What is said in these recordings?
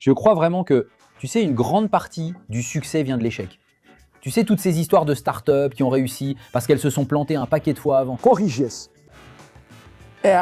Je crois vraiment que, tu sais, une grande partie du succès vient de l'échec. Tu sais, toutes ces histoires de start-up qui ont réussi parce qu'elles se sont plantées un paquet de fois avant. Corrigez. Et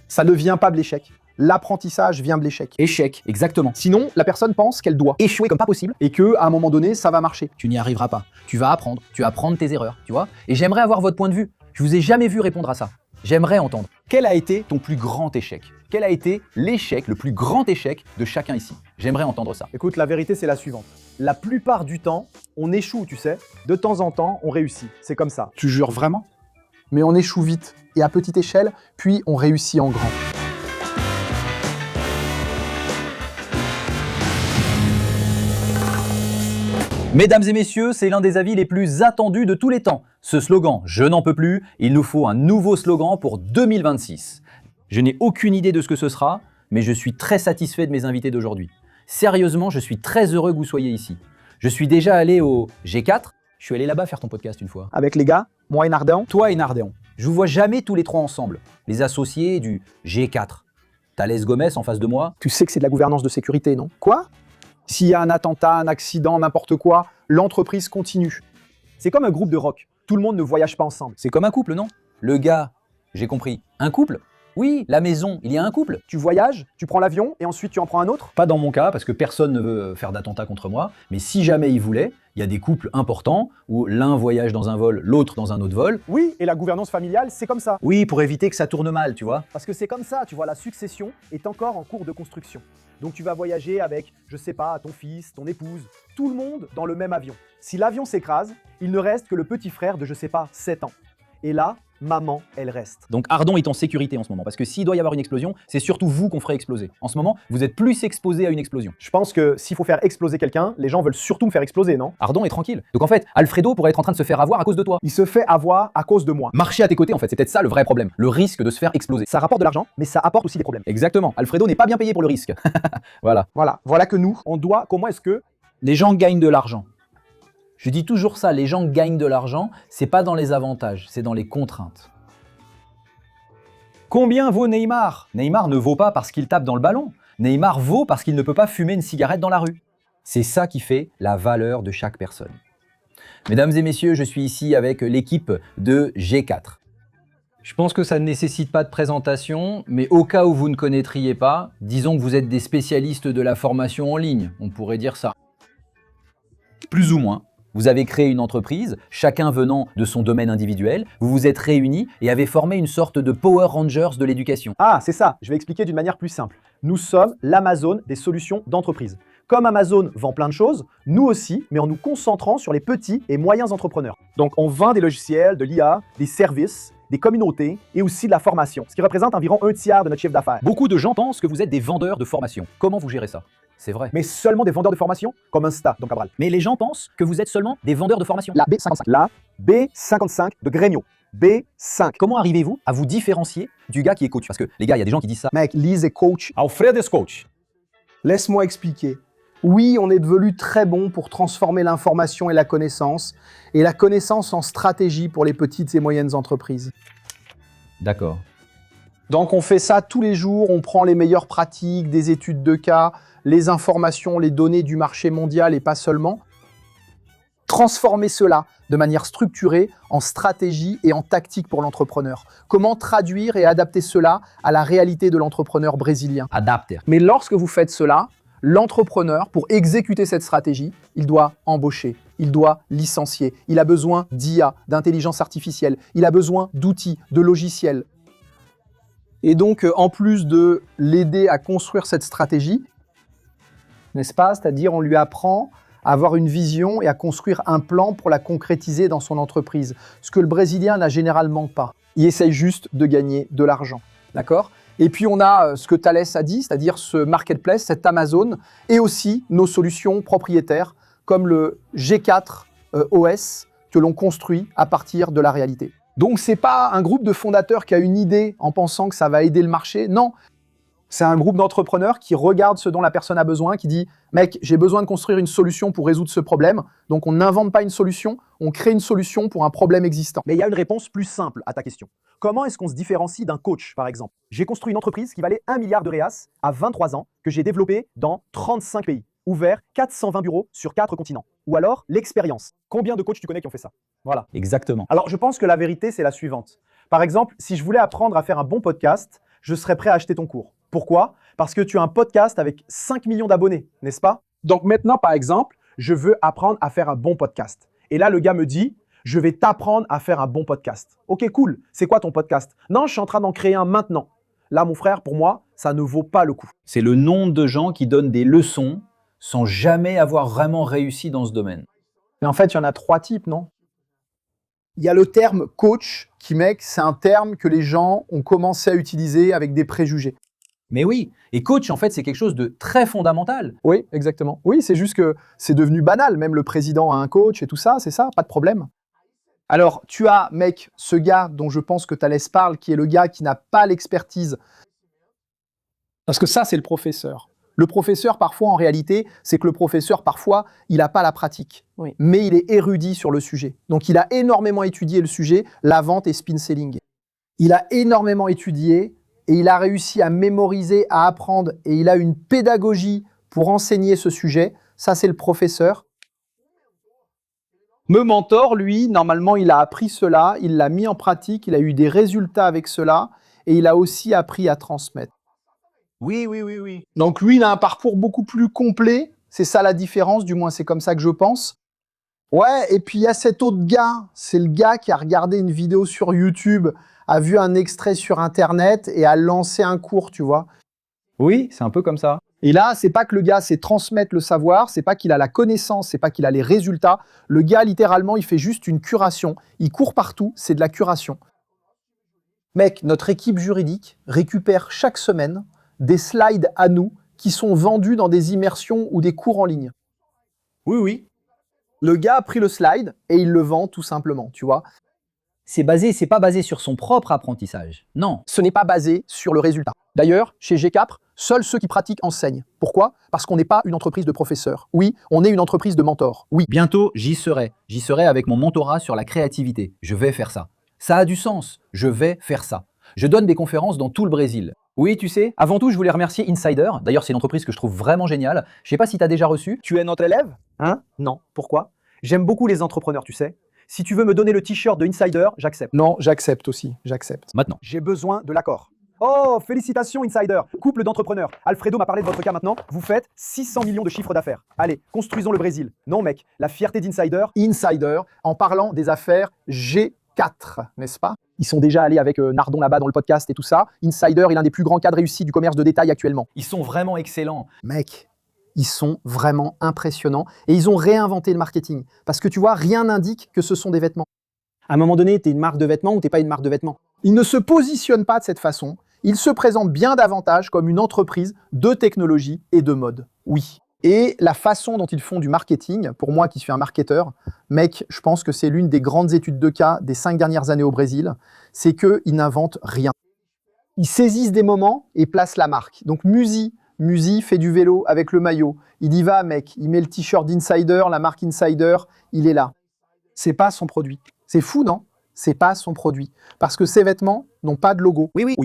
ça ne vient pas de l'échec. L'apprentissage vient de l'échec. Échec, exactement. Sinon, la personne pense qu'elle doit échouer comme pas possible et qu'à un moment donné, ça va marcher. Tu n'y arriveras pas. Tu vas apprendre. Tu vas apprendre tes erreurs, tu vois. Et j'aimerais avoir votre point de vue. Je vous ai jamais vu répondre à ça. J'aimerais entendre. Quel a été ton plus grand échec? Quel a été l'échec, le plus grand échec de chacun ici? J'aimerais entendre ça. Écoute, la vérité, c'est la suivante. La plupart du temps, on échoue, tu sais. De temps en temps, on réussit. C'est comme ça. Tu jures vraiment? Mais on échoue vite et à petite échelle, puis on réussit en grand. Mesdames et messieurs, c'est l'un des avis les plus attendus de tous les temps. Ce slogan « Je n'en peux plus », il nous faut un nouveau slogan pour 2026. Je n'ai aucune idée de ce que ce sera, mais je suis très satisfait de mes invités d'aujourd'hui. Sérieusement, je suis très heureux que vous soyez ici. Je suis déjà allé au G4. Je suis allé là-bas faire ton podcast une fois. Avec les gars, moi et Nardéon. Toi et Nardéon. Je vous vois jamais tous les trois ensemble. Les associés du G4. Thalès Gomez en face de moi. Tu sais que c'est de la gouvernance de sécurité, non? Quoi? S'il y a un attentat, un accident, n'importe quoi, l'entreprise continue. C'est comme un groupe de rock. Tout le monde ne voyage pas ensemble. C'est comme un couple, non? Le gars, j'ai compris. Un couple? Oui, la maison, il y a un couple. Tu voyages, tu prends l'avion et ensuite tu en prends un autre? Pas dans mon cas, parce que personne ne veut faire d'attentat contre moi. Mais si jamais il voulait, il y a des couples importants où l'un voyage dans un vol, l'autre dans un autre vol. Oui, et la gouvernance familiale, c'est comme ça. Oui, pour éviter que ça tourne mal, tu vois. Parce que c'est comme ça, tu vois, la succession est encore en cours de construction. Donc tu vas voyager avec, je sais pas, ton fils, ton épouse, tout le monde dans le même avion. Si l'avion s'écrase, il ne reste que le petit frère de, je sais pas, 7 ans. Et là, maman, elle reste. Donc Ardon est en sécurité en ce moment, parce que s'il doit y avoir une explosion, c'est surtout vous qu'on ferait exploser. En ce moment, vous êtes plus exposé à une explosion. Je pense que s'il faut faire exploser quelqu'un, les gens veulent surtout me faire exploser, non? Ardon est tranquille. Donc en fait, Alfredo pourrait être en train de se faire avoir à cause de toi. Il se fait avoir à cause de moi. Marcher à tes côtés, en fait, c'est peut-être ça le vrai problème. Le risque de se faire exploser. Ça rapporte de l'argent, mais ça apporte aussi des problèmes. Exactement. Alfredo n'est pas bien payé pour le risque. Voilà. Voilà que nous, on doit, comment est-ce que Les gens gagnent de l'argent. Je dis toujours ça, les gens gagnent de l'argent, c'est pas dans les avantages, c'est dans les contraintes. Combien vaut Neymar? Neymar ne vaut pas parce qu'il tape dans le ballon. Neymar vaut parce qu'il ne peut pas fumer une cigarette dans la rue. C'est ça qui fait la valeur de chaque personne. Mesdames et messieurs, je suis ici avec l'équipe de G4. Je pense que ça ne nécessite pas de présentation, mais au cas où vous ne connaîtriez pas, disons que vous êtes des spécialistes de la formation en ligne, on pourrait dire ça. Plus ou moins. Vous avez créé une entreprise, chacun venant de son domaine individuel, vous vous êtes réunis et avez formé une sorte de Power Rangers de l'éducation. Ah, c'est ça, je vais expliquer d'une manière plus simple. Nous sommes l'Amazon des solutions d'entreprise. Comme Amazon vend plein de choses, nous aussi, mais en nous concentrant sur les petits et moyens entrepreneurs. Donc on vend des logiciels, de l'IA, des services, des communautés et aussi de la formation, ce qui représente environ 1/3 de notre chiffre d'affaires. Beaucoup de gens pensent que vous êtes des vendeurs de formation. Comment vous gérez ça? C'est vrai. Mais seulement des vendeurs de formation, comme Insta, donc Cabral. Mais les gens pensent que vous êtes seulement des vendeurs de formation. La B55. La B55 de Gremio. B5. Comment arrivez-vous à vous différencier du gars qui est coach? Parce que les gars, il y a des gens qui disent ça. Mec, Lise est coach. Alfred est coach. Laisse-moi expliquer. Oui, on est devenu très bon pour transformer l'information et la connaissance en stratégie pour les petites et moyennes entreprises. D'accord. Donc on fait ça tous les jours, on prend les meilleures pratiques, des études de cas, les informations, les données du marché mondial et pas seulement. Transformer cela de manière structurée en stratégie et en tactique pour l'entrepreneur. Comment traduire et adapter cela à la réalité de l'entrepreneur brésilien. Adapter. Mais lorsque vous faites cela, l'entrepreneur, pour exécuter cette stratégie, il doit embaucher, il doit licencier, il a besoin d'IA, d'intelligence artificielle, il a besoin d'outils, de logiciels. Et donc, en plus de l'aider à construire cette stratégie, n'est-ce pas? C'est-à-dire, on lui apprend à avoir une vision et à construire un plan pour la concrétiser dans son entreprise. Ce que le Brésilien n'a généralement pas. Il essaye juste de gagner de l'argent. D'accord? Et puis, on a ce que Thalès a dit, c'est-à-dire ce marketplace, cet Amazon, et aussi nos solutions propriétaires, comme le G4 OS, que l'on construit à partir de la réalité. Donc, ce n'est pas un groupe de fondateurs qui a une idée en pensant que ça va aider le marché. Non, C'est un groupe d'entrepreneurs qui regarde ce dont la personne a besoin, qui dit « Mec, j'ai besoin de construire une solution pour résoudre ce problème. » Donc, on n'invente pas une solution, on crée une solution pour un problème existant. Mais il y a une réponse plus simple à ta question. Comment est-ce qu'on se différencie d'un coach, par exemple? J'ai construit une entreprise qui valait 1 milliard de réas à 23 ans, que j'ai développée dans 35 pays, ouvert 420 bureaux sur 4 continents. Ou alors, l'expérience. Combien de coachs tu connais qui ont fait ça? Voilà. Exactement. Alors, je pense que la vérité, c'est la suivante. Par exemple, si je voulais apprendre à faire un bon podcast, je serais prêt à acheter ton cours. Pourquoi? Parce que tu as un podcast avec 5 millions d'abonnés, n'est-ce pas? Donc maintenant, par exemple, je veux apprendre à faire un bon podcast. Et là, le gars me dit, je vais t'apprendre à faire un bon podcast. Ok, cool. C'est quoi ton podcast? Non, je suis en train d'en créer un maintenant. Là, mon frère, pour moi, ça ne vaut pas le coup. C'est le nombre de gens qui donnent des leçons sans jamais avoir vraiment réussi dans ce domaine. Mais en fait, il y en a 3 types, non? Il y a le terme coach qui, mec, c'est un terme que les gens ont commencé à utiliser avec des préjugés. Mais oui, et coach, en fait, c'est quelque chose de très fondamental. Oui, exactement. Oui, c'est juste que c'est devenu banal. Même le président a un coach et tout ça, c'est ça, pas de problème. Alors, tu as, mec, ce gars dont je pense que Thalès parle, qui est le gars qui n'a pas l'expertise. Parce que ça, c'est le professeur. Le professeur, parfois, en réalité, c'est que le professeur, parfois, il n'a pas la pratique. Oui. Mais il est érudit sur le sujet. Donc, il a énormément étudié le sujet, la vente et spin selling. Il a énormément étudié et il a réussi à mémoriser, à apprendre, et il a une pédagogie pour enseigner ce sujet. Ça, c'est le professeur. Me mentor, lui, normalement, il a appris cela, il l'a mis en pratique, il a eu des résultats avec cela, et il a aussi appris à transmettre. Oui. Donc lui, il a un parcours beaucoup plus complet. C'est ça la différence, du moins c'est comme ça que je pense. Ouais, et puis il y a cet autre gars. C'est le gars qui a regardé une vidéo sur YouTube, a vu un extrait sur Internet et a lancé un cours, tu vois. Oui, c'est un peu comme ça. Et là, c'est pas que le gars sait transmettre le savoir, c'est pas qu'il a la connaissance, c'est pas qu'il a les résultats. Le gars, littéralement, il fait juste une curation. Il court partout, c'est de la curation. Mec, notre équipe juridique récupère chaque semaine des slides à nous qui sont vendus dans des immersions ou des cours en ligne. Oui. Le gars a pris le slide et il le vend tout simplement, tu vois. C'est pas basé sur son propre apprentissage. Non. Ce n'est pas basé sur le résultat. D'ailleurs, chez G4, seuls ceux qui pratiquent enseignent. Pourquoi? Parce qu'on n'est pas une entreprise de professeurs. Oui, on est une entreprise de mentors. Oui. Bientôt, j'y serai. J'y serai avec mon mentorat sur la créativité. Je vais faire ça. Ça a du sens. Je vais faire ça. Je donne des conférences dans tout le Brésil. Oui, tu sais, avant tout, je voulais remercier Insider. D'ailleurs, c'est une entreprise que je trouve vraiment géniale. Je sais pas si tu as déjà reçu. Tu es notre élève? Hein? Non. Pourquoi? J'aime beaucoup les entrepreneurs, tu sais. Si tu veux me donner le t-shirt de Insider, j'accepte. Non, j'accepte aussi, j'accepte. Maintenant. J'ai besoin de l'accord. Oh, félicitations Insider, couple d'entrepreneurs. Alfredo m'a parlé de votre cas maintenant. Vous faites 600 millions de chiffre d'affaires. Allez, construisons le Brésil. Non mec, la fierté d'Insider. Insider, en parlant des affaires G4, n'est-ce pas? Ils sont déjà allés avec Nardon là-bas dans le podcast et tout ça. Insider est l'un des plus grands cas de réussite du commerce de détail actuellement. Ils sont vraiment excellents. Mec, ils sont vraiment impressionnants et ils ont réinventé le marketing. Parce que tu vois, rien n'indique que ce sont des vêtements. À un moment donné, tu es une marque de vêtements ou tu n'es pas une marque de vêtements. Ils ne se positionnent pas de cette façon. Ils se présentent bien davantage comme une entreprise de technologie et de mode. Oui. Et la façon dont ils font du marketing, pour moi qui suis un marketeur, mec, je pense que c'est l'une des grandes études de cas des 5 dernières années au Brésil, c'est qu'ils n'inventent rien. Ils saisissent des moments et placent la marque. Donc Musi fait du vélo avec le maillot. Il y va, mec. Il met le t-shirt d'Insider, la marque Insider, il est là. C'est pas son produit. C'est fou, non? C'est pas son produit. Parce que ces vêtements n'ont pas de logo. Oui.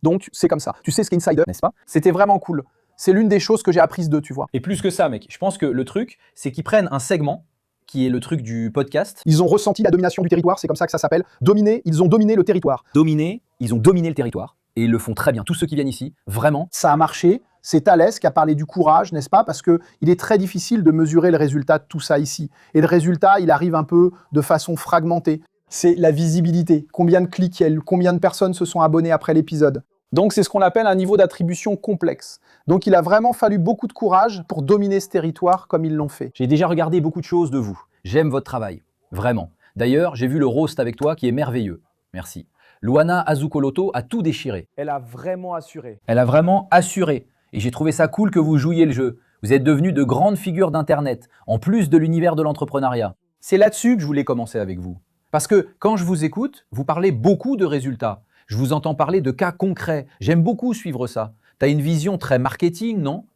Donc, c'est comme ça. Tu sais ce qu'est Insider, n'est-ce pas? C'était vraiment cool. C'est l'une des choses que j'ai apprises d'eux, tu vois. Et plus que ça, mec, je pense que le truc, c'est qu'ils prennent un segment, qui est le truc du podcast. Ils ont ressenti la domination du territoire, c'est comme ça que ça s'appelle. Dominer, ils ont dominé le territoire. Ils ont dominé le territoire. Et ils le font très bien. Tous ceux qui viennent ici, vraiment. Ça a marché. C'est Thalès qui a parlé du courage, n'est-ce pas? Parce qu'il est très difficile de mesurer le résultat de tout ça ici. Et le résultat, il arrive un peu de façon fragmentée. C'est la visibilité. Combien de clics il y a eu, combien de personnes se sont abonnées après l'épisode. Donc c'est ce qu'on appelle un niveau d'attribution complexe. Donc il a vraiment fallu beaucoup de courage pour dominer ce territoire comme ils l'ont fait. J'ai déjà regardé beaucoup de choses de vous. J'aime votre travail. Vraiment. D'ailleurs, j'ai vu le roast avec toi qui est merveilleux. Merci. Luana Azucoloto a tout déchiré. Elle a vraiment assuré. Et j'ai trouvé ça cool que vous jouiez le jeu. Vous êtes devenus de grandes figures d'Internet, en plus de l'univers de l'entrepreneuriat. C'est là-dessus que je voulais commencer avec vous. Parce que quand je vous écoute, vous parlez beaucoup de résultats. Je vous entends parler de cas concrets. J'aime beaucoup suivre ça. Tu as une vision très marketing, non?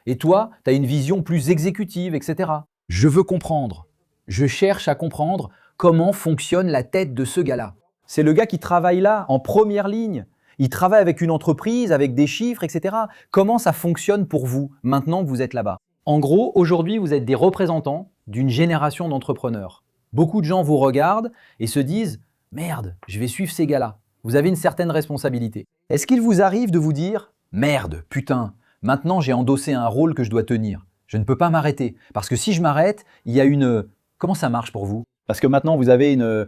Et toi, tu as une vision plus exécutive, etc. Je veux comprendre. Je cherche à comprendre comment fonctionne la tête de ce gars-là. C'est le gars qui travaille là, en première ligne. Il travaille avec une entreprise, avec des chiffres, etc. Comment ça fonctionne pour vous, maintenant que vous êtes là-bas? En gros, aujourd'hui, vous êtes des représentants d'une génération d'entrepreneurs. Beaucoup de gens vous regardent et se disent « Merde, je vais suivre ces gars-là ». Vous avez une certaine responsabilité. Est-ce qu'il vous arrive de vous dire « Merde, putain, maintenant j'ai endossé un rôle que je dois tenir. Je ne peux pas m'arrêter. Parce que si je m'arrête, il y a une… » Comment ça marche pour vous? Parce que maintenant vous avez une…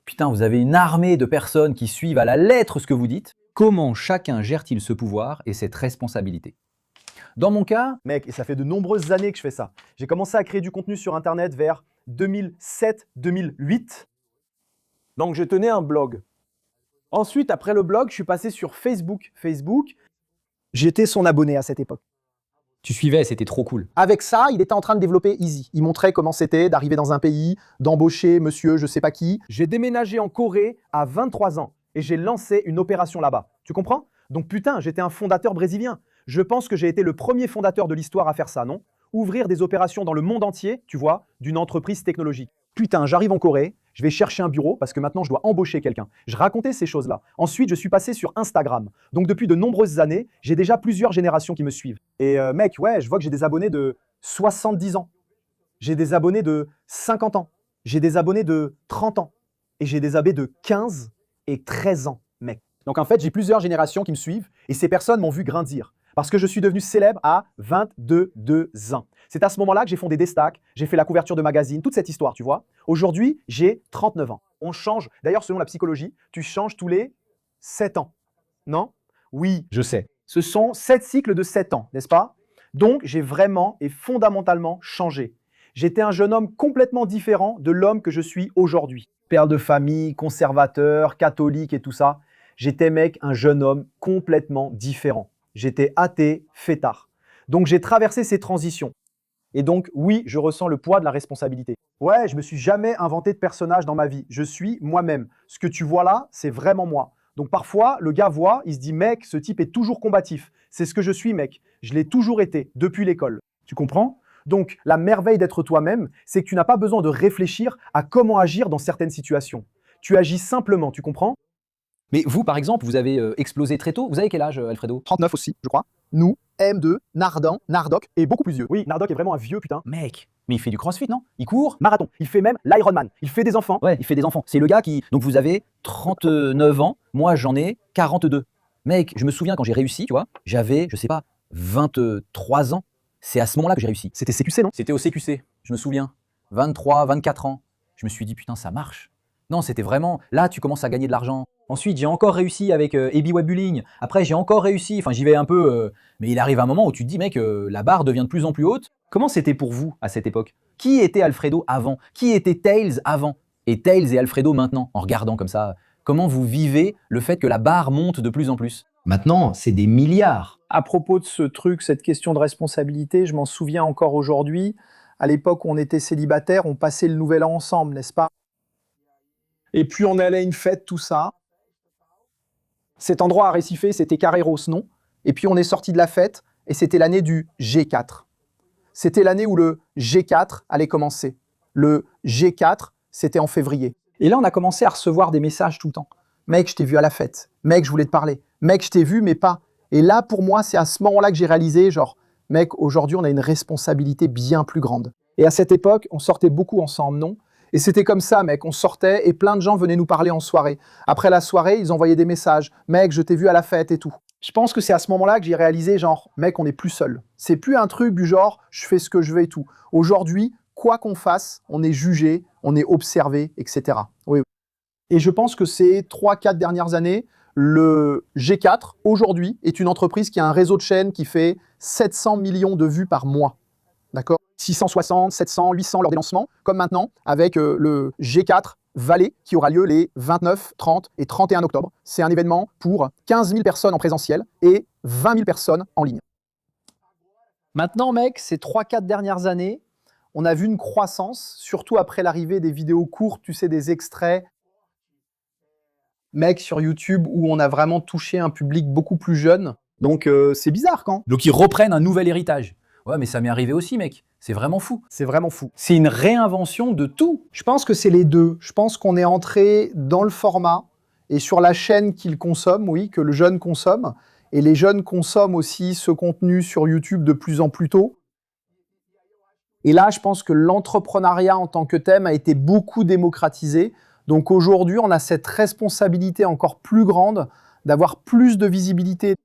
Putain, vous avez une armée de personnes qui suivent à la lettre ce que vous dites. Comment chacun gère-t-il ce pouvoir et cette responsabilité? Dans mon cas… Mec, et ça fait de nombreuses années que je fais ça. J'ai commencé à créer du contenu sur Internet vers 2007-2008. Donc, je tenais un blog. Ensuite, après le blog, je suis passé sur Facebook. J'étais son abonné à cette époque. Tu suivais, c'était trop cool. Avec ça, il était en train de développer Easy. Il montrait comment c'était d'arriver dans un pays, d'embaucher monsieur je sais pas qui. J'ai déménagé en Corée à 23 ans et j'ai lancé une opération là-bas. Tu comprends? Donc putain, j'étais un fondateur brésilien. Je pense que j'ai été le premier fondateur de l'histoire à faire ça, non? Ouvrir des opérations dans le monde entier, tu vois, d'une entreprise technologique. Putain, j'arrive en Corée, je vais chercher un bureau parce que maintenant je dois embaucher quelqu'un. Je racontais ces choses-là. Ensuite, je suis passé sur Instagram. Donc depuis de nombreuses années, j'ai déjà plusieurs générations qui me suivent. Et mec, ouais, je vois que j'ai des abonnés de 70 ans. J'ai des abonnés de 50 ans. J'ai des abonnés de 30 ans. Et j'ai des abonnés de 15 et 13 ans, mec. Donc en fait, j'ai plusieurs générations qui me suivent et ces personnes m'ont vu grandir. Parce que je suis devenu célèbre à 22 ans. C'est à ce moment-là que j'ai fondé Destack, j'ai fait la couverture de magazines, toute cette histoire, tu vois. Aujourd'hui, j'ai 39 ans. On change, d'ailleurs selon la psychologie, tu changes tous les 7 ans. Non? Oui, Je sais. ce sont 7 cycles de 7 ans, n'est-ce pas? Donc, j'ai vraiment et fondamentalement changé. J'étais un jeune homme complètement différent de l'homme que je suis aujourd'hui. Père de famille, conservateur, catholique et tout ça. J'étais, mec, un jeune homme complètement différent. J'étais athée, fêtard. Donc, j'ai traversé ces transitions. Et donc, oui, je ressens le poids de la responsabilité. Ouais, je me suis jamais inventé de personnage dans ma vie. Je suis moi-même. Ce que tu vois là, c'est vraiment moi. Donc parfois, le gars voit, il se dit « Mec, ce type est toujours combatif. C'est ce que je suis, mec. Je l'ai toujours été, depuis l'école. » Tu comprends? Donc, la merveille d'être toi-même, c'est que tu n'as pas besoin de réfléchir à comment agir dans certaines situations. Tu agis simplement, tu comprends? Mais vous, par exemple, vous avez explosé très tôt. Vous avez quel âge, Alfredo? 39 aussi, je crois. Nous, M2, Nardan, Nardoc et beaucoup plus vieux. Oui, Nardoc est vraiment un vieux putain. Mec, mais il fait du crossfit, non? Il court? Marathon. Il fait même l'Ironman. Il fait des enfants. Ouais, il fait des enfants. C'est le gars qui… Donc vous avez 39 ans, moi j'en ai 42. Mec, je me souviens quand j'ai réussi, tu vois, j'avais, je sais pas, 23 ans. C'est à ce moment-là que j'ai réussi. C'était CQC, non? C'était au CQC, je me souviens. 23, 24 ans. Je me suis dit, putain, ça marche. Non, c'était vraiment… Là, tu commences à gagner de l'argent. Ensuite, j'ai encore réussi avec Ebi Webulling. Après, j'ai encore réussi. Enfin, j'y vais un peu… mais il arrive un moment où tu te dis, mec, la barre devient de plus en plus haute. Comment c'était pour vous à cette époque? Qui était Alfredo avant? Qui était Tails avant? Et Tails et Alfredo maintenant, en regardant comme ça, comment vous vivez le fait que la barre monte de plus en plus? Maintenant, c'est des milliards. À propos de ce truc, cette question de responsabilité, je m'en souviens encore aujourd'hui. À l'époque où on était célibataire, on passait le nouvel an ensemble, n'est-ce pas? Et puis on allait à une fête, tout ça. Cet endroit à Recife, c'était Carreros, non? Et puis on est sorti de la fête et c'était l'année du G4. C'était l'année où le G4 allait commencer. Le G4, c'était en février. Et là, on a commencé à recevoir des messages tout le temps. Mec, je t'ai vu à la fête. Mec, je voulais te parler. Mec, je t'ai vu, mais pas. Et là, pour moi, c'est à ce moment-là que j'ai réalisé, genre, mec, aujourd'hui, on a une responsabilité bien plus grande. Et à cette époque, on sortait beaucoup ensemble, non? Et c'était comme ça, mec, on sortait et plein de gens venaient nous parler en soirée. Après la soirée, ils envoyaient des messages. Mec, je t'ai vu à la fête et tout. Je pense que c'est à ce moment-là que j'ai réalisé, genre, mec, on n'est plus seul. C'est plus un truc du genre, je fais ce que je veux et tout. Aujourd'hui, quoi qu'on fasse, on est jugé, on est observé, etc. Oui, oui. Et je pense que ces 3-4 dernières années, le G4, aujourd'hui, est une entreprise qui a un réseau de chaînes qui fait 700 millions de vues par mois. D'accord? 660, 700, 800 lors des lancements, comme maintenant, avec le G4 Vallée, qui aura lieu les 29, 30 et 31 octobre. C'est un événement pour 15 000 personnes en présentiel et 20 000 personnes en ligne. Maintenant, mec, ces 3-4 dernières années, on a vu une croissance, surtout après l'arrivée des vidéos courtes, tu sais, des extraits, mec, sur YouTube, où on a vraiment touché un public beaucoup plus jeune. Donc c'est bizarre quand. Donc ils reprennent un nouvel héritage. Ouais, mais ça m'est arrivé aussi, mec. C'est vraiment fou. C'est vraiment fou. C'est une réinvention de tout. Je pense que c'est les deux. Je pense qu'on est entré dans le format et sur la chaîne qu'ils consomment, oui, que le jeune consomme. Et les jeunes consomment aussi ce contenu sur YouTube de plus en plus tôt. Et là, je pense que l'entrepreneuriat en tant que thème a été beaucoup démocratisé. Donc aujourd'hui, on a cette responsabilité encore plus grande d'avoir plus de visibilité,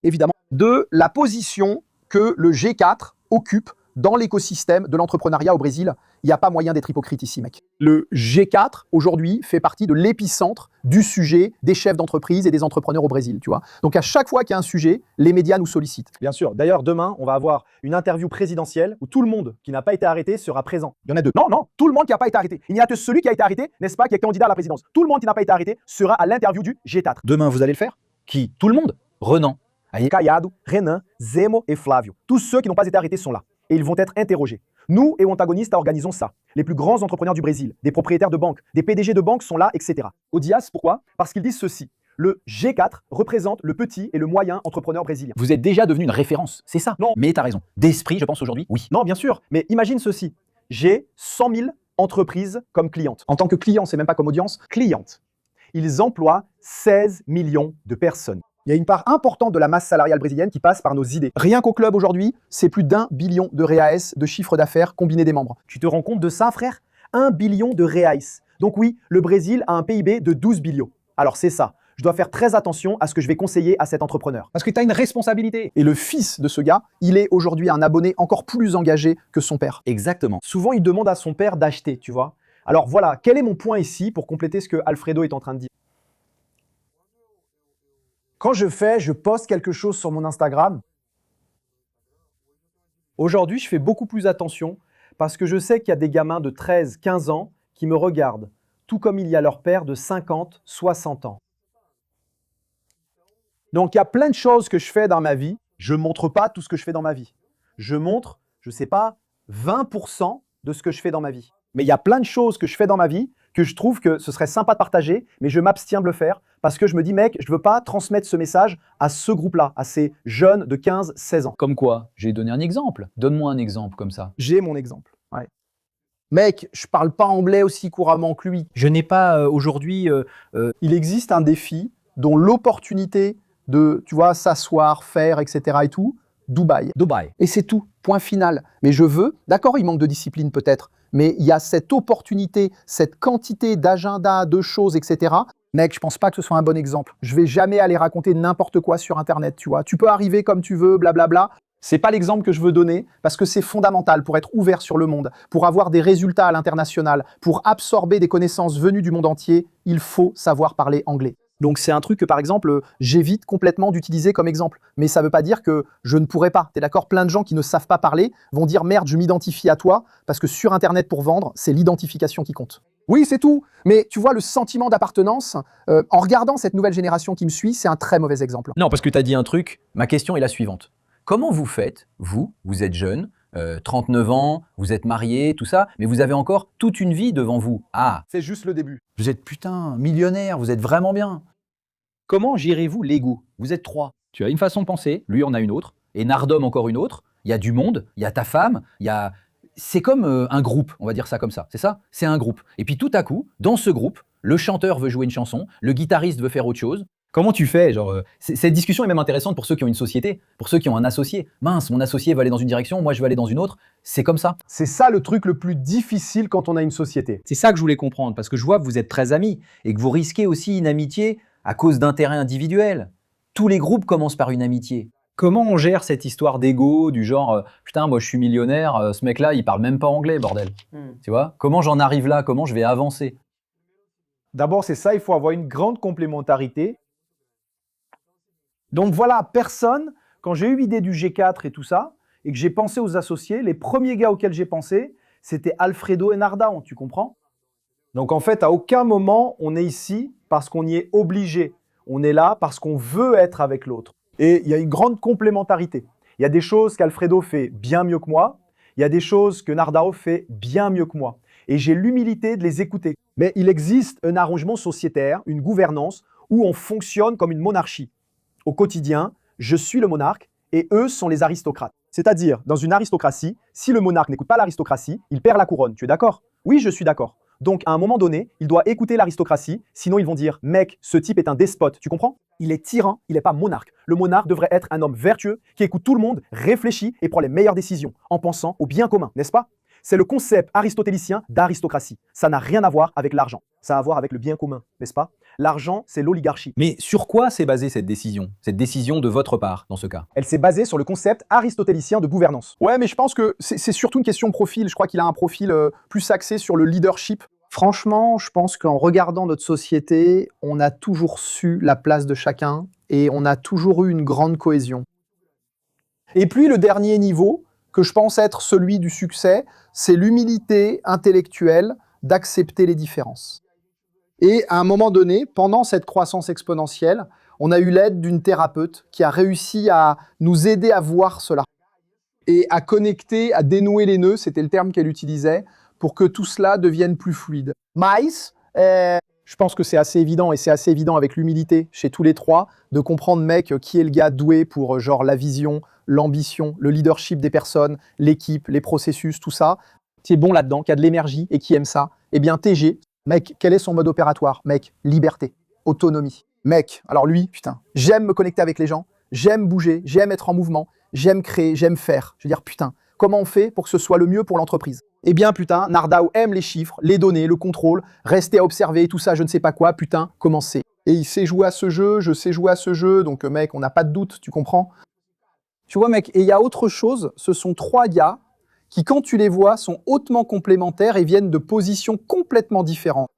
évidemment, de la position que le G4 occupe dans l'écosystème de l'entrepreneuriat au Brésil. Il n'y a pas moyen d'être hypocrite ici, mec. Le G4, aujourd'hui, fait partie de l'épicentre du sujet des chefs d'entreprise et des entrepreneurs au Brésil, tu vois. Donc à chaque fois qu'il y a un sujet, les médias nous sollicitent. Bien sûr. D'ailleurs, demain, on va avoir une interview présidentielle où tout le monde qui n'a pas été arrêté sera présent. Il y en a deux. Non, non, tout le monde qui n'a pas été arrêté. Il n'y a que celui qui a été arrêté, n'est-ce pas, qui est candidat à la présidence. Tout le monde qui n'a pas été arrêté sera à l'interview du G4. Demain, vous allez le faire? Qui? Tout le monde? Renan. Caiado, Renan, Zemo et Flávio. Tous ceux qui n'ont pas été arrêtés sont là. Et ils vont être interrogés. Nous et Antagoniste organisons ça. Les plus grands entrepreneurs du Brésil, des propriétaires de banques, des PDG de banques sont là, etc. Odias, pourquoi? Parce qu'ils disent ceci. Le G4 représente le petit et le moyen entrepreneur brésilien. Vous êtes déjà devenu une référence, c'est ça? Non. Mais t'as raison. D'esprit, je pense aujourd'hui, oui. Non, bien sûr. Mais imagine ceci. J'ai 100 000 entreprises comme clientes. En tant que client, c'est même pas comme audience. Clientes. Ils emploient 16 millions de personnes. Il y a une part importante de la masse salariale brésilienne qui passe par nos idées. Rien qu'au club aujourd'hui, c'est plus d'1 billion de reais de chiffre d'affaires combiné des membres. Tu te rends compte de ça, frère? 1 billion de reais. Donc oui, le Brésil a un PIB de 12 billions. Alors c'est ça. Je dois faire très attention à ce que je vais conseiller à cet entrepreneur. Parce que tu as une responsabilité. Et le fils de ce gars, il est aujourd'hui un abonné encore plus engagé que son père. Exactement. Souvent, il demande à son père d'acheter, tu vois. Alors voilà, quel est mon point ici pour compléter ce que Alfredo est en train de dire? Quand je poste quelque chose sur mon Instagram, aujourd'hui, je fais beaucoup plus attention parce que je sais qu'il y a des gamins de 13, 15 ans qui me regardent, tout comme il y a leur père de 50, 60 ans. Donc, il y a plein de choses que je fais dans ma vie. Je ne montre pas tout ce que je fais dans ma vie. Je montre, je ne sais pas, 20% de ce que je fais dans ma vie. Mais il y a plein de choses que je fais dans ma vie que je trouve que ce serait sympa de partager, mais je m'abstiens de le faire parce que je me dis, mec, je ne veux pas transmettre ce message à ce groupe-là, à ces jeunes de 15, 16 ans. Comme quoi? J'ai donné un exemple. Donne-moi un exemple comme ça. J'ai mon exemple. Ouais. Mec, je parle pas anglais aussi couramment que lui. Je n'ai pas aujourd'hui... Il existe un défi dont l'opportunité de, tu vois, s'asseoir, faire, etc. et tout, Dubaï. Dubaï. Et c'est tout, point final. Mais je veux, d'accord, il manque de discipline peut-être, mais il y a cette opportunité, cette quantité d'agenda, de choses, etc. Mec, je pense pas que ce soit un bon exemple. Je vais jamais aller raconter n'importe quoi sur Internet, tu vois. Tu peux arriver comme tu veux, blablabla. C'est pas l'exemple que je veux donner parce que c'est fondamental pour être ouvert sur le monde, pour avoir des résultats à l'international, pour absorber des connaissances venues du monde entier, il faut savoir parler anglais. Donc c'est un truc que par exemple, j'évite complètement d'utiliser comme exemple. Mais ça veut pas dire que je ne pourrais pas. T'es d'accord? Plein de gens qui ne savent pas parler vont dire merde, je m'identifie à toi parce que sur Internet pour vendre, c'est l'identification qui compte. Oui, c'est tout. Mais tu vois, le sentiment d'appartenance, en regardant cette nouvelle génération qui me suit, c'est un très mauvais exemple. Non, parce que tu as dit un truc. Ma question est la suivante. Comment vous faites, vous êtes jeune, 39 ans, vous êtes marié, tout ça, mais vous avez encore toute une vie devant vous. Ah, C'est juste le début. vous êtes putain millionnaire, vous êtes vraiment bien. Comment gérez-vous l'ego? Vous êtes trois. Tu as une façon de penser, lui en a une autre, et Nardom encore une autre. Il y a du monde, il y a ta femme, il y a... C'est comme un groupe, on va dire ça comme ça, c'est ça? C'est un groupe. Et puis tout à coup, dans ce groupe, le chanteur veut jouer une chanson, le guitariste veut faire autre chose. Comment tu fais? Cette discussion est même intéressante pour ceux qui ont une société, pour ceux qui ont un associé. Mince, mon associé va aller dans une direction, moi je vais aller dans une autre. C'est comme ça. C'est ça le truc le plus difficile quand on a une société. C'est ça que je voulais comprendre, parce que je vois que vous êtes très amis et que vous risquez aussi une amitié à cause d'intérêts individuels. Tous les groupes commencent par une amitié. Comment on gère cette histoire d'ego, du genre putain, moi je suis millionnaire, ce mec-là il parle même pas anglais, bordel. Tu vois? Comment j'en arrive là? Comment je vais avancer? D'abord, c'est ça, il faut avoir une grande complémentarité. Donc voilà, personne, quand j'ai eu l'idée du G4 et tout ça, et que j'ai pensé aux associés, les premiers gars auxquels j'ai pensé, c'était Alfredo et Nardão, tu comprends? Donc en fait, à aucun moment, on est ici parce qu'on y est obligé. On est là parce qu'on veut être avec l'autre. Et il y a une grande complémentarité. Il y a des choses qu'Alfredo fait bien mieux que moi. Il y a des choses que Nardão fait bien mieux que moi. Et j'ai l'humilité de les écouter. Mais il existe un arrangement sociétaire, une gouvernance, où on fonctionne comme une monarchie. Au quotidien, je suis le monarque et eux sont les aristocrates. C'est-à-dire, dans une aristocratie, si le monarque n'écoute pas l'aristocratie, il perd la couronne. Tu es d'accord? Oui, je suis d'accord. Donc, à un moment donné, il doit écouter l'aristocratie, sinon ils vont dire « Mec, ce type est un despote. » Tu comprends? Il est tyran, il n'est pas monarque. Le monarque devrait être un homme vertueux qui écoute tout le monde, réfléchit et prend les meilleures décisions en pensant au bien commun, n'est-ce pas? C'est le concept aristotélicien d'aristocratie. Ça n'a rien à voir avec l'argent. Ça a à voir avec le bien commun, n'est-ce pas? L'argent, c'est l'oligarchie. Mais sur quoi s'est basée cette décision de votre part, dans ce cas? Elle s'est basée sur le concept aristotélicien de gouvernance. Ouais, mais je pense que c'est surtout une question de profil. Je crois qu'il a un profil plus axé sur le leadership. Franchement, je pense qu'en regardant notre société, on a toujours su la place de chacun et on a toujours eu une grande cohésion. Et puis le dernier niveau, que je pense être celui du succès, c'est l'humilité intellectuelle d'accepter les différences. Et à un moment donné, pendant cette croissance exponentielle, on a eu l'aide d'une thérapeute qui a réussi à nous aider à voir cela et à connecter, à dénouer les nœuds, c'était le terme qu'elle utilisait, pour que tout cela devienne plus fluide. Maïs, je pense que c'est assez évident, et c'est assez évident avec l'humilité chez tous les trois, de comprendre, mec, qui est le gars doué pour genre la vision, l'ambition, le leadership des personnes, l'équipe, les processus, tout ça, qui est bon là-dedans, qui a de l'énergie et qui aime ça. Eh bien, TG, mec, quel est son mode opératoire? Mec, liberté, autonomie. Mec, alors lui, putain, j'aime me connecter avec les gens, j'aime bouger, j'aime être en mouvement, j'aime créer, j'aime faire. Je veux dire, putain, comment on fait pour que ce soit le mieux pour l'entreprise? Eh bien, putain, Nardao aime les chiffres, les données, le contrôle, rester à observer, tout ça, je ne sais pas quoi, putain, commencer. Et il sait jouer à ce jeu, je sais jouer à ce jeu, donc mec, on n'a pas de doute, tu comprends? Tu vois, mec, et il y a autre chose, ce sont trois gars qui, quand tu les vois, sont hautement complémentaires et viennent de positions complètement différentes.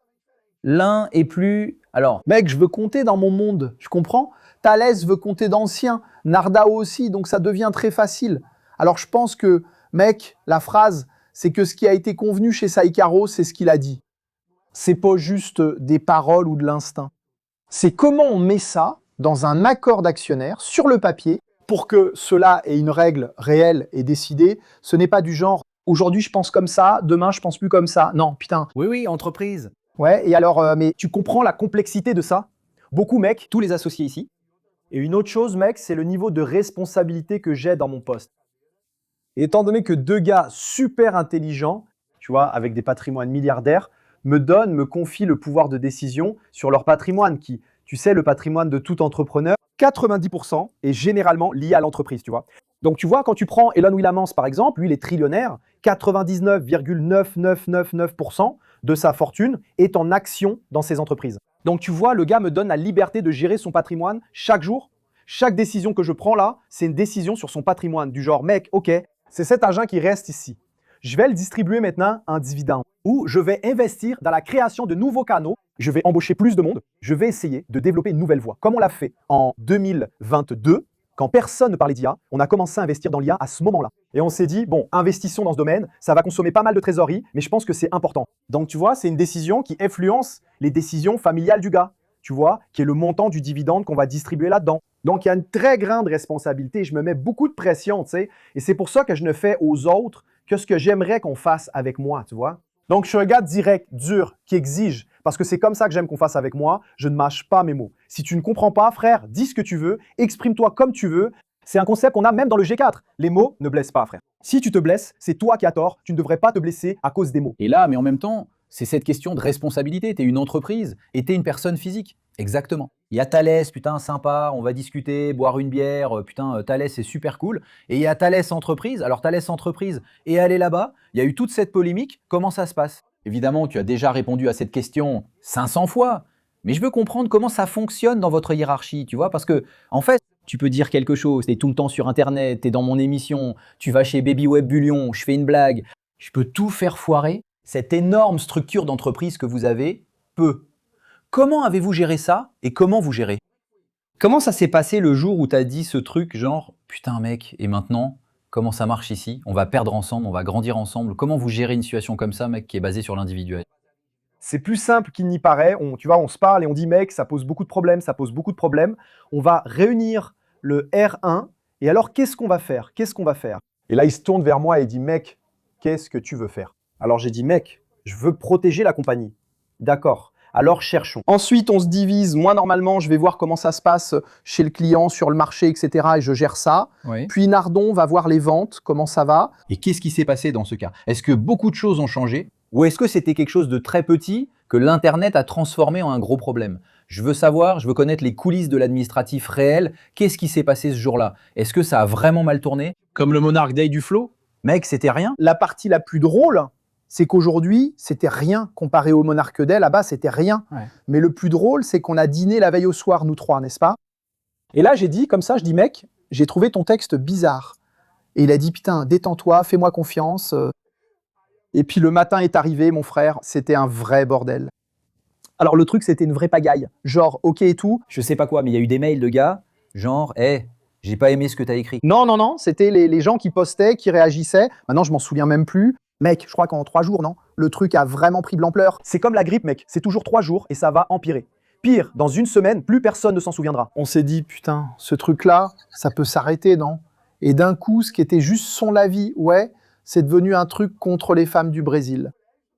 L'un est plus... Alors, Mec, je veux compter dans mon monde, tu comprends? Thalès veut compter dans le sien, Nardao aussi, donc ça devient très facile. Alors je pense que, mec, la phrase, c'est que ce qui a été convenu chez Saïkaro, c'est ce qu'il a dit. C'est pas juste des paroles ou de l'instinct. C'est comment on met ça dans un accord d'actionnaire, sur le papier, pour que cela ait une règle réelle et décidée. Ce n'est pas du genre, aujourd'hui je pense comme ça, demain je pense plus comme ça. Non, putain. oui, entreprise. Ouais, et alors, mais Tu comprends la complexité de ça? Beaucoup, mec. Tous les associés ici. Et une autre chose, mec, c'est le niveau de responsabilité que j'ai dans mon poste. Et étant donné que deux gars super intelligents, tu vois, avec des patrimoines milliardaires, me confient le pouvoir de décision sur leur patrimoine qui, tu sais, le patrimoine de tout entrepreneur, 90% est généralement lié à l'entreprise, tu vois. Donc, tu vois, quand tu prends Elon Williams, par exemple, lui, il est trillionnaire, 99,9999% de sa fortune est en action dans ses entreprises. Donc, tu vois, le gars me donne la liberté de gérer son patrimoine chaque jour. Chaque décision que je prends là, c'est une décision sur son patrimoine, du genre, mec, ok, c'est cet argent qui reste ici. Je vais le distribuer maintenant en dividende ou je vais investir dans la création de nouveaux canaux. Je vais embaucher plus de monde. Je vais essayer de développer une nouvelle voie. Comme on l'a fait en 2022, quand personne ne parlait d'IA, on a commencé à investir dans l'IA à ce moment-là. Et on s'est dit, bon, investissons dans ce domaine, ça va consommer pas mal de trésorerie, mais je pense que c'est important. Donc tu vois, c'est une décision qui influence les décisions familiales du gars, tu vois, qui est le montant du dividende qu'on va distribuer là-dedans. Donc il y a une très grande responsabilité, je me mets beaucoup de pression, tu sais, et c'est pour ça que je ne fais aux autres que ce que j'aimerais qu'on fasse avec moi, tu vois. Donc je suis un gars direct, dur, qui exige, parce que c'est comme ça que j'aime qu'on fasse avec moi, je ne mâche pas mes mots. Si tu ne comprends pas, frère, dis ce que tu veux, exprime-toi comme tu veux. C'est un concept qu'on a même dans le G4. Les mots ne blessent pas, frère. Si tu te blesses, c'est toi qui as tort, tu ne devrais pas te blesser à cause des mots. Et là, mais en même temps, c'est cette question de responsabilité. T'es une entreprise et t'es une personne physique. Exactement. Il y a Thalès, putain, sympa, on va discuter, boire une bière, putain, Thalès, c'est super cool. Et il y a Thalès Entreprise. Alors Thalès Entreprise est allé là-bas, il y a eu toute cette polémique. Comment ça se passe? Évidemment, tu as déjà répondu à cette question 500 fois, mais je veux comprendre comment ça fonctionne dans votre hiérarchie, tu vois, parce que, en fait, tu peux dire quelque chose, t'es tout le temps sur Internet, t'es dans mon émission, tu vas chez Baby Web Bullion, je fais une blague, je peux tout faire foirer. Cette énorme structure d'entreprise que vous avez peut. Comment avez-vous géré ça et comment vous gérez? Comment ça s'est passé le jour où tu as dit ce truc genre « Putain mec, et maintenant, comment ça marche ici? On va perdre ensemble, on va grandir ensemble. » Comment vous gérez une situation comme ça, mec, qui est basée sur l'individuel? C'est plus simple qu'il n'y paraît. Tu vois, on se parle et on dit, mec, ça pose beaucoup de problèmes, ça pose beaucoup de problèmes. On va réunir le R1 et alors, qu'est-ce qu'on va faire? Qu'est-ce qu'on va faire? Et là, il se tourne vers moi et il dit, mec, qu'est-ce que tu veux faire? Alors, j'ai dit, mec, je veux protéger la compagnie. D'accord. Alors cherchons. Ensuite, on se divise. Moi, normalement, je vais voir comment ça se passe chez le client, sur le marché, etc. Et je gère ça. Oui. Puis Nardon va voir les ventes, comment ça va. Et qu'est-ce qui s'est passé dans ce cas? Est-ce que beaucoup de choses ont changé? Ou est-ce que c'était quelque chose de très petit que l'Internet a transformé en un gros problème? Je veux savoir, je veux connaître les coulisses de l'administratif réel. Qu'est-ce qui s'est passé ce jour-là? Est-ce que ça a vraiment mal tourné? Comme le Monarch Day du Flow? Mec, c'était rien? La partie la plus drôle, c'est qu'aujourd'hui, c'était rien comparé au Monarch Day. Là-bas, c'était rien. Ouais. Mais le plus drôle, c'est qu'on a dîné la veille au soir, nous trois, n'est-ce pas? Et là, j'ai dit, comme ça, je dis, mec, j'ai trouvé ton texte bizarre. Et il a dit, putain, détends-toi, fais-moi confiance. Et puis le matin est arrivé, mon frère, c'était un vrai bordel. Alors le truc, c'était une vraie pagaille. Genre, ok et tout. Je sais pas quoi, mais il y a eu des mails de gars, genre, j'ai pas aimé ce que t'as écrit. Non, c'était les gens qui postaient, qui réagissaient. Maintenant, je m'en souviens même plus. Mec, je crois qu'en 3 jours, non? Le truc a vraiment pris de l'ampleur. C'est comme la grippe, mec. C'est toujours 3 jours et ça va empirer. Pire, dans une semaine, plus personne ne s'en souviendra. On s'est dit, putain, ce truc-là, ça peut s'arrêter, non? Et d'un coup, ce qui était juste son avis, ouais, c'est devenu un truc contre les femmes du Brésil.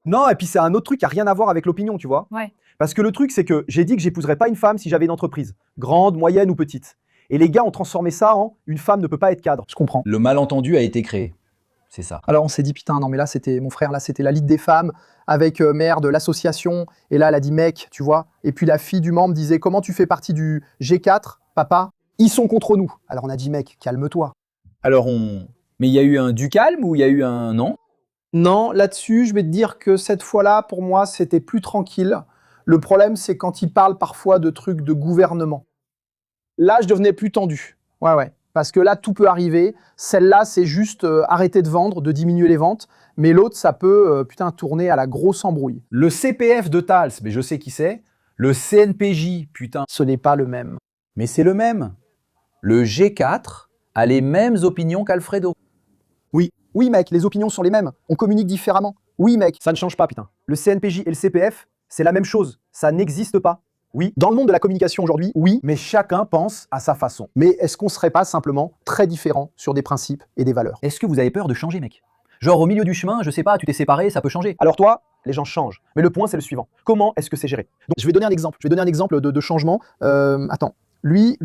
Non, et puis c'est un autre truc qui a rien à voir avec l'opinion, tu vois. Ouais. Parce que le truc, c'est que j'ai dit que j'épouserais pas une femme si j'avais une entreprise, grande, moyenne ou petite. Et les gars ont transformé ça en une femme ne peut pas être cadre. Je comprends. Le malentendu a été créé. C'est ça. Alors on s'est dit, putain, non mais là c'était, mon frère, là c'était la Ligue des femmes avec merde, l'association, et là elle a dit mec, tu vois. Et puis la fille du membre disait, comment tu fais partie du G4, papa? Ils sont contre nous. Alors on a dit, mec, calme-toi. Alors Mais il y a eu un du calme ou il y a eu un non? Non, là-dessus, je vais te dire que cette fois-là, pour moi, c'était plus tranquille. Le problème, c'est quand ils parlent parfois de trucs de gouvernement. Là, je devenais plus tendu. Ouais. Parce que là, tout peut arriver. Celle-là, c'est juste arrêter de vendre, de diminuer les ventes. Mais l'autre, ça peut, tourner à la grosse embrouille. Le CPF de Tals, mais je sais qui c'est. Le CNPJ, putain. Ce n'est pas le même. Mais c'est le même. Le G4 a les mêmes opinions qu'Alfredo. Oui, mec, les opinions sont les mêmes. On communique différemment. Oui, mec. Ça ne change pas, putain. Le CNPJ et le CPF, c'est la même chose. Ça n'existe pas. Oui, Dans le monde de la communication aujourd'hui, oui. mais chacun pense à sa façon. Mais est-ce qu'on serait pas simplement très différents sur des principes et des valeurs? Est-ce que vous avez peur de changer, mec? Genre au milieu du chemin, je sais pas, tu t'es séparé, ça peut changer. Alors toi, les gens changent. Mais le point, c'est le suivant. Comment est-ce que c'est géré? Donc, je vais donner un exemple. De changement. Attends. Lui,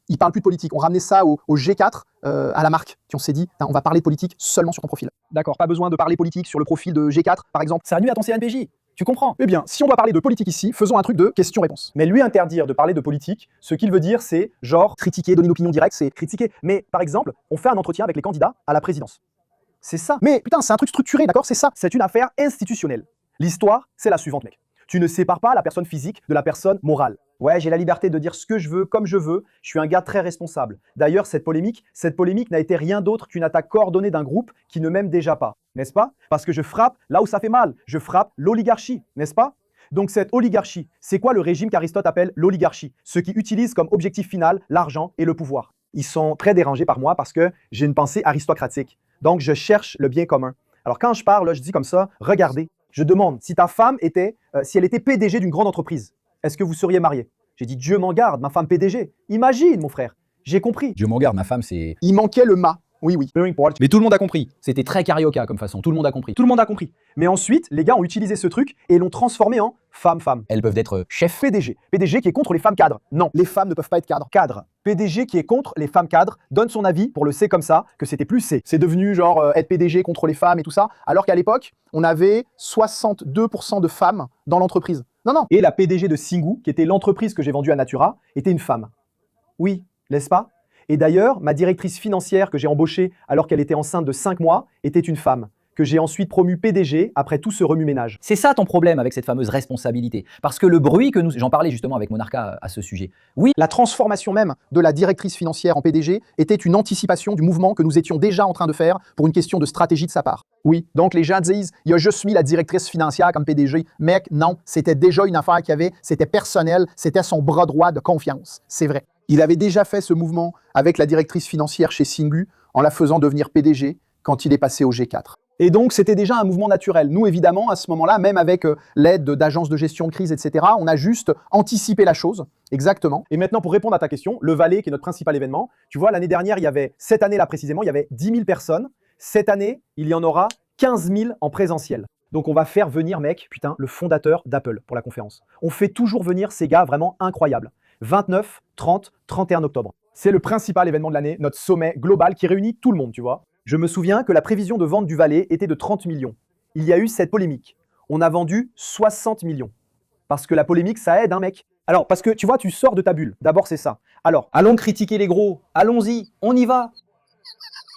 il parle plus de politique. On ramenait ça au G4, à la marque. Puis on s'est dit, on va parler de politique seulement sur ton profil. D'accord, pas besoin de parler politique sur le profil de G4, par exemple. Ça nuit à ton CNPJ. Tu comprends? Eh bien, si on doit parler de politique ici, faisons un truc de question-réponse. Mais lui interdire de parler de politique, ce qu'il veut dire, c'est genre Critiquer, donner une opinion directe, c'est... critiquer. Mais par exemple, on fait un entretien avec les candidats à la présidence. C'est ça. Mais putain, c'est un truc structuré, d'accord? C'est ça. C'est une affaire institutionnelle. L'histoire, c'est la suivante, mec. Tu ne sépares pas la personne physique de la personne morale. Ouais, j'ai la liberté de dire ce que je veux, comme je veux. Je suis un gars très responsable. D'ailleurs, cette polémique n'a été rien d'autre qu'une attaque coordonnée d'un groupe qui ne m'aime déjà pas. N'est-ce pas? Parce que je frappe là où ça fait mal. Je frappe l'oligarchie, n'est-ce pas? Donc cette oligarchie, c'est quoi le régime qu'Aristote appelle l'oligarchie? Ceux qui utilisent comme objectif final l'argent et le pouvoir. Ils sont très dérangés par moi parce que j'ai une pensée aristocratique. Donc je cherche le bien commun. Alors quand je parle, là, je dis comme ça, regardez, je demande si ta femme était, si elle était PDG d'une grande entreprise, est-ce que vous seriez marié? J'ai dit Dieu m'en garde, ma femme PDG. Imagine mon frère, j'ai compris. Dieu m'en garde, ma femme, c'est... Il manquait le mât. Oui. Mais tout le monde a compris. C'était très carioca comme façon, tout le monde a compris. Tout le monde a compris. Mais ensuite, les gars ont utilisé ce truc et l'ont transformé en femme-femme. Elles peuvent être chef. PDG. PDG qui est contre les femmes cadres. Non, Les femmes ne peuvent pas être cadres. cadre. PDG qui est contre les femmes cadres donne son avis pour le C comme ça, que c'était plus C. C'est devenu genre être PDG contre les femmes et tout ça, alors qu'à l'époque, on avait 62% de femmes dans l'entreprise. Non. Et la PDG de Singu, qui était l'entreprise que j'ai vendue à Natura, était une femme. Oui, n'est-ce pas? Et d'ailleurs, ma directrice financière que j'ai embauchée alors qu'elle était enceinte de 5 mois était une femme, que j'ai ensuite promue PDG après tout ce remue-ménage. C'est ça ton problème avec cette fameuse responsabilité. Parce que le bruit que nous... J'en parlais justement avec Monarca à ce sujet. Oui, La transformation même de la directrice financière en PDG était une anticipation du mouvement que nous étions déjà en train de faire pour une question de stratégie de sa part. Oui, donc les gens disent « il a juste mis la directrice financière comme PDG ». Mec, non, c'était déjà une affaire qu'il avait, c'était personnel, c'était son bras droit de confiance. C'est vrai. Il avait déjà fait ce mouvement avec la directrice financière chez Singu en la faisant devenir PDG quand il est passé au G4. Et donc, c'était déjà un mouvement naturel. Nous, évidemment, à ce moment-là, même avec l'aide d'agences de gestion de crise, etc., on a juste anticipé la chose, exactement. Et maintenant, pour répondre à ta question, le Valais, qui est notre principal événement, tu vois, l'année dernière, cette année-là précisément, il y avait 10 000 personnes. Cette année, il y en aura 15 000 en présentiel. Donc on va faire venir, mec, putain, le fondateur d'Apple pour la conférence. On fait toujours venir ces gars vraiment incroyables. 29, 30, 31 octobre. C'est le principal événement de l'année, notre sommet global qui réunit tout le monde, tu vois. Je me souviens que la prévision de vente du Valet était de 30 millions. Il y a eu cette polémique. On a vendu 60 millions. Parce que la polémique, ça aide, hein, mec. Alors, parce que tu vois, tu sors de ta bulle. D'abord, c'est ça. Alors, Allons critiquer les gros, allons-y, on y va.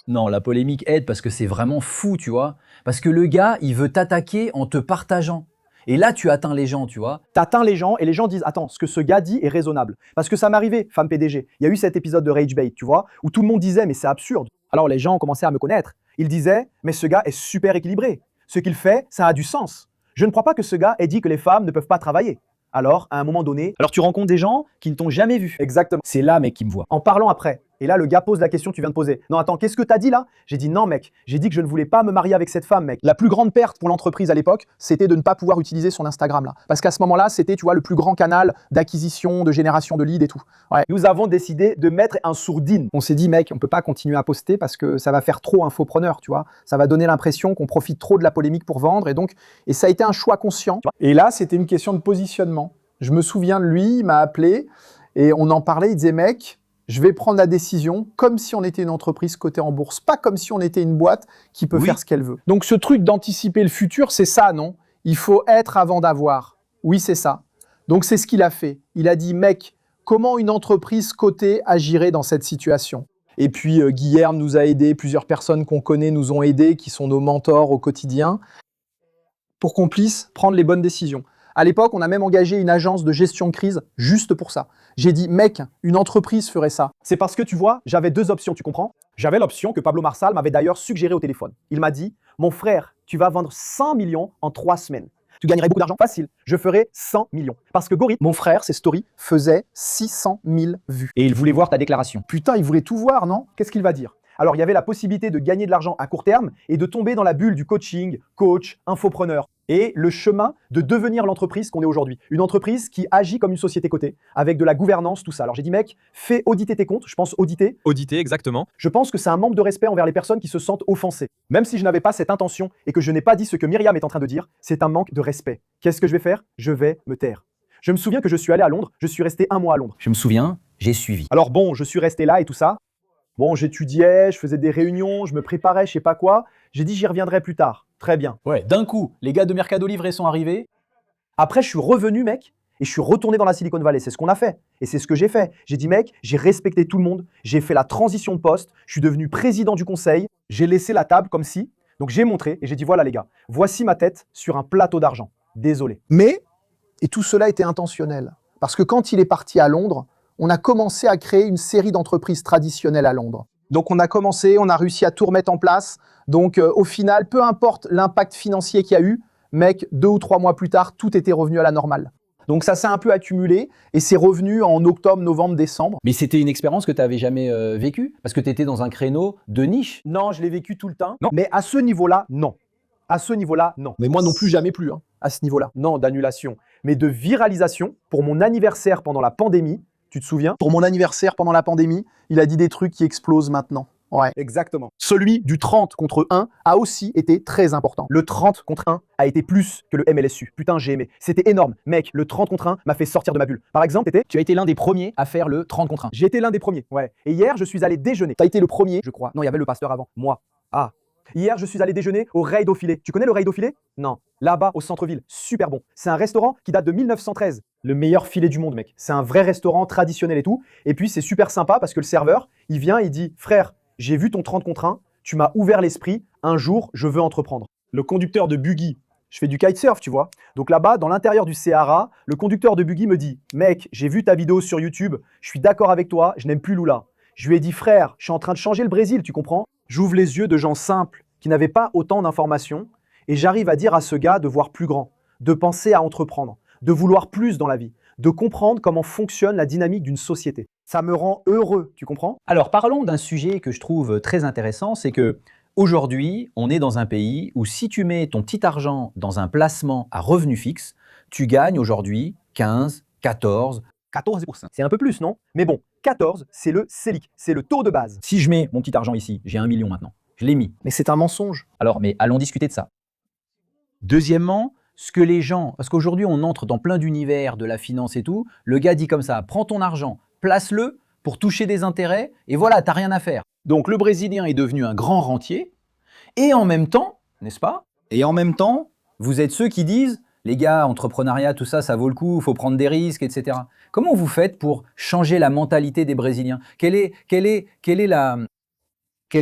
Non, la polémique aide parce que c'est vraiment fou, tu vois. Parce que le gars, il veut t'attaquer en te partageant. Et là, tu atteins les gens, tu vois. t'atteins les gens et les gens disent attends, ce que ce gars dit est raisonnable. Parce que ça m'est arrivé, femme PDG. Il y a eu cet épisode de Rage Bait, tu vois, où tout le monde disait mais c'est absurde. Alors les gens ont commencé à me connaître. Ils disaient mais ce gars est super équilibré. Ce qu'il fait, ça a du sens. Je ne crois pas que ce gars ait dit que les femmes ne peuvent pas travailler. Alors, à un moment donné, Alors tu rencontres des gens qui ne t'ont jamais vu. exactement. C'est là, mec, qui me voit. En parlant après. Et là, le gars pose la question que tu viens de poser. Non, attends, qu'est-ce que t'as dit là? J'ai dit non, mec. J'ai dit que je ne voulais pas me marier avec cette femme, mec. La plus grande perte pour l'entreprise à l'époque, c'était de ne pas pouvoir utiliser son Instagram là. Parce qu'à ce moment-là, c'était, tu vois, le plus grand canal d'acquisition, de génération de leads et tout. Ouais. Nous avons décidé de mettre un sourdine. On s'est dit, mec, on peut pas continuer à poster parce que ça va faire trop infopreneur, tu vois. Ça va donner l'impression qu'on profite trop de la polémique pour vendre et ça a été un choix conscient. Et là, c'était une question de positionnement. Je me souviens de lui, il m'a appelé et on en parlait, il disait, mec, je vais prendre la décision comme si on était une entreprise cotée en bourse, pas comme si on était une boîte qui peut faire ce qu'elle veut. Donc ce truc d'anticiper le futur, c'est ça, non? Il faut être avant d'avoir. Oui, c'est ça. Donc c'est ce qu'il a fait. Il a dit, mec, comment une entreprise cotée agirait dans cette situation? Et puis Guilherme nous a aidés, plusieurs personnes qu'on connaît nous ont aidés, qui sont nos mentors au quotidien, pour qu'on puisse prendre les bonnes décisions. À l'époque, on a même engagé une agence de gestion de crise juste pour ça. J'ai dit, mec, une entreprise ferait ça. C'est parce que tu vois, j'avais deux options, tu comprends? J'avais l'option que Pablo Marsal m'avait d'ailleurs suggéré au téléphone. Il m'a dit, mon frère, tu vas vendre 100 millions en 3 semaines. Tu gagnerais beaucoup d'argent? Facile. Je ferai 100 millions. Parce que Gorit, Mon frère, ses stories faisaient 600 000 vues. Et il voulait voir ta déclaration. Putain, il voulait tout voir, non? qu'est-ce qu'il va dire? Alors, il y avait la possibilité de gagner de l'argent à court terme et de tomber dans la bulle du coaching, coach, infopreneur. Et le chemin de devenir l'entreprise qu'on est aujourd'hui. Une entreprise qui agit comme une société cotée, avec de la gouvernance, tout ça. Alors j'ai dit, mec, fais auditer tes comptes. Je pense auditer. Auditer, exactement. Je pense que c'est un manque de respect envers les personnes qui se sentent offensées. Même si je n'avais pas cette intention et que je n'ai pas dit ce que Myriam est en train de dire, c'est un manque de respect. Qu'est-ce que je vais faire? Je vais me taire. Je me souviens que je suis allé à Londres, je suis resté 1 mois à Londres. Je me souviens, j'ai suivi. Alors bon, je suis resté là et tout ça. Bon, j'étudiais, je faisais des réunions, je me préparais, je sais pas quoi. J'ai dit, j'y reviendrai plus tard. Très bien. Ouais, d'un coup, les gars de Mercado Livré sont arrivés. Après, je suis revenu, mec, et je suis retourné dans la Silicon Valley. C'est ce qu'on a fait. Et c'est ce que j'ai fait. J'ai dit, mec, j'ai respecté tout le monde. J'ai fait la transition de poste. Je suis devenu président du conseil. J'ai laissé la table comme si. Donc, j'ai montré et j'ai dit, voilà, les gars, voici ma tête sur un plateau d'argent. Désolé. Mais, et tout cela était intentionnel, parce que quand il est parti à Londres, on a commencé à créer une série d'entreprises traditionnelles à Londres. Donc on a commencé, on a réussi à tout remettre en place. Donc au final, peu importe l'impact financier qu'il y a eu, mec, 2 ou 3 mois plus tard, tout était revenu à la normale. Donc ça s'est un peu accumulé et c'est revenu en octobre, novembre, décembre. Mais c'était une expérience que tu n'avais jamais vécue parce que tu étais dans un créneau de niche. Non, je l'ai vécu tout le temps. Non. Mais à ce niveau-là, non. À ce niveau-là, non. Mais moi non plus, jamais plus, hein, à ce niveau-là. Non, d'annulation. Mais de viralisation pour mon anniversaire pendant la pandémie. Tu te souviens? Pour mon anniversaire pendant la pandémie, il a dit des trucs qui explosent maintenant. Ouais. Exactement. Celui du 30 contre 1 a aussi été très important. Le 30 contre 1 a été plus que le MLSU. Putain, j'ai aimé. C'était énorme. Mec, le 30 contre 1 m'a fait sortir de ma bulle. Par exemple, Tu as été l'un des premiers à faire le 30 contre 1. j'ai été l'un des premiers. Ouais. Et hier, je suis allé déjeuner. T'as été le premier. Je crois. Non, il y avait le pasteur avant. Moi. Ah. Hier, je suis allé déjeuner au Raid au Filet. Tu connais le Raid au Filet? Non. Là-bas, au centre-ville. Super bon. C'est un restaurant qui date de 1913. Le meilleur filet du monde, mec. C'est un vrai restaurant traditionnel et tout. Et puis, c'est super sympa parce que le serveur, il vient, il dit, frère, j'ai vu ton 30 contre 1. Tu m'as ouvert l'esprit. Un jour, je veux entreprendre. Le conducteur de buggy, je fais du kitesurf, tu vois. Donc là-bas, dans l'intérieur du Sahara, le conducteur de buggy me dit, mec, j'ai vu ta vidéo sur YouTube. Je suis d'accord avec toi. Je n'aime plus Lula. Je lui ai dit, frère, je suis en train de changer le Brésil, tu comprends? J'ouvre les yeux de gens simples qui n'avaient pas autant d'informations et j'arrive à dire à ce gars de voir plus grand, de penser à entreprendre, de vouloir plus dans la vie, de comprendre comment fonctionne la dynamique d'une société. Ça me rend heureux, tu comprends? Alors parlons d'un sujet que je trouve très intéressant, c'est que aujourd'hui, on est dans un pays où si tu mets ton petit argent dans un placement à revenu fixe, tu gagnes aujourd'hui 15, 14, 14%. C'est un peu plus, non? Mais bon, 14, c'est le Selic, c'est le taux de base. Si je mets mon petit argent ici, j'ai 1 million maintenant. Je l'ai mis. Mais c'est un mensonge. Alors, mais allons discuter de ça. Deuxièmement, ce que les gens, parce qu'aujourd'hui on entre dans plein d'univers de la finance et tout, le gars dit comme ça, prends ton argent, place-le pour toucher des intérêts et voilà, t'as rien à faire. Donc le Brésilien est devenu un grand rentier et en même temps, n'est-ce pas? Et en même temps, vous êtes ceux qui disent, les gars, entrepreneuriat, tout ça, ça vaut le coup, il faut prendre des risques, etc. Comment vous faites pour changer la mentalité des Brésiliens? Quelles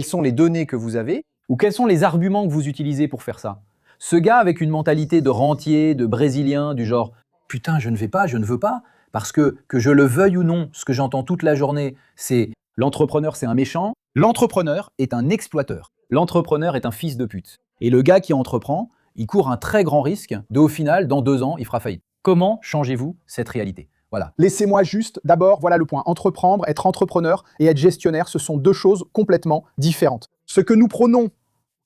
sont les données que vous avez ou quels sont les arguments que vous utilisez pour faire ça? Ce gars avec une mentalité de rentier, de Brésilien, du genre « Putain, je ne vais pas, je ne veux pas », parce que je le veuille ou non, ce que j'entends toute la journée, c'est l'entrepreneur, c'est un méchant, l'entrepreneur est un exploiteur, l'entrepreneur est un fils de pute. Et le gars qui entreprend, il court un très grand risque de, au final, dans 2 ans, il fera faillite. Comment changez-vous cette réalité? Voilà. Laissez-moi juste, d'abord, voilà le point. Entreprendre, être entrepreneur et être gestionnaire, ce sont deux choses complètement différentes. Ce que nous prônons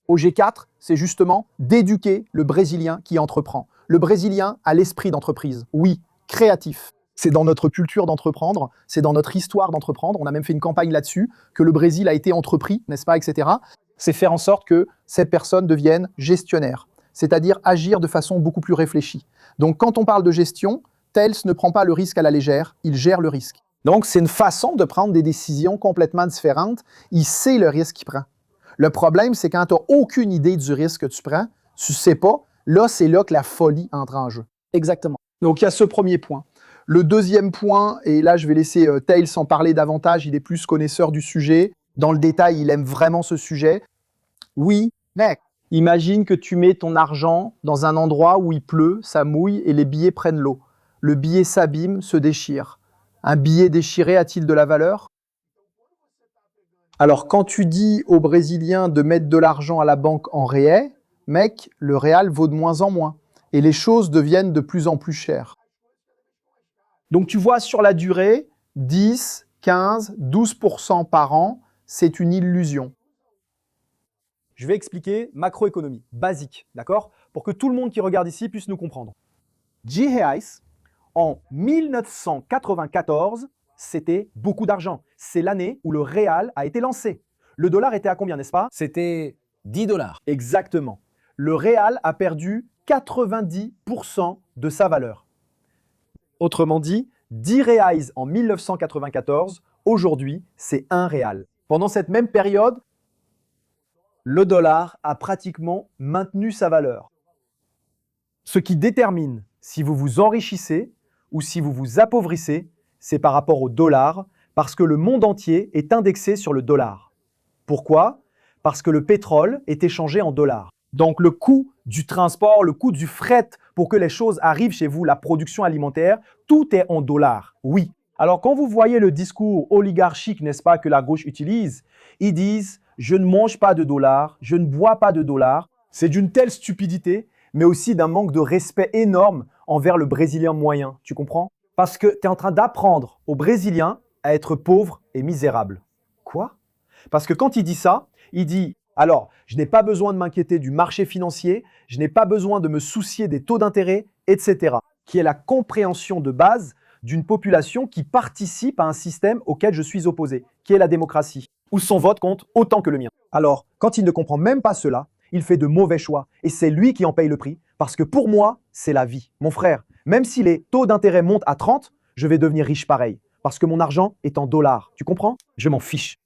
au G4, c'est justement d'éduquer le Brésilien qui entreprend. Le Brésilien a l'esprit d'entreprise, oui, créatif. C'est dans notre culture d'entreprendre, c'est dans notre histoire d'entreprendre. On a même fait une campagne là-dessus, que le Brésil a été entrepris, n'est-ce pas, etc. C'est faire en sorte que cette personne devienne gestionnaire, c'est-à-dire agir de façon beaucoup plus réfléchie. Donc quand on parle de gestion, Thales ne prend pas le risque à la légère, il gère le risque. Donc c'est une façon de prendre des décisions complètement différentes. Il sait le risque qu'il prend. Le problème, c'est quand tu n'as aucune idée du risque que tu prends, tu ne sais pas, là, c'est là que la folie entre en jeu. Exactement. Donc il y a ce premier point. Le deuxième point, et là je vais laisser Thales en parler davantage, il est plus connaisseur du sujet. Dans le détail, il aime vraiment ce sujet. Oui, mec, imagine que tu mets ton argent dans un endroit où il pleut, ça mouille et les billets prennent l'eau. Le billet s'abîme, se déchire. Un billet déchiré a-t-il de la valeur? Alors, quand tu dis aux Brésiliens de mettre de l'argent à la banque en réel, mec, le réal vaut de moins en moins. Et les choses deviennent de plus en plus chères. Donc, tu vois, sur la durée, 10, 15, 12% par an, c'est une illusion. Je vais expliquer macroéconomie, basique, d'accord? Pour que tout le monde qui regarde ici puisse nous comprendre. G-Reais, en 1994, c'était beaucoup d'argent. C'est l'année où le réal a été lancé. Le dollar était à combien, n'est-ce pas? C'était 10 $. Exactement. Le réal a perdu 90% de sa valeur. Autrement dit, 10 reais en 1994, aujourd'hui, c'est 1 réal. Pendant cette même période, le dollar a pratiquement maintenu sa valeur. Ce qui détermine si vous vous enrichissez ou si vous vous appauvrissez, c'est par rapport au dollar, parce que le monde entier est indexé sur le dollar. Pourquoi? Parce que le pétrole est échangé en dollars. Donc le coût du transport, le coût du fret pour que les choses arrivent chez vous, la production alimentaire, tout est en dollars, oui. Alors quand vous voyez le discours oligarchique, n'est-ce pas, que la gauche utilise, ils disent « je ne mange pas de dollars, je ne bois pas de dollars ». C'est d'une telle stupidité, mais aussi d'un manque de respect énorme envers le Brésilien moyen, tu comprends? Parce que tu es en train d'apprendre aux Brésiliens à être pauvres et misérables. Quoi? Parce que quand il dit ça, il dit « alors, je n'ai pas besoin de m'inquiéter du marché financier, je n'ai pas besoin de me soucier des taux d'intérêt, etc. » qui est la compréhension de base d'une population qui participe à un système auquel je suis opposé, qui est la démocratie, où son vote compte autant que le mien. Alors, quand il ne comprend même pas cela, il fait de mauvais choix et c'est lui qui en paye le prix parce que pour moi, c'est la vie. Mon frère, même si les taux d'intérêt montent à 30, je vais devenir riche pareil parce que mon argent est en dollars. Tu comprends? Je m'en fiche.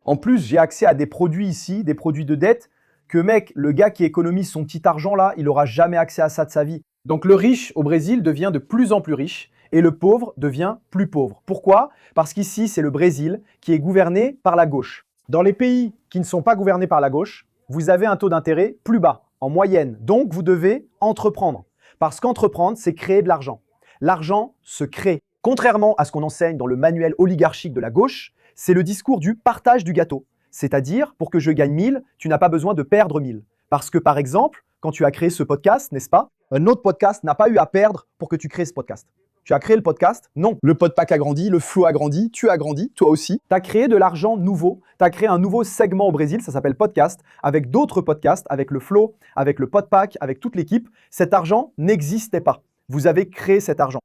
En plus, j'ai accès à des produits ici, des produits de dette, que mec, le gars qui économise son petit argent là, il n'aura jamais accès à ça de sa vie. Donc le riche au Brésil devient de plus en plus riche et le pauvre devient plus pauvre. Pourquoi? Parce qu'ici, c'est le Brésil qui est gouverné par la gauche. Dans les pays qui ne sont pas gouvernés par la gauche, vous avez un taux d'intérêt plus bas, en moyenne. Donc vous devez entreprendre. Parce qu'entreprendre, c'est créer de l'argent. L'argent se crée. Contrairement à ce qu'on enseigne dans le manuel oligarchique de la gauche, c'est le discours du partage du gâteau. C'est-à-dire, pour que je gagne 1000, tu n'as pas besoin de perdre 1000. Parce que, par exemple, quand tu as créé ce podcast, n'est-ce pas? Un autre podcast n'a pas eu à perdre pour que tu crées ce podcast. Tu as créé le podcast? Non. Le Podpack a grandi, le Flow a grandi, tu as grandi, toi aussi. Tu as créé de l'argent nouveau. Tu as créé un nouveau segment au Brésil, ça s'appelle Podcast, avec d'autres podcasts, avec le Flow, avec le Podpack, avec toute l'équipe. Cet argent n'existait pas. Vous avez créé cet argent.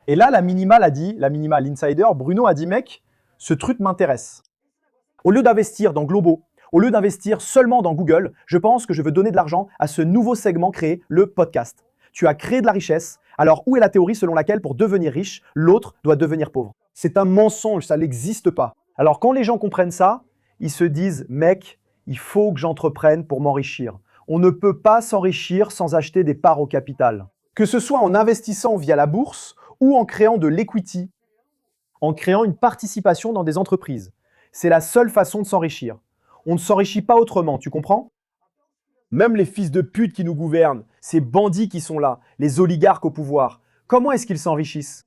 Et là, la Minimale a dit, la Minimale Insider, Bruno a dit, mec, ce truc m'intéresse. Au lieu d'investir dans Globo, Au lieu d'investir seulement dans Google, je pense que je veux donner de l'argent à ce nouveau segment créé, le podcast. Tu as créé de la richesse, alors où est la théorie selon laquelle pour devenir riche, l'autre doit devenir pauvre? C'est un mensonge, ça n'existe pas. Alors quand les gens comprennent ça, ils se disent « Mec, il faut que j'entreprenne pour m'enrichir. On ne peut pas s'enrichir sans acheter des parts au capital. » Que ce soit en investissant via la bourse ou en créant de l'equity, en créant une participation dans des entreprises. C'est la seule façon de s'enrichir. On ne s'enrichit pas autrement, tu comprends? Même les fils de pute qui nous gouvernent, ces bandits qui sont là, les oligarques au pouvoir, comment est-ce qu'ils s'enrichissent?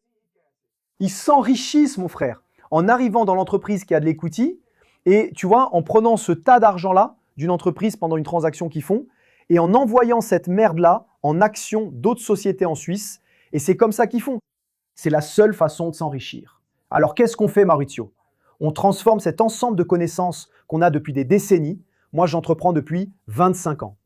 Ils s'enrichissent, mon frère, en arrivant dans l'entreprise qui a de l'equity et, tu vois, en prenant ce tas d'argent-là d'une entreprise pendant une transaction qu'ils font et en envoyant cette merde-là en actions d'autres sociétés en Suisse. Et c'est comme ça qu'ils font. C'est la seule façon de s'enrichir. Alors, qu'est-ce qu'on fait, Maurizio? On transforme cet ensemble de connaissances qu'on a depuis des décennies. Moi, j'entreprends depuis 25 ans.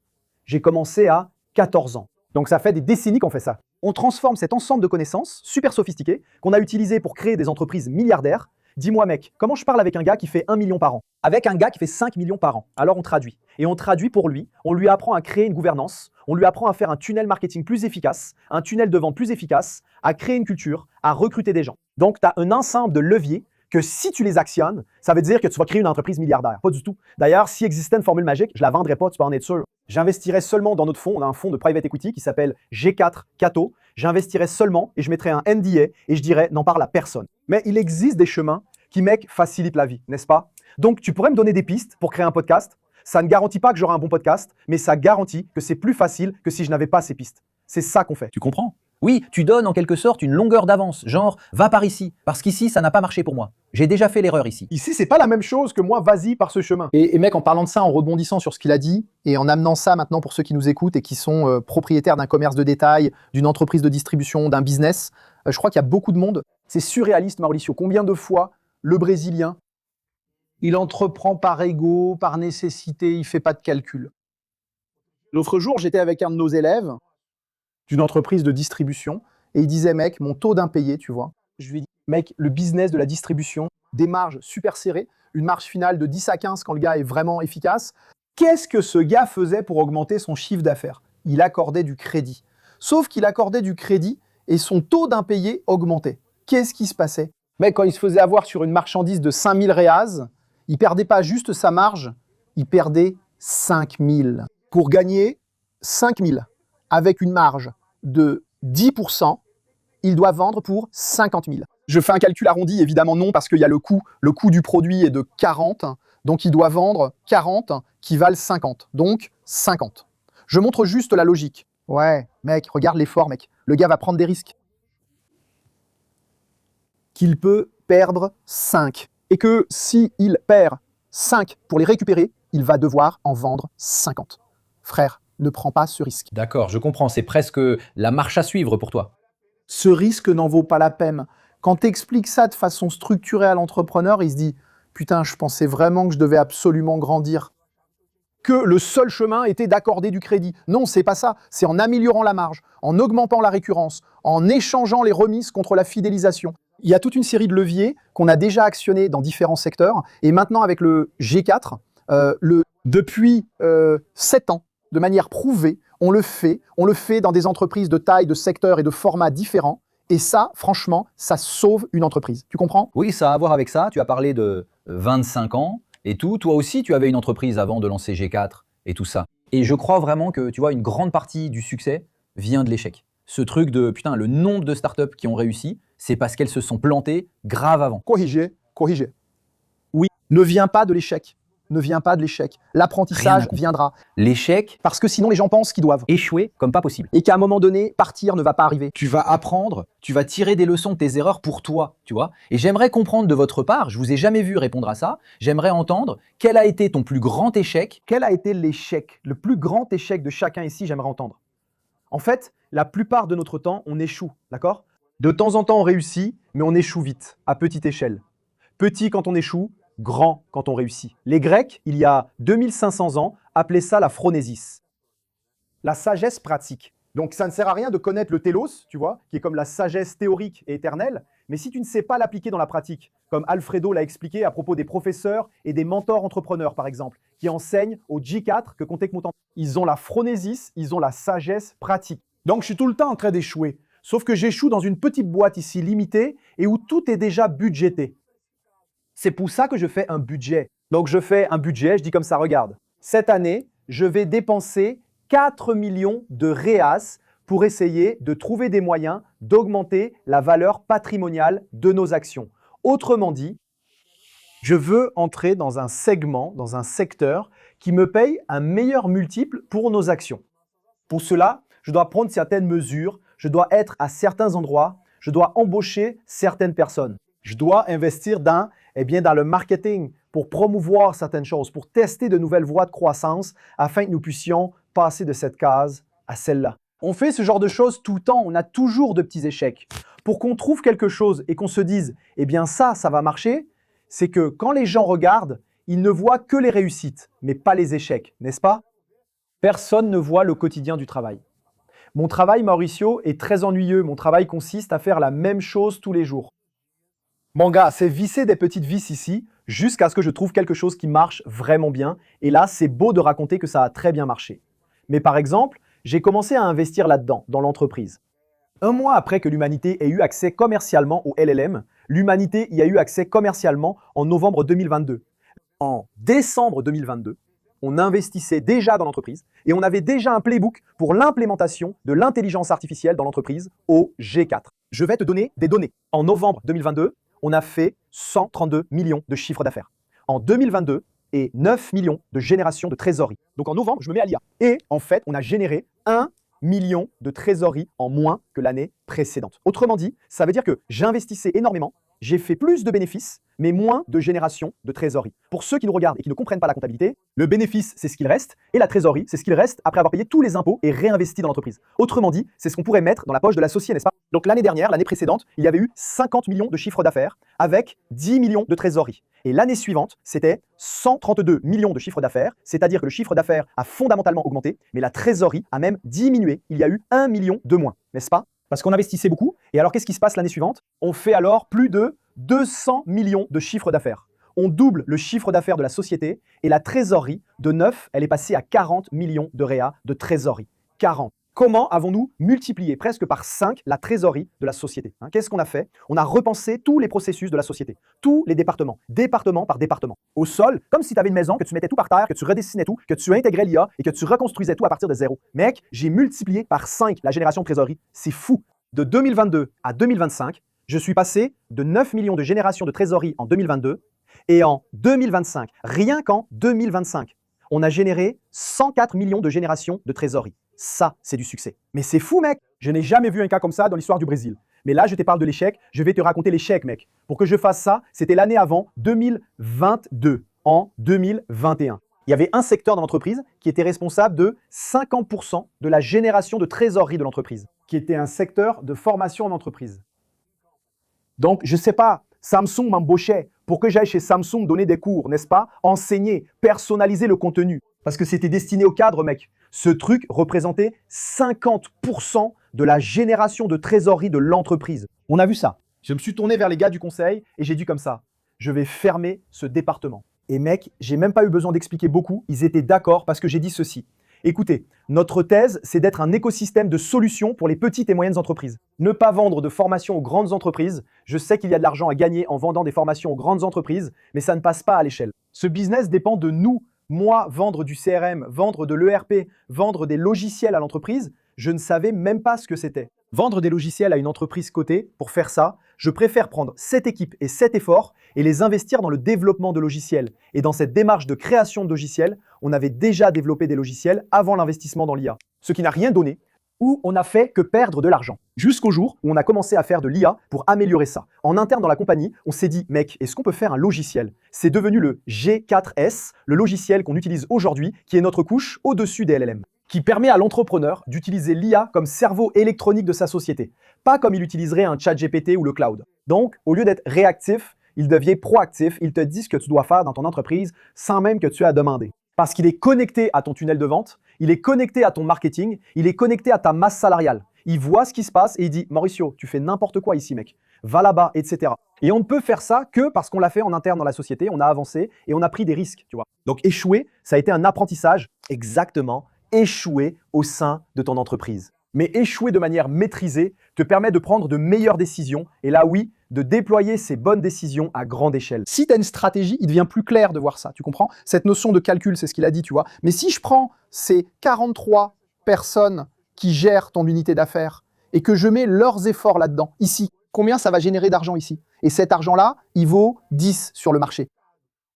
J'ai commencé à 14 ans. Donc, ça fait des décennies qu'on fait ça. On transforme cet ensemble de connaissances super sophistiquées qu'on a utilisées pour créer des entreprises milliardaires. Dis-moi, mec, comment je parle avec un gars qui fait 1 million par an? Avec un gars qui fait 5 millions par an. Alors, on traduit. Et on traduit pour lui. On lui apprend à créer une gouvernance. On lui apprend à faire un tunnel marketing plus efficace, un tunnel de vente plus efficace, à créer une culture, à recruter des gens. Donc, tu as un ensemble de leviers que si tu les actionnes, ça veut dire que tu vas créer une entreprise milliardaire. Pas du tout. D'ailleurs, si existait une formule magique, je la vendrais pas, tu peux en être sûr. J'investirais seulement dans notre fonds. On a un fonds de private equity qui s'appelle G4 Cato. J'investirais seulement et je mettrais un NDA et je dirais n'en parle à personne. Mais il existe des chemins qui, mec, facilitent la vie, n'est-ce pas? Donc, tu pourrais me donner des pistes pour créer un podcast. Ça ne garantit pas que j'aurai un bon podcast, mais ça garantit que c'est plus facile que si je n'avais pas ces pistes. C'est ça qu'on fait. Tu comprends? Oui, tu donnes en quelque sorte une longueur d'avance, genre va par ici, parce qu'ici ça n'a pas marché pour moi. J'ai déjà fait l'erreur ici. Ici, c'est pas la même chose que moi, vas-y par ce chemin. Et mec, en parlant de ça, en rebondissant sur ce qu'il a dit, et en amenant ça maintenant pour ceux qui nous écoutent et qui sont propriétaires d'un commerce de détail, d'une entreprise de distribution, d'un business, je crois qu'il y a beaucoup de monde. C'est surréaliste, Mauricio. Combien de fois le Brésilien, il entreprend par ego, par nécessité, il fait pas de calcul. L'autre jour, j'étais avec un de nos élèves d'une entreprise de distribution et il disait, mec, mon taux d'impayé, tu vois. Je lui ai dit, mec, le business de la distribution, des marges super serrées, une marge finale de 10 à 15 quand le gars est vraiment efficace. Qu'est-ce que ce gars faisait pour augmenter son chiffre d'affaires? Il accordait du crédit. Sauf qu'il accordait du crédit et son taux d'impayé augmentait. Qu'est-ce qui se passait? Mec, quand il se faisait avoir sur une marchandise de 5000 réals, il perdait pas juste sa marge, il perdait 5000. Pour gagner 5000 avec une marge de 10%, il doit vendre pour 50 000. Je fais un calcul arrondi, évidemment non, parce qu'il y a le coût du produit est de 40, donc il doit vendre 40 qui valent 50, donc 50. Je montre juste la logique. Ouais, mec, regarde l'effort, mec. Le gars va prendre des risques. Qu'il peut perdre 5. Et que s'il perd 5 pour les récupérer, il va devoir en vendre 50. Frère, ne prends pas ce risque. D'accord, je comprends, c'est presque la marche à suivre pour toi. Ce risque n'en vaut pas la peine. Quand tu expliques ça de façon structurée à l'entrepreneur, il se dit « Putain, je pensais vraiment que je devais absolument grandir. » Que le seul chemin était d'accorder du crédit. Non, c'est pas ça. C'est en améliorant la marge, en augmentant la récurrence, en échangeant les remises contre la fidélisation. Il y a toute une série de leviers qu'on a déjà actionnés dans différents secteurs. Et maintenant, avec le G4, depuis 7 ans, de manière prouvée, on le fait dans des entreprises de taille, de secteurs et de formats différents. Et ça, franchement, ça sauve une entreprise. Tu comprends? Oui, ça a à voir avec ça. Tu as parlé de 25 ans et tout. Toi aussi, tu avais une entreprise avant de lancer G4 et tout ça. Et je crois vraiment que, tu vois, une grande partie du succès vient de l'échec. Ce truc de, putain, le nombre de startups qui ont réussi, c'est parce qu'elles se sont plantées grave avant. Corriger. Oui, ne viens pas de l'échec. Ne viens pas de l'échec. L'apprentissage viendra. L'échec, Parce que sinon, les gens pensent qu'ils doivent. échouer comme pas possible. Et qu'à un moment donné, partir ne va pas arriver. Tu vas apprendre, tu vas tirer des leçons de tes erreurs pour toi, tu vois. Et j'aimerais comprendre de votre part, je vous ai jamais vu répondre à ça, j'aimerais entendre quel a été ton plus grand échec. Quel a été l'échec, le plus grand échec de chacun ici, j'aimerais entendre. En fait, la plupart de notre temps, on échoue, d'accord? De temps en temps, on réussit, mais on échoue vite, à petite échelle. Petit quand on échoue, grand quand on réussit. Les Grecs, il y a 2500 ans, appelaient ça la phronésis. La sagesse pratique. Donc ça ne sert à rien de connaître le télos, tu vois, qui est comme la sagesse théorique et éternelle, Mais si tu ne sais pas l'appliquer dans la pratique, comme Alfredo l'a expliqué à propos des professeurs et des mentors entrepreneurs, par exemple, qui enseignent au J4 que compter que montant. Ils ont la phronésis, ils ont la sagesse pratique. Donc, je suis tout le temps en train d'échouer. Sauf que j'échoue dans une petite boîte ici limitée et où tout est déjà budgété. C'est pour ça que je fais un budget. Donc, je fais un budget, je dis comme ça, regarde. Cette année, je vais dépenser 4 millions de réas pour essayer de trouver des moyens d'augmenter la valeur patrimoniale de nos actions. Autrement dit, je veux entrer dans un segment, dans un secteur qui me paye un meilleur multiple pour nos actions. Pour cela, je dois prendre certaines mesures, je dois être à certains endroits, je dois embaucher certaines personnes. Je dois investir dans le marketing pour promouvoir certaines choses, pour tester de nouvelles voies de croissance afin que nous puissions passer de cette case à celle-là. On fait ce genre de choses tout le temps, on a toujours de petits échecs. Pour qu'on trouve quelque chose et qu'on se dise « eh bien ça va marcher », c'est que quand les gens regardent, ils ne voient que les réussites, mais pas les échecs, n'est-ce pas? Personne ne voit le quotidien du travail. Mon travail, Mauricio, est très ennuyeux. Mon travail consiste à faire la même chose tous les jours. Mon gars, c'est visser des petites vis ici jusqu'à ce que je trouve quelque chose qui marche vraiment bien. Et là, c'est beau de raconter que ça a très bien marché. Mais par exemple, j'ai commencé à investir là-dedans, dans l'entreprise. Un mois après que l'humanité ait eu accès commercialement au LLM, l'humanité y a eu accès commercialement en novembre 2022. En décembre 2022, on investissait déjà dans l'entreprise et on avait déjà un playbook pour l'implémentation de l'intelligence artificielle dans l'entreprise au G4. Je vais te donner des données. En novembre 2022, on a fait 132 millions de chiffres d'affaires. En 2022, et 9 millions de génération de trésorerie. Donc en novembre, je me mets à l'IA. Et en fait, on a généré 1 million de trésorerie en moins que l'année précédente. Autrement dit, ça veut dire que j'investissais énormément, j'ai fait plus de bénéfices, mais moins de génération de trésorerie. Pour ceux qui nous regardent et qui ne comprennent pas la comptabilité, le bénéfice, c'est ce qu'il reste, et la trésorerie, c'est ce qu'il reste après avoir payé tous les impôts et réinvesti dans l'entreprise. Autrement dit, c'est ce qu'on pourrait mettre dans la poche de l'associé, n'est-ce pas? Donc l'année dernière, l'année précédente, il y avait eu 50 millions de chiffres d'affaires avec 10 millions de trésorerie. Et l'année suivante, c'était 132 millions de chiffres d'affaires, c'est-à-dire que le chiffre d'affaires a fondamentalement augmenté, mais la trésorerie a même diminué. Il y a eu 1 million de moins, n'est-ce pas? Parce qu'on investissait beaucoup. Et alors, qu'est-ce qui se passe l'année suivante? On fait alors plus de 200 millions de chiffres d'affaires. On double le chiffre d'affaires de la société et la trésorerie de 9, elle est passée à 40 millions de réa de trésorerie. 40. Comment avons-nous multiplié presque par 5 la trésorerie de la société? Qu'est-ce qu'on a fait? On a repensé tous les processus de la société, tous les départements, département par département. Au sol, comme si tu avais une maison, que tu mettais tout par terre, que tu redessinais tout, que tu intégrais l'IA et que tu reconstruisais tout à partir de zéro. Mec, j'ai multiplié par 5 la génération de trésorerie. C'est fou. De 2022 à 2025, je suis passé de 9 millions de génération de trésorerie en 2022 et en 2025, rien qu'en 2025, on a généré 104 millions de génération de trésorerie. Ça, c'est du succès. Mais c'est fou, mec. Je n'ai jamais vu un cas comme ça dans l'histoire du Brésil. Mais là, je te parle de l'échec. Je vais te raconter l'échec, mec. Pour que je fasse ça, c'était l'année avant 2022, en 2021. Il y avait un secteur dans l'entreprise qui était responsable de 50% de la génération de trésorerie de l'entreprise, qui était un secteur de formation en entreprise. Donc, je ne sais pas, Samsung m'embauchait pour que j'aille chez Samsung donner des cours, n'est-ce pas? Enseigner, personnaliser le contenu. Parce que c'était destiné au cadre, mec. Ce truc représentait 50% de la génération de trésorerie de l'entreprise. On a vu ça. Je me suis tourné vers les gars du conseil et j'ai dit comme ça, je vais fermer ce département. Et mec, j'ai même pas eu besoin d'expliquer beaucoup, ils étaient d'accord parce que j'ai dit ceci. Écoutez, notre thèse, c'est d'être un écosystème de solutions pour les petites et moyennes entreprises. Ne pas vendre de formations aux grandes entreprises. Je sais qu'il y a de l'argent à gagner en vendant des formations aux grandes entreprises, mais ça ne passe pas à l'échelle. Ce business dépend de nous. Moi, vendre du CRM, vendre de l'ERP, vendre des logiciels à l'entreprise, je ne savais même pas ce que c'était. Vendre des logiciels à une entreprise cotée, pour faire ça, je préfère prendre cette équipe et cet effort et les investir dans le développement de logiciels. Et dans cette démarche de création de logiciels, on avait déjà développé des logiciels avant l'investissement dans l'IA. Ce qui n'a rien donné, où on n'a fait que perdre de l'argent. Jusqu'au jour où on a commencé à faire de l'IA pour améliorer ça. En interne dans la compagnie, on s'est dit, mec, est-ce qu'on peut faire un logiciel? C'est devenu le G4S, le logiciel qu'on utilise aujourd'hui, qui est notre couche au-dessus des LLM, qui permet à l'entrepreneur d'utiliser l'IA comme cerveau électronique de sa société, pas comme il utiliserait un chat GPT ou le cloud. Donc, au lieu d'être réactif, il devient proactif, il te dit ce que tu dois faire dans ton entreprise sans même que tu aies à demander. Parce qu'il est connecté à ton tunnel de vente, il est connecté à ton marketing, il est connecté à ta masse salariale. Il voit ce qui se passe et il dit « Mauricio, tu fais n'importe quoi ici, mec. va là-bas, etc. Et on ne peut faire ça que parce qu'on l'a fait en interne dans la société, on a avancé et on a pris des risques, tu vois. Donc échouer, ça a été un apprentissage, exactement, échouer au sein de ton entreprise. Mais échouer de manière maîtrisée te permet de prendre de meilleures décisions et là oui, de déployer ces bonnes décisions à grande échelle. Si tu as une stratégie, il devient plus clair de voir ça, tu comprends? Cette notion de calcul, c'est ce qu'il a dit, tu vois. Mais si je prends ces 43 personnes qui gèrent ton unité d'affaires et que je mets leurs efforts là-dedans, ici, combien ça va générer d'argent ici? Et cet argent-là, il vaut 10 sur le marché.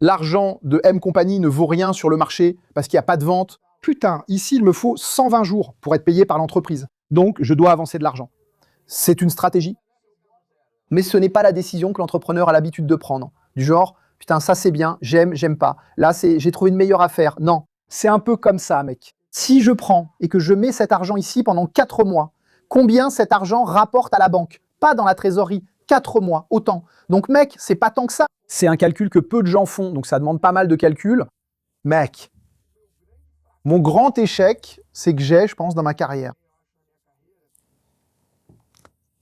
L'argent de M Company ne vaut rien sur le marché parce qu'il n'y a pas de vente. Putain, ici, il me faut 120 jours pour être payé par l'entreprise. Donc, je dois avancer de l'argent. C'est une stratégie. Mais ce n'est pas la décision que l'entrepreneur a l'habitude de prendre. Du genre, putain, ça c'est bien, j'aime pas. Là, j'ai trouvé une meilleure affaire. Non, c'est un peu comme ça, mec. Si je prends et que je mets cet argent ici pendant 4 mois, combien cet argent rapporte à la banque? Pas dans la trésorerie. 4 mois, autant. Donc, mec, c'est pas tant que ça. C'est un calcul que peu de gens font, donc ça demande pas mal de calculs. Mec, mon grand échec, c'est que je pense, dans ma carrière.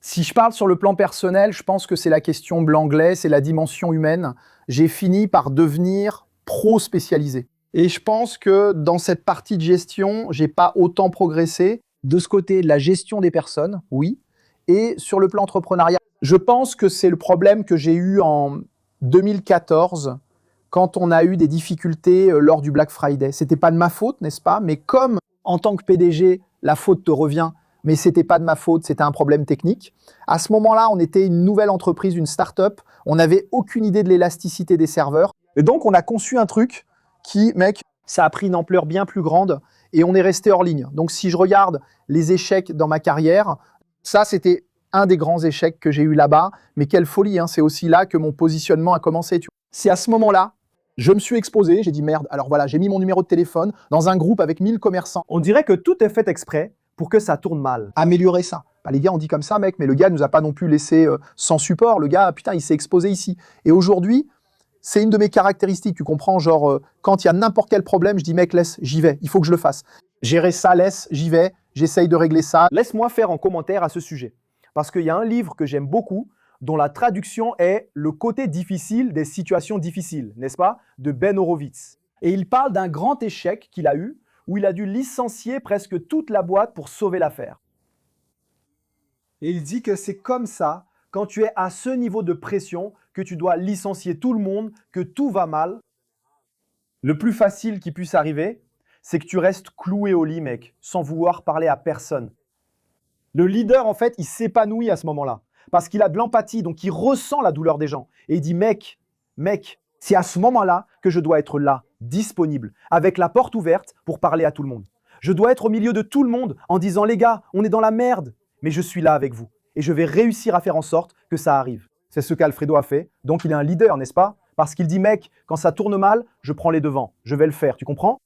Si je parle sur le plan personnel, je pense que c'est la question blanc-anglais, c'est la dimension humaine. J'ai fini par devenir pro-spécialisé. Et je pense que dans cette partie de gestion, j'ai pas autant progressé. De ce côté, de la gestion des personnes, oui. Et sur le plan entrepreneurial, je pense que c'est le problème que j'ai eu en 2014, quand on a eu des difficultés lors du Black Friday. C'était pas de ma faute, n'est-ce pas? Mais comme en tant que PDG, la faute te revient, mais c'était pas de ma faute, c'était un problème technique. À ce moment-là, on était une nouvelle entreprise, une start-up. On n'avait aucune idée de l'élasticité des serveurs. Et donc, on a conçu un truc qui, mec, ça a pris une ampleur bien plus grande et on est resté hors ligne. Donc, si je regarde les échecs dans ma carrière, ça, c'était un des grands échecs que j'ai eu là-bas. Mais quelle folie, hein, c'est aussi là que mon positionnement a commencé. C'est à ce moment-là, je me suis exposé, j'ai dit merde. Alors voilà, j'ai mis mon numéro de téléphone dans un groupe avec 1000 commerçants. On dirait que tout est fait exprès pour que ça tourne mal. Améliorer ça. Bah, les gars, on dit comme ça, mec, mais le gars nous a pas non plus laissé sans support. Le gars, putain, il s'est exposé ici. Et aujourd'hui, c'est une de mes caractéristiques. Tu comprends, genre, quand il y a n'importe quel problème, je dis, mec, laisse, j'y vais. Il faut que je le fasse. Gérer ça, laisse, j'y vais. J'essaye de régler ça. Laisse-moi faire en commentaire à ce sujet. Parce qu'il y a un livre que j'aime beaucoup, dont la traduction est « Le côté difficile des situations difficiles », n'est-ce pas, de Ben Horowitz. Et il parle d'un grand échec qu'il a eu, où il a dû licencier presque toute la boîte pour sauver l'affaire. Et il dit que c'est comme ça, quand tu es à ce niveau de pression, que tu dois licencier tout le monde, que tout va mal. Le plus facile qui puisse arriver, c'est que tu restes cloué au lit, mec, sans vouloir parler à personne. Le leader, en fait, il s'épanouit à ce moment-là, parce qu'il a de l'empathie, donc il ressent la douleur des gens. Et il dit, mec, c'est à ce moment-là que je dois être là, disponible, avec la porte ouverte pour parler à tout le monde. Je dois être au milieu de tout le monde en disant, les gars, on est dans la merde, mais je suis là avec vous. Et je vais réussir à faire en sorte que ça arrive. C'est ce qu'Alfredo a fait, donc il est un leader, n'est-ce pas? Parce qu'il dit, mec, quand ça tourne mal, je prends les devants, je vais le faire, tu comprends?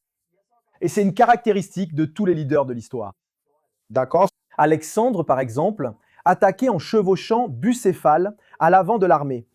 Et c'est une caractéristique de tous les leaders de l'histoire. D'accord? Alexandre, par exemple, attaquait en chevauchant Bucéphale à l'avant de l'armée.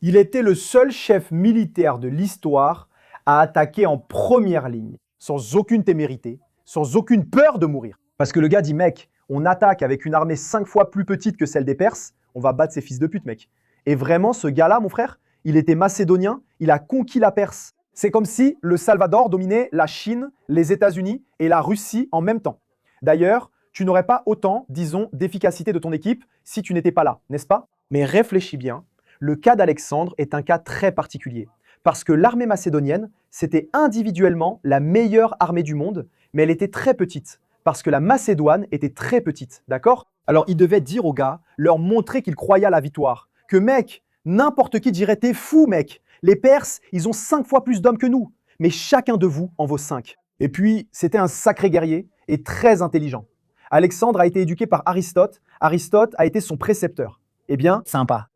Il était le seul chef militaire de l'histoire à attaquer en première ligne, sans aucune témérité, sans aucune peur de mourir. Parce que le gars dit, mec, on attaque avec une armée 5 fois plus petite que celle des Perses, on va battre ces fils de pute, mec. Et vraiment, ce gars-là, mon frère, il était macédonien, il a conquis la Perse. C'est comme si le Salvador dominait la Chine, les États-Unis et la Russie en même temps. D'ailleurs, tu n'aurais pas autant, disons, d'efficacité de ton équipe si tu n'étais pas là, n'est-ce pas? Mais réfléchis bien, le cas d'Alexandre est un cas très particulier. Parce que l'armée macédonienne, c'était individuellement la meilleure armée du monde, mais elle était très petite. Parce que la Macédoine était très petite, d'accord? Alors il devait dire aux gars, leur montrer qu'ils croyaient à la victoire. Que mec, n'importe qui dirait, t'es fou mec, les Perses, ils ont 5 fois plus d'hommes que nous, mais chacun de vous en vaut 5. Et puis, c'était un sacré guerrier et très intelligent. Alexandre a été éduqué par Aristote. Aristote a été son précepteur. Eh bien, sympa.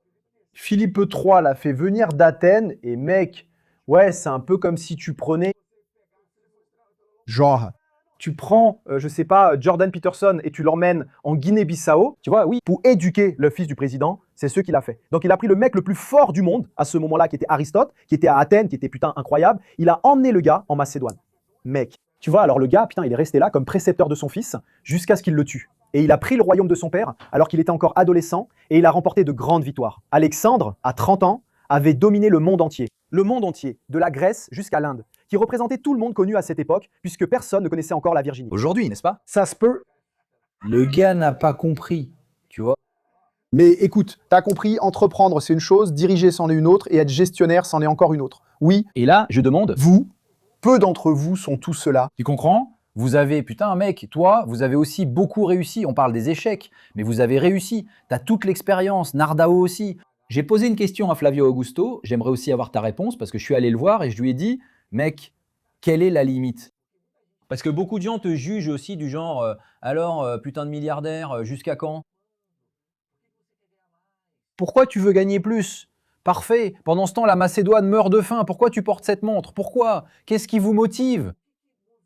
Philippe III l'a fait venir d'Athènes et mec, ouais, c'est un peu comme si tu prenais... Genre, tu prends, je sais pas, Jordan Peterson et tu l'emmènes en Guinée-Bissau, tu vois, oui, pour éduquer le fils du président, c'est ce qu'il a fait. Donc il a pris le mec le plus fort du monde, à ce moment-là, qui était Aristote, qui était à Athènes, qui était putain incroyable, il a emmené le gars en Macédoine. Mec. Tu vois, alors le gars, putain, il est resté là comme précepteur de son fils jusqu'à ce qu'il le tue. et il a pris le royaume de son père alors qu'il était encore adolescent et il a remporté de grandes victoires. Alexandre, à 30 ans, avait dominé le monde entier, de la Grèce jusqu'à l'Inde, qui représentait tout le monde connu à cette époque puisque personne ne connaissait encore la virginité. Aujourd'hui, n'est-ce pas? Ça se peut, Le gars n'a pas compris, tu vois. Mais écoute, t'as compris, entreprendre c'est une chose, diriger c'en est une autre, et être gestionnaire c'en est encore une autre. Oui, Et là, je demande, vous, peu d'entre vous sont tous ceux-là. tu comprends? Vous avez, putain mec, toi, vous avez aussi beaucoup réussi. On parle des échecs, mais vous avez réussi. T'as toute l'expérience, Nardao aussi. J'ai posé une question à Flavio Augusto, j'aimerais aussi avoir ta réponse parce que je suis allé le voir et je lui ai dit, mec, quelle est la limite? Parce que beaucoup de gens te jugent aussi du genre, putain de milliardaire, jusqu'à quand? Pourquoi tu veux gagner plus? Parfait. Pendant ce temps, la Macédoine meurt de faim. Pourquoi tu portes cette montre? Pourquoi? Qu'est-ce qui vous motive?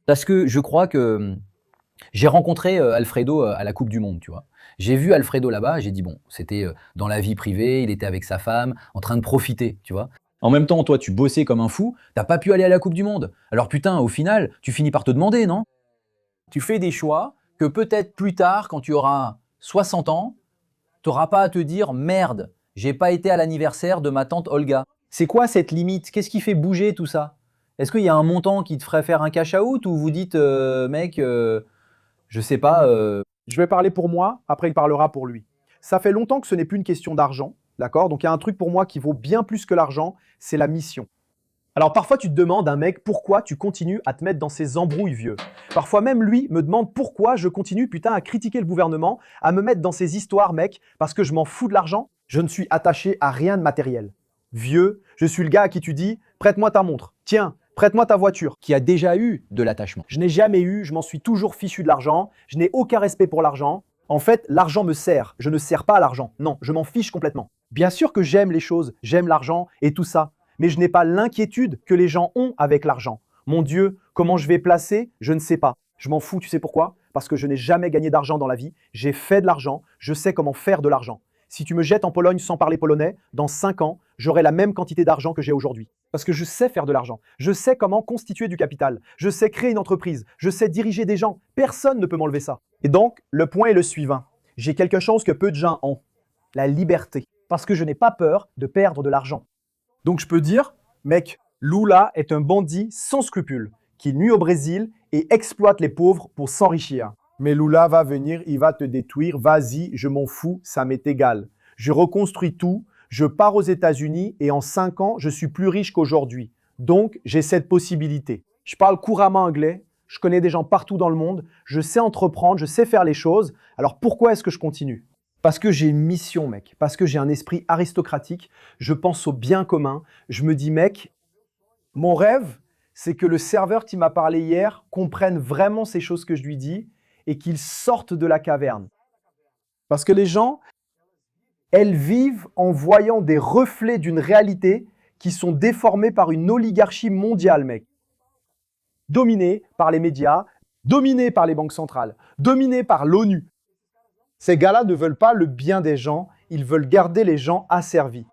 Parce que je crois que j'ai rencontré Alfredo à la Coupe du Monde, tu vois. J'ai vu Alfredo là-bas, j'ai dit bon, c'était dans la vie privée, il était avec sa femme, en train de profiter, tu vois. En même temps, toi, tu bossais comme un fou, t'as pas pu aller à la Coupe du Monde. Alors putain, au final, tu finis par te demander, non? Tu fais des choix que peut-être plus tard, quand tu auras 60 ans, t'auras pas à te dire merde, j'ai pas été à l'anniversaire de ma tante Olga. C'est quoi cette limite? Qu'est-ce qui fait bouger tout ça? Est-ce qu'il y a un montant qui te ferait faire un cash out ou vous dites mec, je sais pas. je vais parler pour moi, après il parlera pour lui. Ça fait longtemps que ce n'est plus une question d'argent, d'accord? Donc il y a un truc pour moi qui vaut bien plus que l'argent, c'est la mission. Alors parfois tu te demandes, un mec, pourquoi tu continues à te mettre dans ces embrouilles vieux? Parfois même lui me demande pourquoi je continue putain à critiquer le gouvernement, à me mettre dans ces histoires, mec, parce que je m'en fous de l'argent. Je ne suis attaché à rien de matériel. Vieux, je suis le gars à qui tu dis, prête-moi ta montre, tiens, prête-moi ta voiture. Qui a déjà eu de l'attachement. Je n'ai jamais eu, je m'en suis toujours fichu de l'argent, je n'ai aucun respect pour l'argent. En fait, l'argent me sert, je ne sers pas à l'argent. Non, je m'en fiche complètement. Bien sûr que j'aime les choses, j'aime l'argent et tout ça, mais je n'ai pas l'inquiétude que les gens ont avec l'argent. Mon Dieu, comment je vais placer? Je ne sais pas. Je m'en fous, tu sais pourquoi? Parce que je n'ai jamais gagné d'argent dans la vie, j'ai fait de l'argent, je sais comment faire de l'argent. Si tu me jettes en Pologne sans parler polonais, dans 5 ans, j'aurai la même quantité d'argent que j'ai aujourd'hui. Parce que je sais faire de l'argent, je sais comment constituer du capital, je sais créer une entreprise, je sais diriger des gens, personne ne peut m'enlever ça. Et donc, le point est le suivant. J'ai quelque chose que peu de gens ont, la liberté. Parce que je n'ai pas peur de perdre de l'argent. Donc je peux dire, mec, Lula est un bandit sans scrupules, qui nuit au Brésil et exploite les pauvres pour s'enrichir. Mais Lula va venir, il va te détruire, vas-y, je m'en fous, ça m'est égal. Je reconstruis tout, je pars aux États-Unis et en 5 ans, je suis plus riche qu'aujourd'hui. Donc, j'ai cette possibilité. Je parle couramment anglais, je connais des gens partout dans le monde, je sais entreprendre, je sais faire les choses. Alors pourquoi est-ce que je continue? Parce que j'ai une mission, mec. Parce que j'ai un esprit aristocratique, je pense au bien commun. Je me dis, mec, mon rêve, c'est que le serveur qui m'a parlé hier comprenne vraiment ces choses que je lui dis et qu'il sorte de la caverne. Parce que les gens, elles vivent en voyant des reflets d'une réalité qui sont déformés par une oligarchie mondiale, mec. Dominée par les médias, dominée par les banques centrales, dominée par l'ONU. Ces gars-là ne veulent pas le bien des gens, ils veulent garder les gens asservis.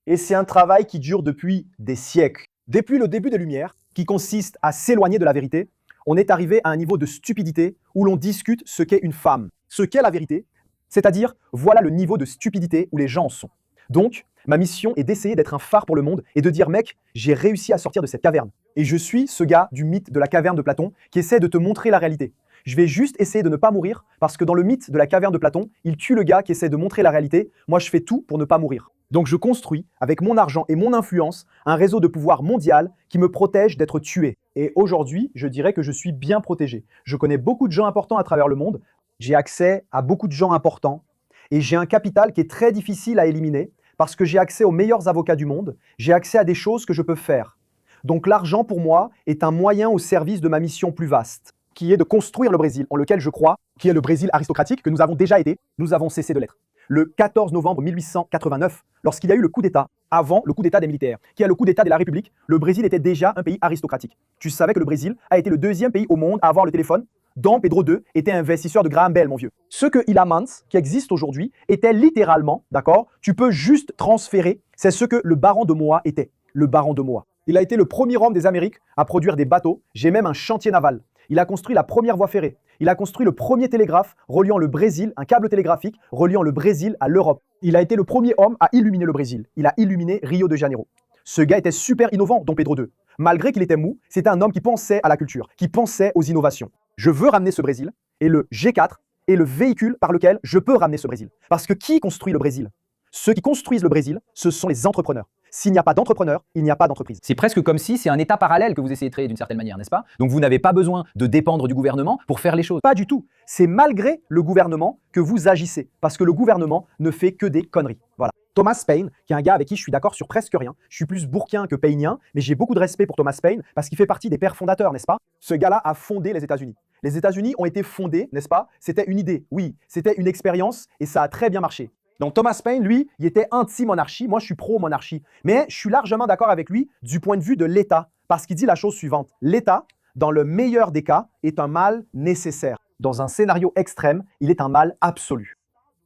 Et c'est un travail qui dure depuis des siècles. Depuis le début des Lumières, qui consiste à s'éloigner de la vérité, on est arrivé à un niveau de stupidité où l'on discute ce qu'est une femme, ce qu'est la vérité, c'est-à-dire voilà le niveau de stupidité où les gens en sont. Donc, ma mission est d'essayer d'être un phare pour le monde et de dire, mec, j'ai réussi à sortir de cette caverne. Et je suis ce gars du mythe de la caverne de Platon qui essaie de te montrer la réalité. Je vais juste essayer de ne pas mourir parce que dans le mythe de la caverne de Platon, il tue le gars qui essaie de montrer la réalité. Moi, je fais tout pour ne pas mourir. Donc, je construis, avec mon argent et mon influence, un réseau de pouvoir mondial qui me protège d'être tué. Et aujourd'hui, je dirais que je suis bien protégé. Je connais beaucoup de gens importants à travers le monde. J'ai accès à beaucoup de gens importants. Et j'ai un capital qui est très difficile à éliminer parce que j'ai accès aux meilleurs avocats du monde. J'ai accès à des choses que je peux faire. Donc, l'argent, pour moi, est un moyen au service de ma mission plus vaste, qui est de construire le Brésil, en lequel je crois, qui est le Brésil aristocratique que nous avons déjà été, nous avons cessé de l'être. Le 14 novembre 1889, lorsqu'il y a eu le coup d'État, avant le coup d'État des militaires, qui est le coup d'État de la République, le Brésil était déjà un pays aristocratique. Tu savais que le Brésil a été le 2e pays au monde à avoir le téléphone, dont Pedro II était investisseur de Graham Bell, mon vieux. Ce que Elon Musk, qui existe aujourd'hui, était littéralement, d'accord, tu peux juste transférer, c'est ce que le baron de Moa était, le baron de Moa. Il a été le premier homme des Amériques à produire des bateaux, j'ai même un chantier naval. Il a construit la première voie ferrée. Il a construit le premier télégraphe reliant le Brésil, un câble télégraphique reliant le Brésil à l'Europe. Il a été le premier homme à illuminer le Brésil. Il a illuminé Rio de Janeiro. Ce gars était super innovant, Dom Pedro II. Malgré qu'il était mou, c'était un homme qui pensait à la culture, qui pensait aux innovations. Je veux ramener ce Brésil, et le G4 est le véhicule par lequel je peux ramener ce Brésil. Parce que qui construit le Brésil? Ceux qui construisent le Brésil, ce sont les entrepreneurs. S'il n'y a pas d'entrepreneurs, il n'y a pas d'entreprise. C'est presque comme si c'est un État parallèle que vous essayez de créer d'une certaine manière, n'est-ce pas? Donc vous n'avez pas besoin de dépendre du gouvernement pour faire les choses. Pas du tout. C'est malgré le gouvernement que vous agissez, parce que le gouvernement ne fait que des conneries. Voilà. Thomas Paine, qui est un gars avec qui je suis d'accord sur presque rien. Je suis plus bourquin que paynien, mais j'ai beaucoup de respect pour Thomas Paine parce qu'il fait partie des pères fondateurs, n'est-ce pas? Ce gars-là a fondé les États-Unis. Les États-Unis ont été fondés, n'est-ce pas? C'était une idée, oui, c'était une expérience et ça a très bien marché. Donc Thomas Paine, lui, il était anti-monarchie. Moi, je suis pro-monarchie. Mais je suis largement d'accord avec lui du point de vue de l'État, parce qu'il dit la chose suivante. L'État, dans le meilleur des cas, est un mal nécessaire. Dans un scénario extrême, il est un mal absolu.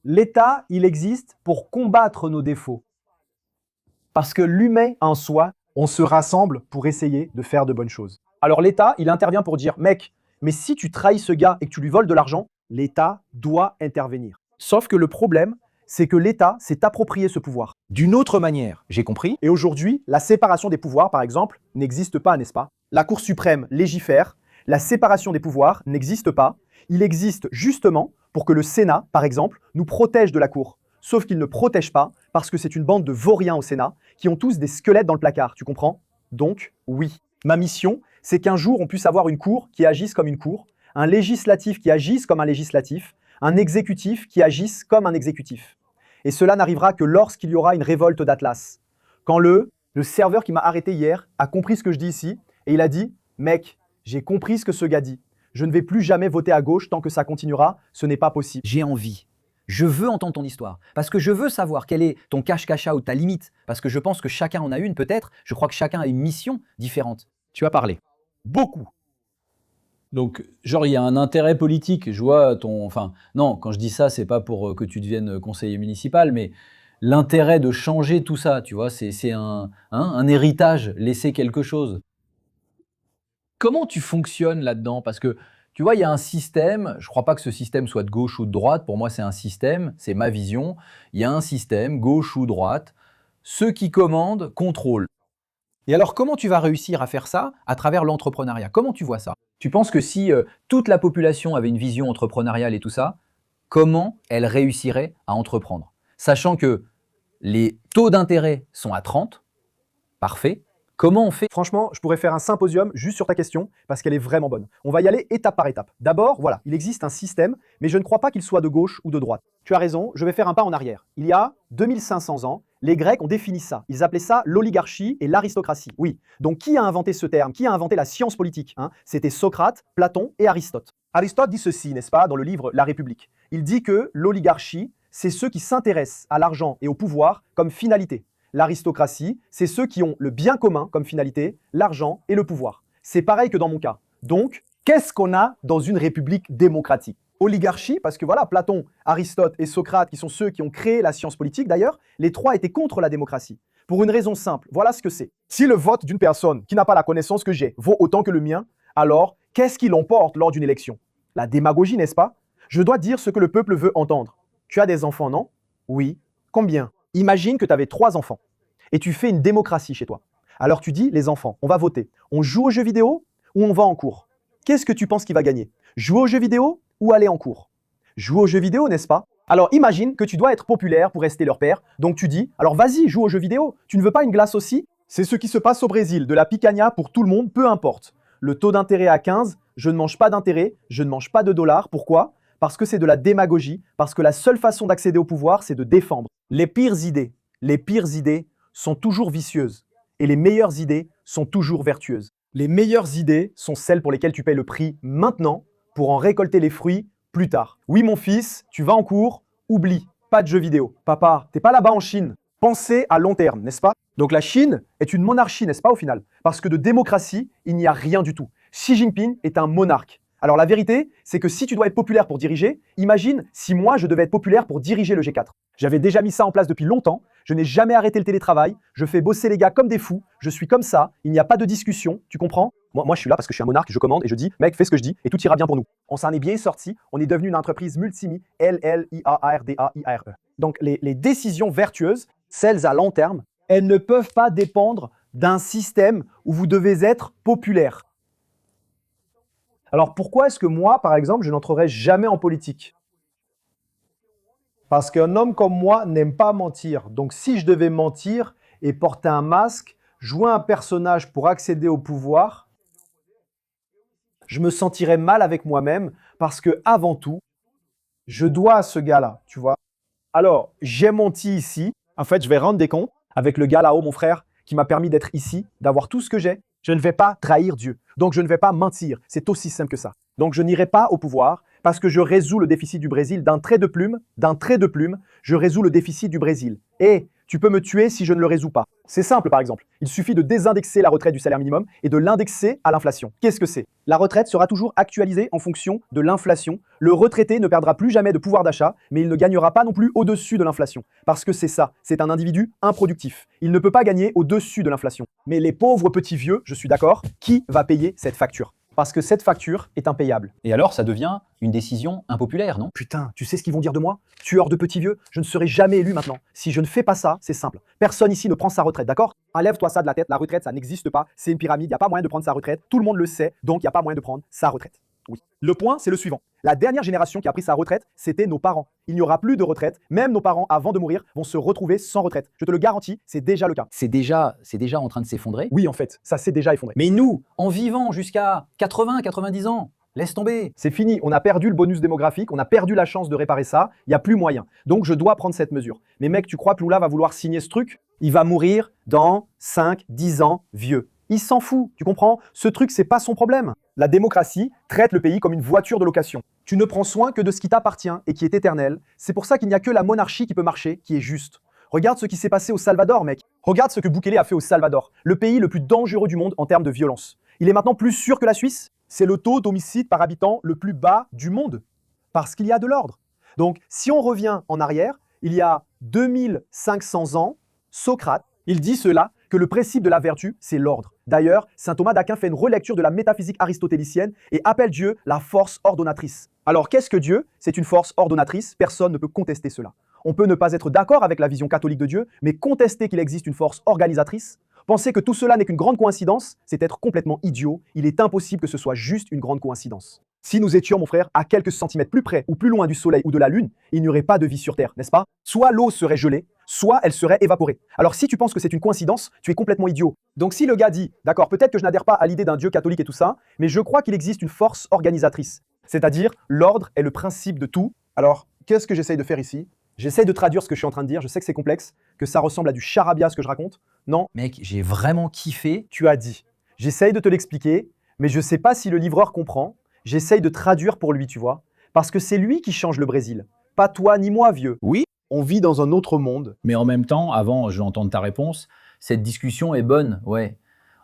L'État, il existe pour combattre nos défauts. Parce que l'humain en soi, on se rassemble pour essayer de faire de bonnes choses. Alors l'État, il intervient pour dire, mec, mais si tu trahis ce gars et que tu lui voles de l'argent, l'État doit intervenir. Sauf que le problème, c'est que l'État s'est approprié ce pouvoir. D'une autre manière, j'ai compris. Et aujourd'hui, la séparation des pouvoirs, par exemple, n'existe pas, n'est-ce pas? La Cour suprême légifère, la séparation des pouvoirs n'existe pas. Il existe justement pour que le Sénat, par exemple, nous protège de la Cour. Sauf qu'il ne protège pas parce que c'est une bande de vauriens au Sénat qui ont tous des squelettes dans le placard, tu comprends? Donc, oui. Ma mission, c'est qu'un jour, on puisse avoir une Cour qui agisse comme une Cour, un législatif qui agisse comme un législatif, un exécutif qui agisse comme un exécutif. Et cela n'arrivera que lorsqu'il y aura une révolte d'Atlas. Quand le serveur qui m'a arrêté hier a compris ce que je dis ici, et il a dit « Mec, j'ai compris ce que ce gars dit. Je ne vais plus jamais voter à gauche tant que ça continuera, ce n'est pas possible. » J'ai envie. Je veux entendre ton histoire. Parce que je veux savoir quel est ton cache-cacha ou ta limite. Parce que je pense que chacun en a une peut-être. Je crois que chacun a une mission différente. Tu as parlé. Beaucoup. Donc, genre, il y a un intérêt politique. Je vois ton... Enfin, non, quand je dis ça, c'est pas pour que tu deviennes conseiller municipal, mais l'intérêt de changer tout ça, tu vois, c'est un héritage, laisser quelque chose. Comment tu fonctionnes là-dedans? Parce que, tu vois, il y a un système, je ne crois pas que ce système soit de gauche ou de droite, pour moi c'est un système, c'est ma vision. Il y a un système, gauche ou droite, ceux qui commandent contrôlent. Et alors, comment tu vas réussir à faire ça à travers l'entrepreneuriat? Comment tu vois ça? Tu penses que si toute la population avait une vision entrepreneuriale et tout ça, comment elle réussirait à entreprendre? Sachant que les taux d'intérêt sont à 30, parfait. Comment on fait? Franchement, je pourrais faire un symposium juste sur ta question parce qu'elle est vraiment bonne. On va y aller étape par étape. D'abord, voilà, il existe un système, mais je ne crois pas qu'il soit de gauche ou de droite. Tu as raison, je vais faire un pas en arrière. Il y a 2500 ans, les Grecs ont défini ça. Ils appelaient ça l'oligarchie et l'aristocratie. Oui, donc qui a inventé ce terme? Qui a inventé la science politique, hein? C'était Socrate, Platon et Aristote. Aristote dit ceci, n'est-ce pas, dans le livre La République. Il dit que l'oligarchie, c'est ceux qui s'intéressent à l'argent et au pouvoir comme finalité. L'aristocratie, c'est ceux qui ont le bien commun comme finalité, l'argent et le pouvoir. C'est pareil que dans mon cas. Donc, qu'est-ce qu'on a dans une république démocratique? Oligarchie, parce que voilà, Platon, Aristote et Socrate, qui sont ceux qui ont créé la science politique d'ailleurs, les trois étaient contre la démocratie. Pour une raison simple, voilà ce que c'est. Si le vote d'une personne qui n'a pas la connaissance que j'ai vaut autant que le mien, alors qu'est-ce qui l'emporte lors d'une élection? La démagogie, n'est-ce pas? Je dois dire ce que le peuple veut entendre. Tu as des enfants, non? Oui. Combien? Imagine que tu avais 3 enfants et tu fais une démocratie chez toi. Alors tu dis, les enfants, on va voter. On joue aux jeux vidéo ou on va en cours? Qu'est-ce que tu penses qui va gagner? Jouer aux jeux vidéo ou aller en cours? Jouer aux jeux vidéo, n'est-ce pas? Alors imagine que tu dois être populaire pour rester leur père. Donc tu dis, alors vas-y, joue aux jeux vidéo. Tu ne veux pas une glace aussi? C'est ce qui se passe au Brésil, de la picanha pour tout le monde, peu importe. Le taux d'intérêt à 15, je ne mange pas d'intérêt, je ne mange pas de dollars. Pourquoi? Parce que c'est de la démagogie, parce que la seule façon d'accéder au pouvoir, c'est de défendre. Les pires idées sont toujours vicieuses et les meilleures idées sont toujours vertueuses. Les meilleures idées sont celles pour lesquelles tu payes le prix maintenant pour en récolter les fruits plus tard. Oui mon fils, tu vas en cours, oublie, pas de jeux vidéo. Papa, t'es pas là-bas en Chine. Pensez à long terme, n'est-ce pas? Donc la Chine est une monarchie, n'est-ce pas au final? Parce que de démocratie, il n'y a rien du tout. Xi Jinping est un monarque. Alors la vérité, c'est que si tu dois être populaire pour diriger, imagine si moi je devais être populaire pour diriger le G4. J'avais déjà mis ça en place depuis longtemps, je n'ai jamais arrêté le télétravail, je fais bosser les gars comme des fous, je suis comme ça, il n'y a pas de discussion, tu comprends? Moi je suis là parce que je suis un monarque, je commande et je dis, mec, fais ce que je dis et tout ira bien pour nous. On s'en est bien sorti, on est devenu une entreprise multimi, L-L-I-A-R-D-A-I-R-E. Donc les décisions vertueuses, celles à long terme, elles ne peuvent pas dépendre d'un système où vous devez être populaire. Alors pourquoi est-ce que moi, par exemple, je n'entrerai jamais en politique? Parce qu'un homme comme moi n'aime pas mentir. Donc si je devais mentir et porter un masque, jouer un personnage pour accéder au pouvoir, je me sentirais mal avec moi-même parce que avant tout, je dois à ce gars-là, tu vois. Alors, j'ai menti ici. En fait, je vais rendre des comptes avec le gars là-haut, mon frère, qui m'a permis d'être ici, d'avoir tout ce que j'ai. Je ne vais pas trahir Dieu. Donc, je ne vais pas mentir. C'est aussi simple que ça. Donc, je n'irai pas au pouvoir parce que je résous le déficit du Brésil d'un trait de plume. D'un trait de plume, je résous le déficit du Brésil. Et tu peux me tuer si je ne le résous pas. C'est simple, par exemple. Il suffit de désindexer la retraite du salaire minimum et de l'indexer à l'inflation. Qu'est-ce que c'est? La retraite sera toujours actualisée en fonction de l'inflation. Le retraité ne perdra plus jamais de pouvoir d'achat, mais il ne gagnera pas non plus au-dessus de l'inflation. Parce que c'est ça, c'est un individu improductif. Il ne peut pas gagner au-dessus de l'inflation. Mais les pauvres petits vieux, je suis d'accord, qui va payer cette facture? Parce que cette facture est impayable. Et alors, ça devient une décision impopulaire, non? Putain, tu sais ce qu'ils vont dire de moi? Tueur de petits vieux, je ne serai jamais élu maintenant. Si je ne fais pas ça, c'est simple. Personne ici ne prend sa retraite, d'accord? Enlève-toi ça de la tête, la retraite, ça n'existe pas. C'est une pyramide, il n'y a pas moyen de prendre sa retraite. Tout le monde le sait, donc il n'y a pas moyen de prendre sa retraite. Oui. Le point, c'est le suivant. La dernière génération qui a pris sa retraite, c'était nos parents. Il n'y aura plus de retraite. Même nos parents, avant de mourir, vont se retrouver sans retraite. Je te le garantis, c'est déjà le cas. C'est déjà en train de s'effondrer. Oui, en fait, ça s'est déjà effondré. Mais nous, en vivant jusqu'à 80, 90 ans, laisse tomber. C'est fini, on a perdu le bonus démographique, on a perdu la chance de réparer ça, il n'y a plus moyen. Donc je dois prendre cette mesure. Mais mec, tu crois que Lula va vouloir signer ce truc? Il va mourir dans 5, 10 ans vieux. Il s'en fout, tu comprends? Ce truc, c'est pas son problème. La démocratie traite le pays comme une voiture de location. Tu ne prends soin que de ce qui t'appartient et qui est éternel. C'est pour ça qu'il n'y a que la monarchie qui peut marcher, qui est juste. Regarde ce qui s'est passé au Salvador, mec. Regarde ce que Bukele a fait au Salvador, le pays le plus dangereux du monde en termes de violence. Il est maintenant plus sûr que la Suisse. C'est le taux d'homicide par habitant le plus bas du monde, parce qu'il y a de l'ordre. Donc, si on revient en arrière, il y a 2500 ans, Socrate, il dit cela, que le principe de la vertu, c'est l'ordre. D'ailleurs, saint Thomas d'Aquin fait une relecture de la métaphysique aristotélicienne et appelle Dieu la force ordonnatrice. Alors, qu'est-ce que Dieu? C'est une force ordonnatrice, personne ne peut contester cela. On peut ne pas être d'accord avec la vision catholique de Dieu, mais contester qu'il existe une force organisatrice, penser que tout cela n'est qu'une grande coïncidence, c'est être complètement idiot. Il est impossible que ce soit juste une grande coïncidence. Si nous étions, mon frère, à quelques centimètres plus près ou plus loin du Soleil ou de la Lune, il n'y aurait pas de vie sur Terre, n'est-ce pas? Soit l'eau serait gelée, soit elle serait évaporée. Alors si tu penses que c'est une coïncidence, tu es complètement idiot. Donc si le gars dit, d'accord, peut-être que je n'adhère pas à l'idée d'un Dieu catholique et tout ça, mais je crois qu'il existe une force organisatrice. C'est-à-dire, l'ordre est le principe de tout. Alors, qu'est-ce que j'essaye de faire ici? J'essaye de traduire ce que je suis en train de dire, je sais que c'est complexe, que ça ressemble à du charabia ce que je raconte. Non, Mec, j'ai vraiment kiffé. tu as dit. J'essaye de te l'expliquer, mais je ne sais pas si le livreur comprend. J'essaye de traduire pour lui, tu vois. Parce que c'est lui qui change le Brésil. Pas toi ni moi, vieux. Oui. On vit dans un autre monde. Mais en même temps, avant, je vais entendre ta réponse, cette discussion est bonne, ouais.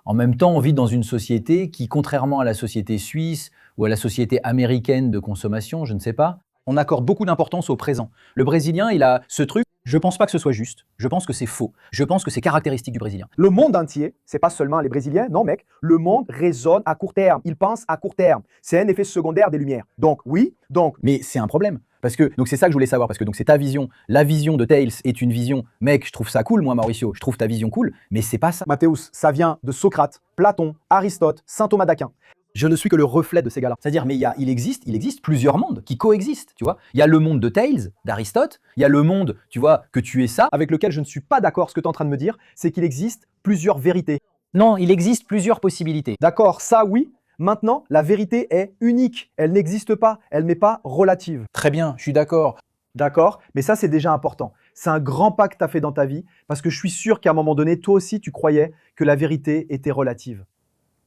En même temps, on vit dans une société qui, contrairement à la société suisse ou à la société américaine de consommation, je ne sais pas, On accorde beaucoup d'importance au présent. Le Brésilien, il a ce truc. Je pense pas que ce soit juste. Je pense que c'est faux. Je pense que c'est caractéristique du Brésilien. Le monde entier, c'est pas seulement les Brésiliens, non mec, le monde raisonne à court terme, il pense à court terme. C'est un effet secondaire des Lumières. Donc oui, donc Mais c'est un problème. Parce que, donc c'est ça que je voulais savoir, parce que donc c'est ta vision. La vision de Tales est une vision, mec, je trouve ça cool, moi, Mauricio, je trouve ta vision cool, mais c'est pas ça. Mathéus, ça vient de Socrate, Platon, Aristote, saint Thomas d'Aquin. Je ne suis que le reflet de ces gars-là. C'est-à-dire, mais il existe plusieurs mondes qui coexistent, tu vois. Il y a le monde de Tales, d'Aristote, il y a le monde, tu vois, que tu es ça. Avec lequel je ne suis pas d'accord, ce que tu es en train de me dire, c'est qu'il existe plusieurs vérités. Non, il existe plusieurs possibilités. D'accord, ça oui. Maintenant, la vérité est unique. Elle n'existe pas. Elle n'est pas relative. Très bien, je suis d'accord. D'accord? Mais ça, c'est déjà important. C'est un grand pas que tu as fait dans ta vie parce que je suis sûr qu'à un moment donné, toi aussi, tu croyais que la vérité était relative.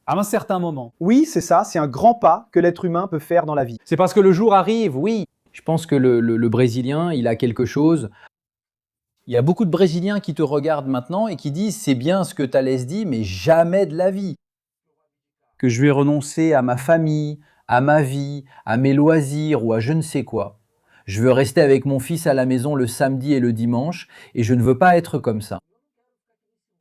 À un certain moment. Oui, c'est ça. C'est un grand pas que l'être humain peut faire dans la vie. C'est parce que le jour arrive, oui. je pense que le Brésilien, il a quelque chose. Il y a beaucoup de Brésiliens qui te regardent maintenant et qui disent « c'est bien ce que Thalès dit, mais jamais de la vie ». Que je vais renoncer à ma famille, à ma vie, à mes loisirs ou à je ne sais quoi. Je veux rester avec mon fils à la maison le samedi et le dimanche et je ne veux pas être comme ça.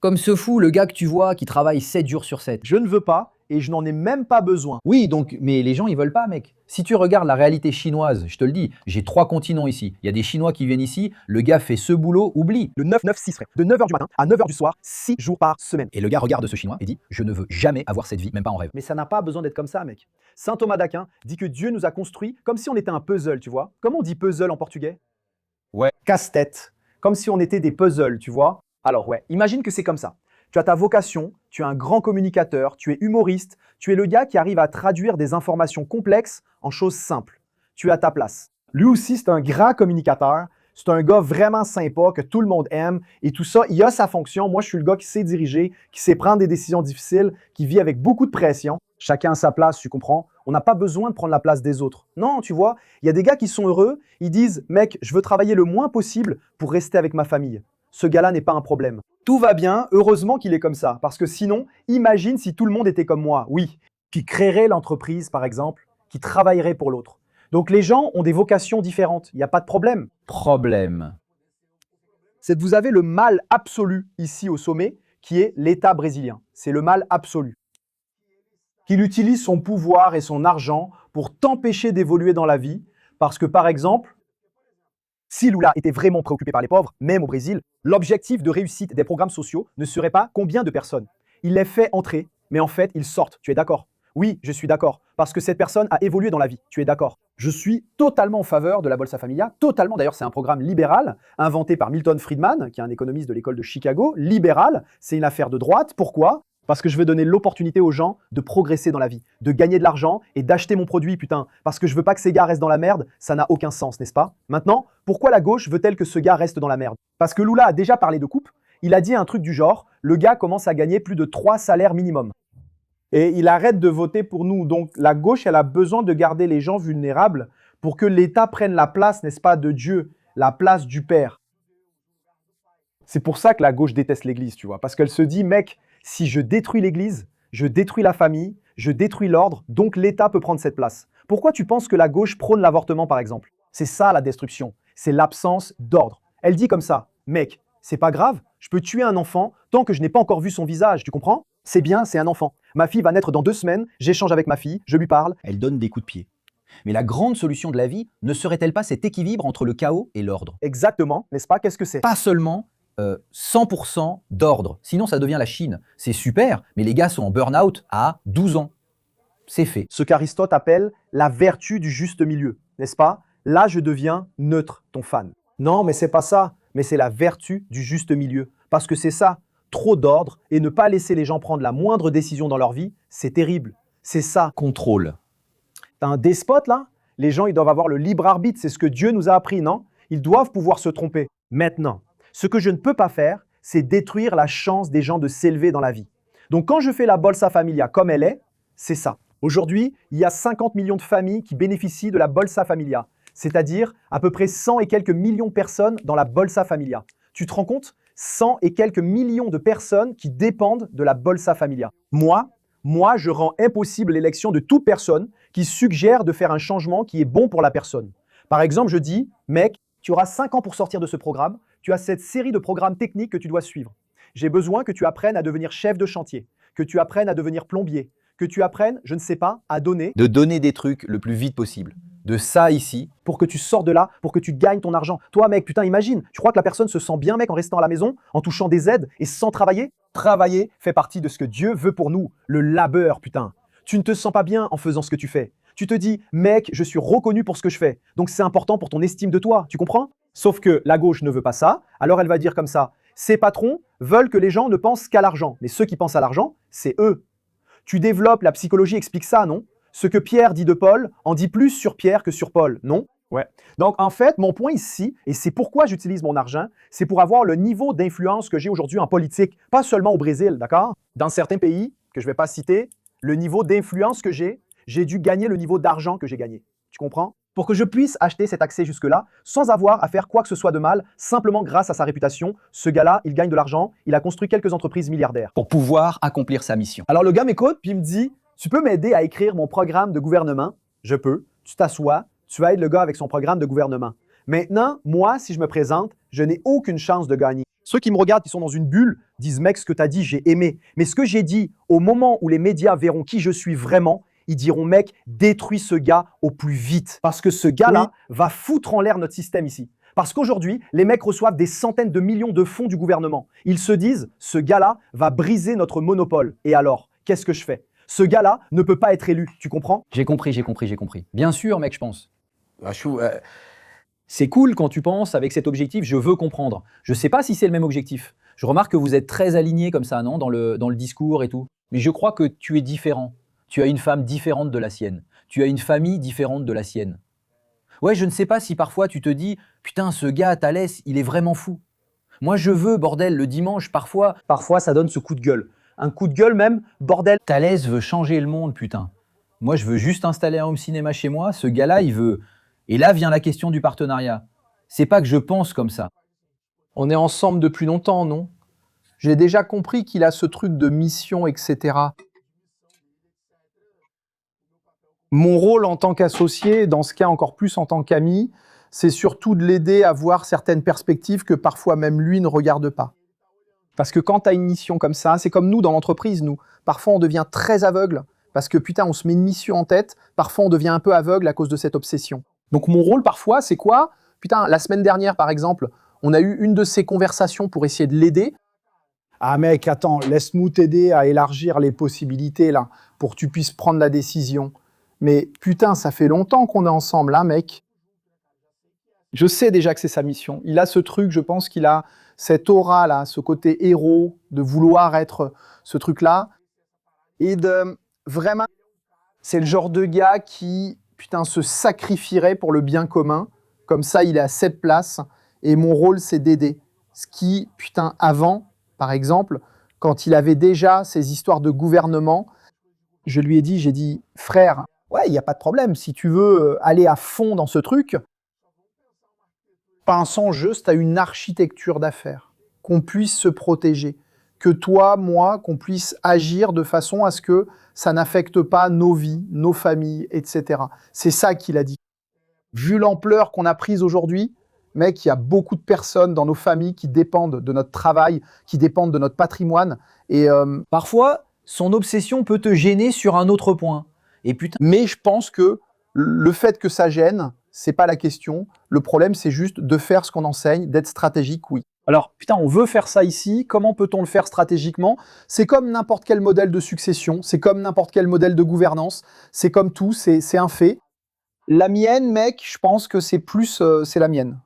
Comme ce fou, le gars que tu vois qui travaille 7 jours sur 7. Je ne veux pas et je n'en ai même pas besoin. Oui, donc, mais les gens, ils veulent pas, mec. Si tu regardes la réalité chinoise, je te le dis, j'ai 3 continents ici. Il y a des Chinois qui viennent ici, le gars fait ce boulot, oublie. Le 9-9-6, frère. De 9h du matin à 9h du soir, 6 jours par semaine. Et le gars regarde ce Chinois et dit, je ne veux jamais avoir cette vie, même pas en rêve. Mais ça n'a pas besoin d'être comme ça, mec. Saint Thomas d'Aquin dit que Dieu nous a construits comme si on était un puzzle, tu vois. Comment on dit puzzle en portugais? Ouais. Casse-tête. Comme si on était des puzzles, tu vois. Alors ouais, imagine que c'est comme ça. Tu as ta vocation, tu es un grand communicateur, tu es humoriste, tu es le gars qui arrive à traduire des informations complexes en choses simples. Tu es à ta place. Lui aussi, c'est un grand communicateur. C'est un gars vraiment sympa, que tout le monde aime. Et tout ça, il a sa fonction. Moi, je suis le gars qui sait diriger, qui sait prendre des décisions difficiles, qui vit avec beaucoup de pression. Chacun a sa place, tu comprends? On n'a pas besoin de prendre la place des autres. Non, tu vois, il y a des gars qui sont heureux. Ils disent, mec, je veux travailler le moins possible pour rester avec ma famille. Ce gars-là n'est pas un problème. Tout va bien, heureusement qu'il est comme ça. Parce que sinon, imagine si tout le monde était comme moi. Oui, qui créerait l'entreprise, par exemple, qui travaillerait pour l'autre. Donc les gens ont des vocations différentes. Il n'y a pas de problème. Problème. C'est que vous avez le mal absolu ici au sommet, qui est l'État brésilien. C'est le mal absolu. Qu'il utilise son pouvoir et son argent pour t'empêcher d'évoluer dans la vie. Parce que, par exemple, si Lula était vraiment préoccupé par les pauvres, même au Brésil, l'objectif de réussite des programmes sociaux ne serait pas combien de personnes. Il les fait entrer, mais en fait, ils sortent. Tu es d'accord? Oui, je suis d'accord. Parce que cette personne a évolué dans la vie. Tu es d'accord? Je suis totalement en faveur de la Bolsa Familia. Totalement. D'ailleurs, c'est un programme libéral inventé par Milton Friedman, qui est un économiste de l'école de Chicago. Libéral, c'est une affaire de droite. Pourquoi? Parce que je veux donner l'opportunité aux gens de progresser dans la vie, de gagner de l'argent et d'acheter mon produit, putain. Parce que je veux pas que ces gars restent dans la merde, ça n'a aucun sens, n'est-ce pas? Maintenant, pourquoi la gauche veut-elle que ce gars reste dans la merde? Parce que Lula a déjà parlé de coupe, il a dit un truc du genre, le gars commence à gagner plus de 3 salaires minimum. Et il arrête de voter pour nous. Donc la gauche, elle a besoin de garder les gens vulnérables pour que l'État prenne la place, n'est-ce pas, de Dieu, la place du Père. C'est pour ça que la gauche déteste l'Église, tu vois, parce qu'elle se dit, mec, si je détruis l'Église, je détruis la famille, je détruis l'ordre, donc l'État peut prendre cette place. Pourquoi tu penses que la gauche prône l'avortement, par exemple? C'est ça la destruction, c'est l'absence d'ordre. Elle dit comme ça, mec, c'est pas grave, je peux tuer un enfant tant que je n'ai pas encore vu son visage, tu comprends? C'est bien, c'est un enfant. Ma fille va naître dans 2 semaines, j'échange avec ma fille, je lui parle. Elle donne des coups de pied. Mais la grande solution de la vie ne serait-elle pas cet équilibre entre le chaos et l'ordre? Exactement, n'est-ce pas? Qu'est-ce que c'est? Pas seulement 100% d'ordre, sinon ça devient la Chine. C'est super, mais les gars sont en burn-out à 12 ans. C'est fait. Ce qu'Aristote appelle la vertu du juste milieu, n'est-ce pas? Là, je deviens neutre, ton fan. Non, mais c'est pas ça, mais c'est la vertu du juste milieu. Parce que c'est ça, trop d'ordre et ne pas laisser les gens prendre la moindre décision dans leur vie, c'est terrible. C'est ça. Contrôle. T'as un despote là? Les gens, ils doivent avoir le libre arbitre, c'est ce que Dieu nous a appris, non? Ils doivent pouvoir se tromper. Maintenant, ce que je ne peux pas faire, c'est détruire la chance des gens de s'élever dans la vie. Donc quand je fais la Bolsa Familia comme elle est, c'est ça. Aujourd'hui, il y a 50 millions de familles qui bénéficient de la Bolsa Familia, c'est-à-dire à peu près 100 et quelques millions de personnes dans la Bolsa Familia. Tu te rends compte? 100 et quelques millions de personnes qui dépendent de la Bolsa Familia. Moi, je rends impossible l'élection de toute personne qui suggère de faire un changement qui est bon pour la personne. Par exemple, je dis, mec, tu auras 5 ans pour sortir de ce programme, tu as cette série de programmes techniques que tu dois suivre. J'ai besoin que tu apprennes à devenir chef de chantier, que tu apprennes à devenir plombier, que tu apprennes, je ne sais pas, à donner. De donner des trucs le plus vite possible. De ça ici. Pour que tu sors de là, pour que tu gagnes ton argent. Toi, mec, putain, imagine, tu crois que la personne se sent bien, mec, en restant à la maison, en touchant des aides et sans travailler? Travailler fait partie de ce que Dieu veut pour nous, le labeur, putain. Tu ne te sens pas bien en faisant ce que tu fais. Tu te dis, mec, je suis reconnu pour ce que je fais. Donc c'est important pour ton estime de toi, tu comprends? Sauf que la gauche ne veut pas ça, alors elle va dire comme ça, ces patrons veulent que les gens ne pensent qu'à l'argent. Mais ceux qui pensent à l'argent, c'est eux. Tu développes, la psychologie explique ça, non? Ce que Pierre dit de Paul en dit plus sur Pierre que sur Paul, non? Ouais. Donc en fait, mon point ici, et c'est pourquoi j'utilise mon argent, c'est pour avoir le niveau d'influence que j'ai aujourd'hui en politique, pas seulement au Brésil, d'accord? Dans certains pays, que je ne vais pas citer, le niveau d'influence que j'ai dû gagner le niveau d'argent que j'ai gagné. Tu comprends? Pour que je puisse acheter cet accès jusque-là, sans avoir à faire quoi que ce soit de mal, simplement grâce à sa réputation, ce gars-là, il gagne de l'argent, il a construit quelques entreprises milliardaires. Pour pouvoir accomplir sa mission. Alors le gars m'écoute, puis il me dit, Tu peux m'aider à écrire mon programme de gouvernement? Je peux. Tu t'assois, tu aides le gars avec son programme de gouvernement. Maintenant, moi, si je me présente, je n'ai aucune chance de gagner. Ceux qui me regardent, qui sont dans une bulle, disent « Mec, ce que tu as dit, j'ai aimé. » Mais ce que j'ai dit, au moment où les médias verront qui je suis vraiment, ils diront « Mec, détruis ce gars au plus vite. » Parce que ce gars-là va foutre en l'air notre système ici. Parce qu'aujourd'hui, les mecs reçoivent des centaines de millions de fonds du gouvernement. Ils se disent « Ce gars-là va briser notre monopole. » Et alors, qu'est-ce que je fais? Ce gars-là ne peut pas être élu, tu comprends? J'ai compris. Bien sûr, mec, je pense. C'est cool quand tu penses avec cet objectif, je veux comprendre. Je sais pas si c'est le même objectif. Je remarque que vous êtes très alignés comme ça, non, dans le discours et tout. Mais je crois que tu es différent. Tu as une femme différente de la sienne. Tu as une famille différente de la sienne. Ouais, je ne sais pas si parfois tu te dis « Putain, ce gars à Thalès, il est vraiment fou. Moi, je veux, bordel, le dimanche, parfois... » Parfois, ça donne ce coup de gueule. Un coup de gueule même, bordel. Thalès veut changer le monde, putain. Moi, je veux juste installer un home cinéma chez moi. Ce gars-là, il veut... Et là vient la question du partenariat. C'est pas que je pense comme ça. On est ensemble depuis longtemps, non? J'ai déjà compris qu'il a ce truc de mission, etc. Mon rôle en tant qu'associé, dans ce cas encore plus en tant qu'ami, c'est surtout de l'aider à voir certaines perspectives que parfois même lui ne regarde pas. Parce que quand tu as une mission comme ça, c'est comme nous dans l'entreprise, nous. Parfois on devient très aveugle, parce que putain, on se met une mission en tête, parfois on devient un peu aveugle à cause de cette obsession. Donc mon rôle parfois, c'est quoi? Putain, la semaine dernière par exemple, on a eu une de ces conversations pour essayer de l'aider. Ah mec, attends, laisse-nous t'aider à élargir les possibilités là, pour que tu puisses prendre la décision. Mais putain, ça fait longtemps qu'on est ensemble là, mec. Je sais déjà que c'est sa mission. Il a ce truc, je pense qu'il a cette aura là, ce côté héros, de vouloir être ce truc-là. Et de vraiment, c'est le genre de gars qui, putain, se sacrifierait pour le bien commun. Comme ça, il est à cette place. Et mon rôle, c'est d'aider. Ce qui, putain, avant, par exemple, quand il avait déjà ces histoires de gouvernement, je lui ai dit, j'ai dit, frère, ouais, il n'y a pas de problème. Si tu veux aller à fond dans ce truc, pensons juste à une architecture d'affaires, qu'on puisse se protéger, que toi, moi, qu'on puisse agir de façon à ce que ça n'affecte pas nos vies, nos familles, etc. C'est ça qu'il a dit. Vu l'ampleur qu'on a prise aujourd'hui, mec, il y a beaucoup de personnes dans nos familles qui dépendent de notre travail, qui dépendent de notre patrimoine. Et Parfois, son obsession peut te gêner sur un autre point. Et putain, mais je pense que le fait que ça gêne, c'est pas la question. Le problème, c'est juste de faire ce qu'on enseigne, d'être stratégique, oui. Alors, putain, on veut faire ça ici, comment peut-on le faire stratégiquement? C'est comme n'importe quel modèle de succession, c'est comme n'importe quel modèle de gouvernance, c'est comme tout, c'est un fait. La mienne, mec, je pense que c'est plus... c'est la mienne.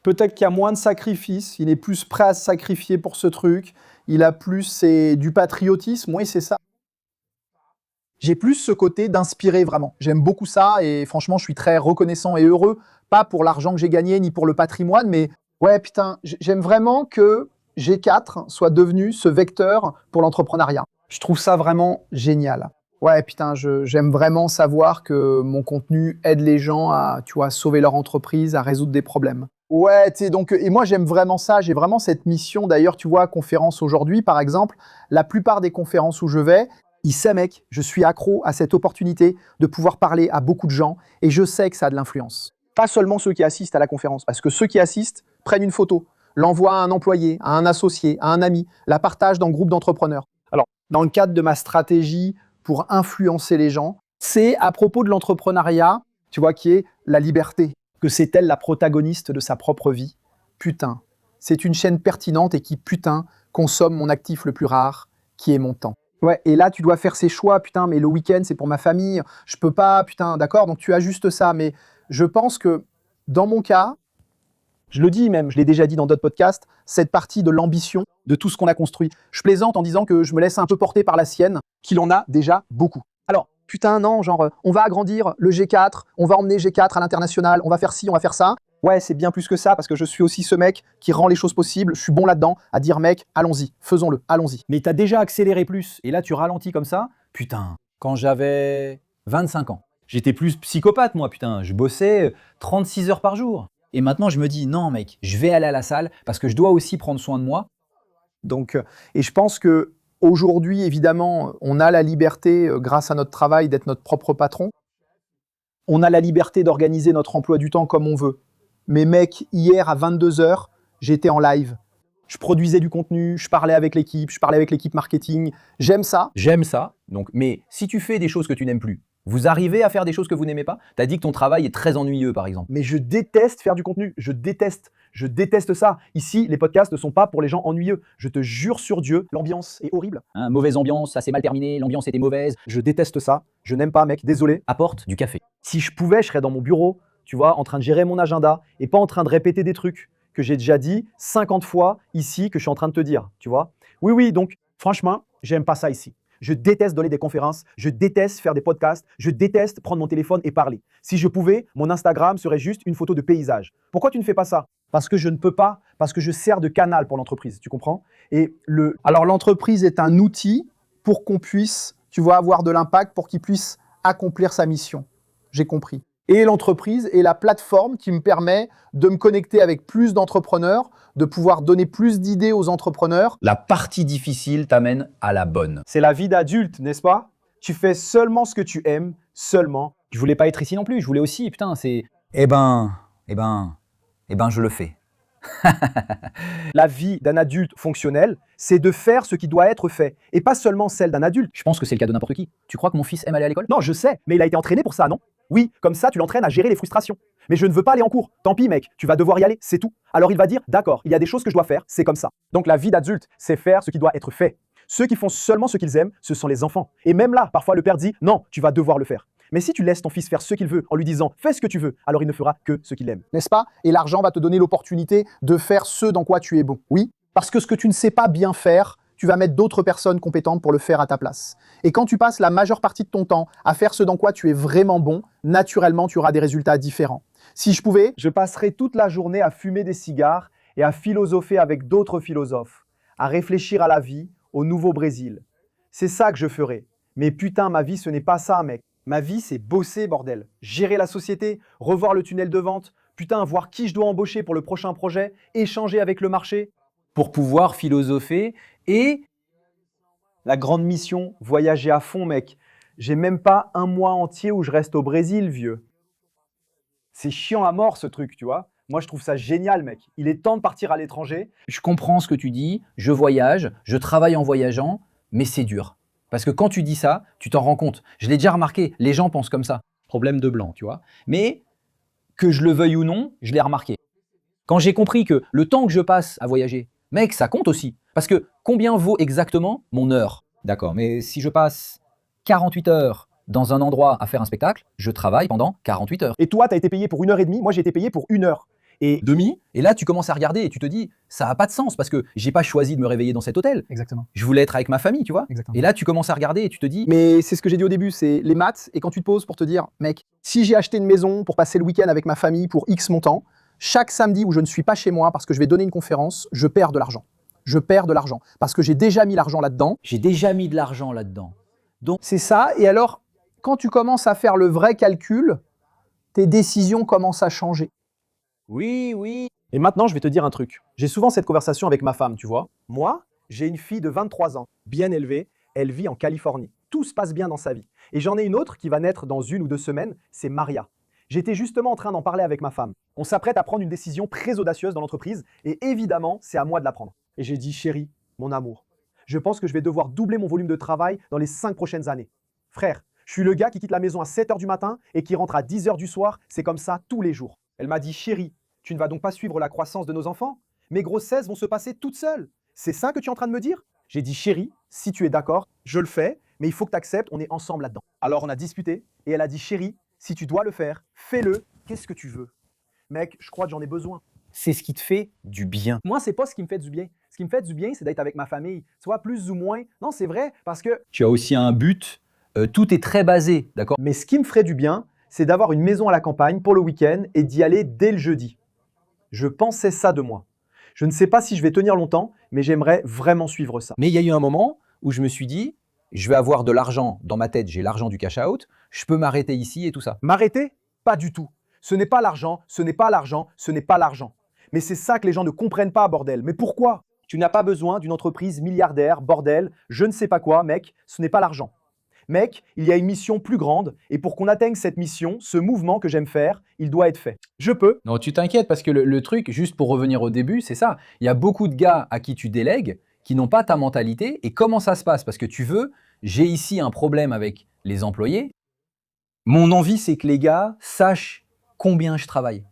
Peut-être qu'il y a moins de sacrifices, il est plus prêt à se sacrifier pour ce truc, il a plus du patriotisme, oui, c'est ça. J'ai plus ce côté d'inspirer vraiment. J'aime beaucoup ça et franchement, je suis très reconnaissant et heureux, pas pour l'argent que j'ai gagné ni pour le patrimoine, mais ouais, putain, j'aime vraiment que G4 soit devenu ce vecteur pour l'entrepreneuriat. Je trouve ça vraiment génial. Ouais, putain, j'aime vraiment savoir que mon contenu aide les gens à, tu vois, sauver leur entreprise, à résoudre des problèmes. Ouais, tu sais, donc, et moi j'aime vraiment ça, j'ai vraiment cette mission. D'ailleurs, tu vois, conférence aujourd'hui, par exemple, la plupart des conférences où je vais, il sait, mec, je suis accro à cette opportunité de pouvoir parler à beaucoup de gens et je sais que ça a de l'influence. Pas seulement ceux qui assistent à la conférence, parce que ceux qui assistent prennent une photo, l'envoient à un employé, à un associé, à un ami, la partagent dans le groupe d'entrepreneurs. Alors, dans le cadre de ma stratégie pour influencer les gens, c'est à propos de l'entrepreneuriat, tu vois, qui est la liberté, que c'est elle la protagoniste de sa propre vie. Putain, c'est une chaîne pertinente et qui, putain, consomme mon actif le plus rare, qui est mon temps. Ouais, et là, tu dois faire ces choix, putain, mais le week-end, c'est pour ma famille, je peux pas, putain, d'accord, donc tu ajustes ça, mais je pense que, dans mon cas, je le dis même, je l'ai déjà dit dans d'autres podcasts, cette partie de l'ambition, de tout ce qu'on a construit. Je plaisante en disant que je me laisse un peu porter par la sienne, qu'il en a déjà beaucoup. Alors, putain, non, genre, on va agrandir le G4, on va emmener G4 à l'international, on va faire ci, on va faire ça. Ouais, c'est bien plus que ça, parce que je suis aussi ce mec qui rend les choses possibles, je suis bon là-dedans, à dire, mec, allons-y, faisons-le, allons-y. mais t'as déjà accéléré plus, et là tu ralentis comme ça. Putain, quand j'avais 25 ans, j'étais plus psychopathe moi, putain, je bossais 36 heures par jour. Et maintenant je me dis, non mec, je vais aller à la salle, parce que je dois aussi prendre soin de moi. Donc, et je pense que Aujourd'hui, évidemment, on a la liberté, grâce à notre travail, d'être notre propre patron. On a la liberté d'organiser notre emploi du temps comme on veut. Mais mec, hier à 22 h, j'étais en live. Je produisais du contenu, je parlais avec l'équipe marketing. J'aime ça. J'aime ça. Donc, mais si tu fais des choses que tu n'aimes plus, vous arrivez à faire des choses que vous n'aimez pas? Tu as dit que ton travail est très ennuyeux, par exemple. Mais je déteste faire du contenu. Je déteste ça. Ici, les podcasts ne sont pas pour les gens ennuyeux. Je te jure sur Dieu, l'ambiance est horrible. Hein, mauvaise ambiance, ça s'est mal terminé, l'ambiance était mauvaise. Je déteste ça. Je n'aime pas, mec. Désolé. Apporte du café. Si je pouvais, je serais dans mon bureau, tu vois, en train de gérer mon agenda et pas en train de répéter des trucs que j'ai déjà dit 50 fois ici que je suis en train de te dire, tu vois. Oui, donc franchement, j'aime pas ça ici. Je déteste donner des conférences, je déteste faire des podcasts, je déteste prendre mon téléphone et parler. Si je pouvais, mon Instagram serait juste une photo de paysage. Pourquoi tu ne fais pas ça? Parce que je ne peux pas, parce que je sers de canal pour l'entreprise, tu comprends? Alors l'entreprise est un outil pour qu'on puisse, tu vois, avoir de l'impact, pour qu'il puisse accomplir sa mission. J'ai compris. Et l'entreprise est la plateforme qui me permet de me connecter avec plus d'entrepreneurs, de pouvoir donner plus d'idées aux entrepreneurs. La partie difficile t'amène à la bonne. C'est la vie d'adulte, n'est-ce pas? Tu fais seulement ce que tu aimes, seulement. Je voulais pas être ici non plus, je voulais aussi, putain, c'est... Eh ben, je le fais. La vie d'un adulte fonctionnel, c'est de faire ce qui doit être fait, et pas seulement celle d'un adulte. Je pense que c'est le cas de n'importe qui. Tu crois que mon fils aime aller à l'école? Non, je sais, mais il a été entraîné pour ça, non? Oui, comme ça, tu l'entraînes à gérer les frustrations. Mais je ne veux pas aller en cours. Tant pis, mec, tu vas devoir y aller, c'est tout. Alors il va dire, d'accord, il y a des choses que je dois faire, c'est comme ça. Donc la vie d'adulte, c'est faire ce qui doit être fait. Ceux qui font seulement ce qu'ils aiment, ce sont les enfants. Et même là, parfois le père dit, non, tu vas devoir le faire. Mais si tu laisses ton fils faire ce qu'il veut en lui disant, fais ce que tu veux, alors il ne fera que ce qu'il aime. N'est-ce pas? Et l'argent va te donner l'opportunité de faire ce dans quoi tu es bon. Oui, parce que ce que tu ne sais pas bien faire, tu vas mettre d'autres personnes compétentes pour le faire à ta place. Et quand tu passes la majeure partie de ton temps à faire ce dans quoi tu es vraiment bon, naturellement, tu auras des résultats différents. Si je pouvais, je passerais toute la journée à fumer des cigares et à philosopher avec d'autres philosophes, à réfléchir à la vie, au Nouveau-Brésil. C'est ça que je ferais. Mais putain, ma vie, ce n'est pas ça, mec. Ma vie, c'est bosser, bordel. Gérer la société, revoir le tunnel de vente, putain, voir qui je dois embaucher pour le prochain projet, échanger avec le marché. Pour pouvoir philosopher et... La grande mission, voyager à fond, mec. J'ai même pas un mois entier où je reste au Brésil, vieux. C'est chiant à mort, ce truc, tu vois. Moi, je trouve ça génial, mec. Il est temps de partir à l'étranger. Je comprends ce que tu dis, je voyage, je travaille en voyageant, mais c'est dur. Parce que quand tu dis ça, tu t'en rends compte. Je l'ai déjà remarqué, les gens pensent comme ça. Problème de blanc, tu vois. Mais que je le veuille ou non, je l'ai remarqué. Quand j'ai compris que le temps que je passe à voyager, mec, ça compte aussi. Parce que combien vaut exactement mon heure? D'accord, mais si je passe 48 heures dans un endroit à faire un spectacle, je travaille pendant 48 heures. Et toi, tu as été payé pour 1h30, moi j'ai été payé pour 1 heure. Et demi. Et là, tu commences à regarder et tu te dis, ça n'a pas de sens parce que j'ai pas choisi de me réveiller dans cet hôtel. Exactement. Je voulais être avec ma famille, tu vois. Exactement. Et là, tu commences à regarder et tu te dis, mais c'est ce que j'ai dit au début, c'est les maths. Et quand tu te poses pour te dire, mec, si j'ai acheté une maison pour passer le week-end avec ma famille pour X montant, chaque samedi où je ne suis pas chez moi parce que je vais donner une conférence, je perds de l'argent. Je perds de l'argent parce que j'ai déjà mis l'argent là-dedans. J'ai déjà mis de l'argent là-dedans. Donc c'est ça. Et alors, quand tu commences à faire le vrai calcul, tes décisions commencent à changer. Oui. Et maintenant, je vais te dire un truc. J'ai souvent cette conversation avec ma femme, tu vois. Moi, j'ai une fille de 23 ans, bien élevée. Elle vit en Californie. Tout se passe bien dans sa vie. Et j'en ai une autre qui va naître dans 1 ou 2 semaines. C'est Maria. J'étais justement en train d'en parler avec ma femme. On s'apprête à prendre une décision très audacieuse dans l'entreprise. Et évidemment, c'est à moi de la prendre. Et j'ai dit, chérie, mon amour, je pense que je vais devoir doubler mon volume de travail dans les 5 prochaines années. Frère, je suis le gars qui quitte la maison à 7 h du matin et qui rentre à 10 h du soir. C'est comme ça tous les jours. Elle m'a dit, chérie, tu ne vas donc pas suivre la croissance de nos enfants? Mes grossesses vont se passer toutes seules. C'est ça que tu es en train de me dire? J'ai dit, chérie, si tu es d'accord, je le fais, mais il faut que tu acceptes, on est ensemble là-dedans. Alors on a discuté et elle a dit, chérie, si tu dois le faire, fais-le. Qu'est-ce que tu veux? Mec, je crois que j'en ai besoin. C'est ce qui te fait du bien. Moi, c'est pas ce qui me fait du bien. Ce qui me fait du bien, c'est d'être avec ma famille. Soit plus ou moins. Non, c'est vrai, parce que... Tu as aussi un but. Tout est très basé, d'accord? Mais ce qui me ferait du bien, c'est d'avoir une maison à la campagne pour le week-end et d'y aller dès le jeudi. Je pensais ça de moi. Je ne sais pas si je vais tenir longtemps, mais j'aimerais vraiment suivre ça. Mais il y a eu un moment où je me suis dit, je vais avoir de l'argent dans ma tête, j'ai l'argent du cash out, je peux m'arrêter ici et tout ça. M'arrêter? Pas du tout. Ce n'est pas l'argent, ce n'est pas l'argent, ce n'est pas l'argent. Mais c'est ça que les gens ne comprennent pas, bordel. Mais pourquoi? tu n'as pas besoin d'une entreprise milliardaire, bordel, je ne sais pas quoi, mec, ce n'est pas l'argent. Mec, il y a une mission plus grande et pour qu'on atteigne cette mission, ce mouvement que j'aime faire, il doit être fait. Je peux. Non, tu t'inquiètes parce que le truc, juste pour revenir au début, c'est ça. Il y a beaucoup de gars à qui tu délègues qui n'ont pas ta mentalité. Et comment ça se passe? Parce que tu veux, j'ai ici un problème avec les employés. Mon envie, c'est que les gars sachent combien je travaille.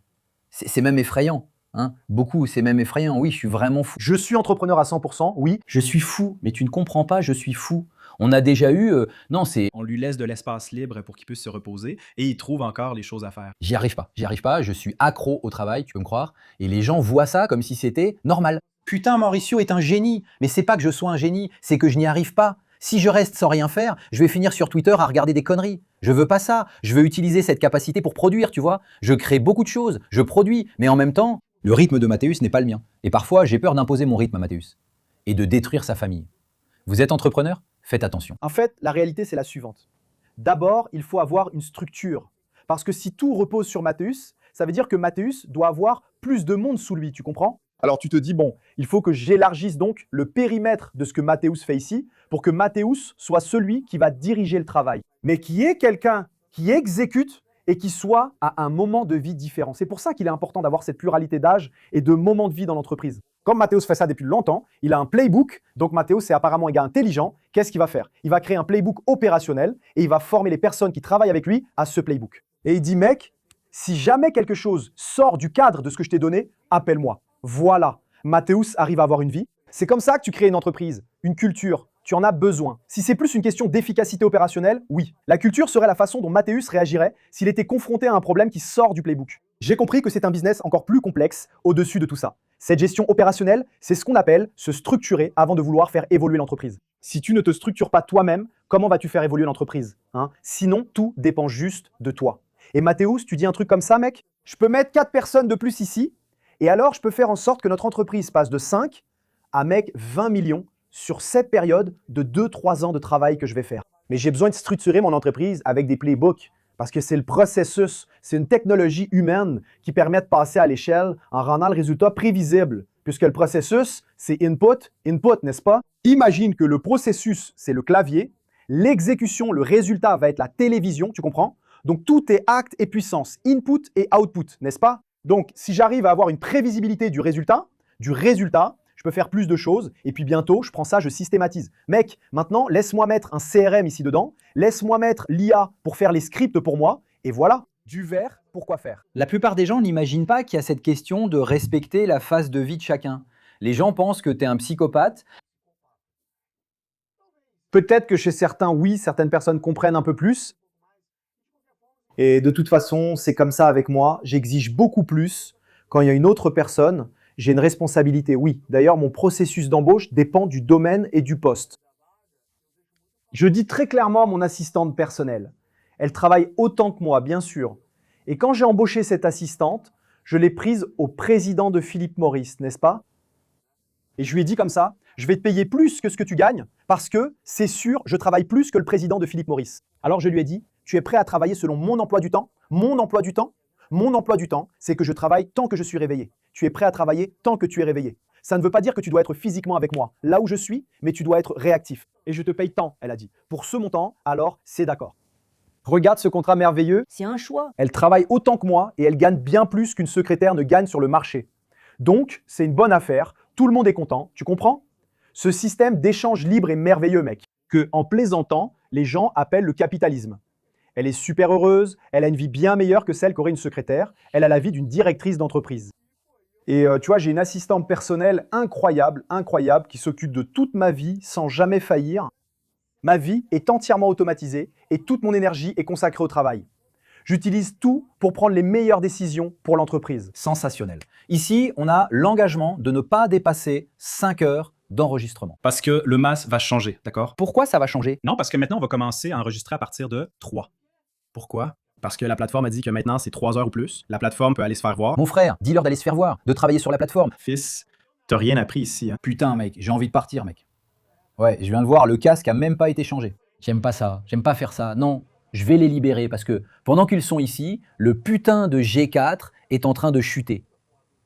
C'est même effrayant. Hein, beaucoup, c'est même effrayant. Oui, je suis vraiment fou. Je suis entrepreneur à 100%, oui. Je suis fou, mais tu ne comprends pas, je suis fou. On a déjà eu... non, c'est... On lui laisse de l'espace libre pour qu'il puisse se reposer et il trouve encore les choses à faire. J'y arrive pas, je suis accro au travail, tu peux me croire. Et les gens voient ça comme si c'était normal. Putain, Mauricio est un génie. Mais c'est pas que je sois un génie, c'est que je n'y arrive pas. Si je reste sans rien faire, je vais finir sur Twitter à regarder des conneries. Je veux pas ça. Je veux utiliser cette capacité pour produire, tu vois. Je crée beaucoup de choses, je produis, mais en même temps, le rythme de Mathéus n'est pas le mien. Et parfois, j'ai peur d'imposer mon rythme à Mathéus et de détruire sa famille. Vous êtes entrepreneur? Faites attention. En fait, la réalité, c'est la suivante. D'abord, il faut avoir une structure. Parce que si tout repose sur Mathéus, ça veut dire que Mathéus doit avoir plus de monde sous lui, tu comprends? Alors tu te dis, bon, il faut que j'élargisse donc le périmètre de ce que Mathéus fait ici pour que Mathéus soit celui qui va diriger le travail. Mais qui est quelqu'un qui exécute et qui soit à un moment de vie différent. C'est pour ça qu'il est important d'avoir cette pluralité d'âge et de moments de vie dans l'entreprise. Comme Mathéus fait ça depuis longtemps, il a un playbook, donc Mathéus c'est apparemment un gars intelligent. Qu'est-ce qu'il va faire? Il va créer un playbook opérationnel et il va former les personnes qui travaillent avec lui à ce playbook. Et il dit, mec, si jamais quelque chose sort du cadre de ce que je t'ai donné, appelle-moi. Voilà, Mathéus arrive à avoir une vie. C'est comme ça que tu crées une entreprise, une culture. Tu en as besoin. Si c'est plus une question d'efficacité opérationnelle, oui. La culture serait la façon dont Mathéus réagirait s'il était confronté à un problème qui sort du playbook. J'ai compris que c'est un business encore plus complexe au-dessus de tout ça. Cette gestion opérationnelle, c'est ce qu'on appelle se structurer avant de vouloir faire évoluer l'entreprise. Si tu ne te structures pas toi-même, comment vas-tu faire évoluer l'entreprise, hein? Sinon, tout dépend juste de toi. Et Mathéus, tu dis un truc comme ça, mec? Je peux mettre 4 personnes de plus ici, et alors je peux faire en sorte que notre entreprise passe de 5 à, mec, 20 millions sur cette période de 2-3 ans de travail que je vais faire. Mais j'ai besoin de structurer mon entreprise avec des playbooks. Parce que c'est le processus, c'est une technologie humaine qui permet de passer à l'échelle en rendant le résultat prévisible. Puisque le processus, c'est input, n'est-ce pas? Imagine que le processus, c'est le clavier, l'exécution, le résultat va être la télévision, tu comprends? Donc tout est acte et puissance, input et output, n'est-ce pas? Donc si j'arrive à avoir une prévisibilité du résultat, je peux faire plus de choses et puis bientôt, je prends ça, je systématise. Mec, maintenant, laisse-moi mettre un CRM ici dedans, laisse-moi mettre l'IA pour faire les scripts pour moi et voilà, du verre, pourquoi faire? La plupart des gens n'imaginent pas qu'il y a cette question de respecter la phase de vie de chacun. Les gens pensent que tu es un psychopathe. Peut-être que chez certains, oui, certaines personnes comprennent un peu plus. Et de toute façon, c'est comme ça avec moi, j'exige beaucoup plus. Quand il y a une autre personne, j'ai une responsabilité, oui. D'ailleurs, mon processus d'embauche dépend du domaine et du poste. Je dis très clairement à mon assistante personnelle, elle travaille autant que moi, bien sûr. Et quand j'ai embauché cette assistante, je l'ai prise au président de Philip Morris, n'est-ce pas? Et je lui ai dit comme ça, je vais te payer plus que ce que tu gagnes parce que, c'est sûr, je travaille plus que le président de Philip Morris. Alors je lui ai dit, tu es prêt à travailler selon mon emploi du temps? Mon emploi du temps? Mon emploi du temps, c'est que je travaille tant que je suis réveillé. Tu es prêt à travailler tant que tu es réveillé. Ça ne veut pas dire que tu dois être physiquement avec moi, là où je suis, mais tu dois être réactif. Et je te paye tant, elle a dit. Pour ce montant, alors c'est d'accord. Regarde ce contrat merveilleux. C'est un choix. Elle travaille autant que moi et elle gagne bien plus qu'une secrétaire ne gagne sur le marché. Donc, c'est une bonne affaire. Tout le monde est content. Tu comprends? Ce système d'échange libre est merveilleux, mec. Que, en plaisantant, les gens appellent le capitalisme. Elle est super heureuse, elle a une vie bien meilleure que celle qu'aurait une secrétaire, elle a la vie d'une directrice d'entreprise. Et tu vois, j'ai une assistante personnelle incroyable, qui s'occupe de toute ma vie sans jamais faillir. Ma vie est entièrement automatisée et toute mon énergie est consacrée au travail. J'utilise tout pour prendre les meilleures décisions pour l'entreprise. Sensationnel. Ici, on a l'engagement de ne pas dépasser 5 heures d'enregistrement. Parce que le mass va changer, d'accord? Pourquoi ça va changer? Non, parce que maintenant, on va commencer à enregistrer à partir de 3. Pourquoi? Parce que la plateforme a dit que maintenant, c'est 3 heures ou plus. La plateforme peut aller se faire voir. Mon frère, dis-leur d'aller se faire voir, de travailler sur la plateforme. Fils, t'as rien appris ici, hein? Putain, mec, j'ai envie de partir, mec. Ouais, je viens de voir, le casque a même pas été changé. J'aime pas ça, j'aime pas faire ça. Non, je vais les libérer parce que pendant qu'ils sont ici, le putain de G4 est en train de chuter.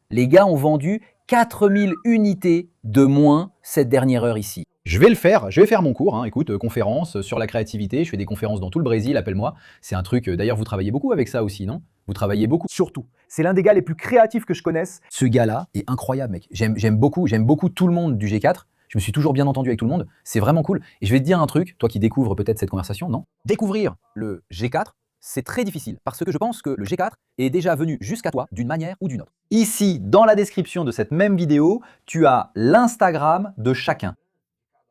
Les gars ont vendu 4000 unités de moins cette dernière heure ici. Je vais faire mon cours, hein. Écoute, conférence sur la créativité, je fais des conférences dans tout le Brésil, appelle-moi. C'est un truc, d'ailleurs vous travaillez beaucoup avec ça aussi, non? Vous travaillez beaucoup. Surtout, c'est l'un des gars les plus créatifs que je connaisse. Ce gars-là est incroyable, mec. J'aime beaucoup tout le monde du G4. Je me suis toujours bien entendu avec tout le monde. C'est vraiment cool. Et je vais te dire un truc, toi qui découvres peut-être cette conversation, non? Découvrir le G4, c'est très difficile parce que je pense que le G4 est déjà venu jusqu'à toi d'une manière ou d'une autre. Ici, dans la description de cette même vidéo, tu as l'Instagram de chacun.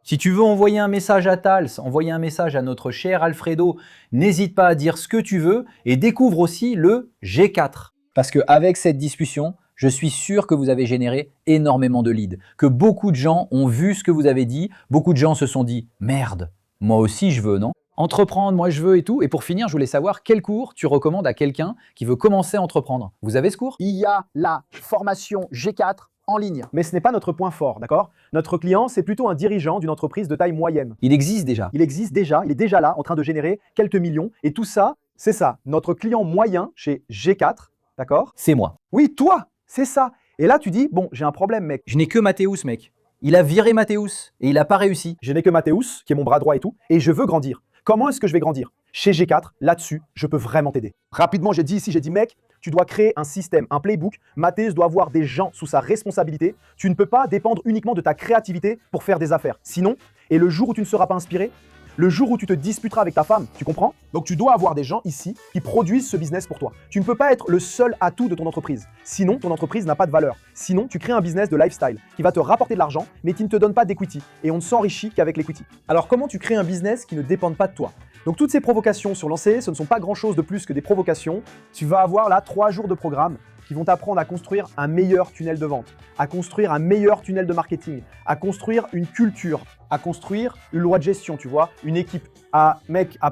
Si tu veux envoyer un message à Tals, envoyer un message à notre cher Alfredo, n'hésite pas à dire ce que tu veux et découvre aussi le G4. Parce qu'avec cette discussion, je suis sûr que vous avez généré énormément de leads, que beaucoup de gens ont vu ce que vous avez dit, beaucoup de gens se sont dit « Merde, moi aussi je veux, non ?» Entreprendre, moi je veux et tout. Et pour finir, je voulais savoir quel cours tu recommandes à quelqu'un qui veut commencer à entreprendre. Vous avez ce cours? Il y a la formation G4 en ligne. Mais ce n'est pas notre point fort, d'accord? Notre client, c'est plutôt un dirigeant d'une entreprise de taille moyenne. Il existe déjà. Il existe déjà, il est déjà là, en train de générer quelques millions. Et tout ça, c'est ça. Notre client moyen chez G4, d'accord? C'est moi. Oui, toi, c'est ça. Et là, tu dis, bon, j'ai un problème, mec. Je n'ai que Mathéus, mec. Il a viré Mathéus et il n'a pas réussi. Je n'ai que Mathéus, qui est mon bras droit et tout, et je veux grandir. Comment est-ce que je vais grandir? Chez G4, là-dessus, je peux vraiment t'aider. Rapidement, j'ai dit, mec, tu dois créer un système, un playbook. Mathéus doit avoir des gens sous sa responsabilité. Tu ne peux pas dépendre uniquement de ta créativité pour faire des affaires. Sinon, et le jour où tu ne seras pas inspiré, le jour où tu te disputeras avec ta femme, tu comprends? Donc tu dois avoir des gens ici qui produisent ce business pour toi. Tu ne peux pas être le seul atout de ton entreprise. Sinon, ton entreprise n'a pas de valeur. Sinon, tu crées un business de lifestyle qui va te rapporter de l'argent, mais qui ne te donne pas d'equity. Et on ne s'enrichit qu'avec l'equity. Alors comment tu crées un business qui ne dépende pas de toi? Donc toutes ces provocations sur Lancez, ce ne sont pas grand-chose de plus que des provocations. Tu vas avoir là 3 jours de programme qui vont t'apprendre à construire un meilleur tunnel de vente, à construire un meilleur tunnel de marketing, à construire une culture, à construire une loi de gestion, tu vois, une équipe, à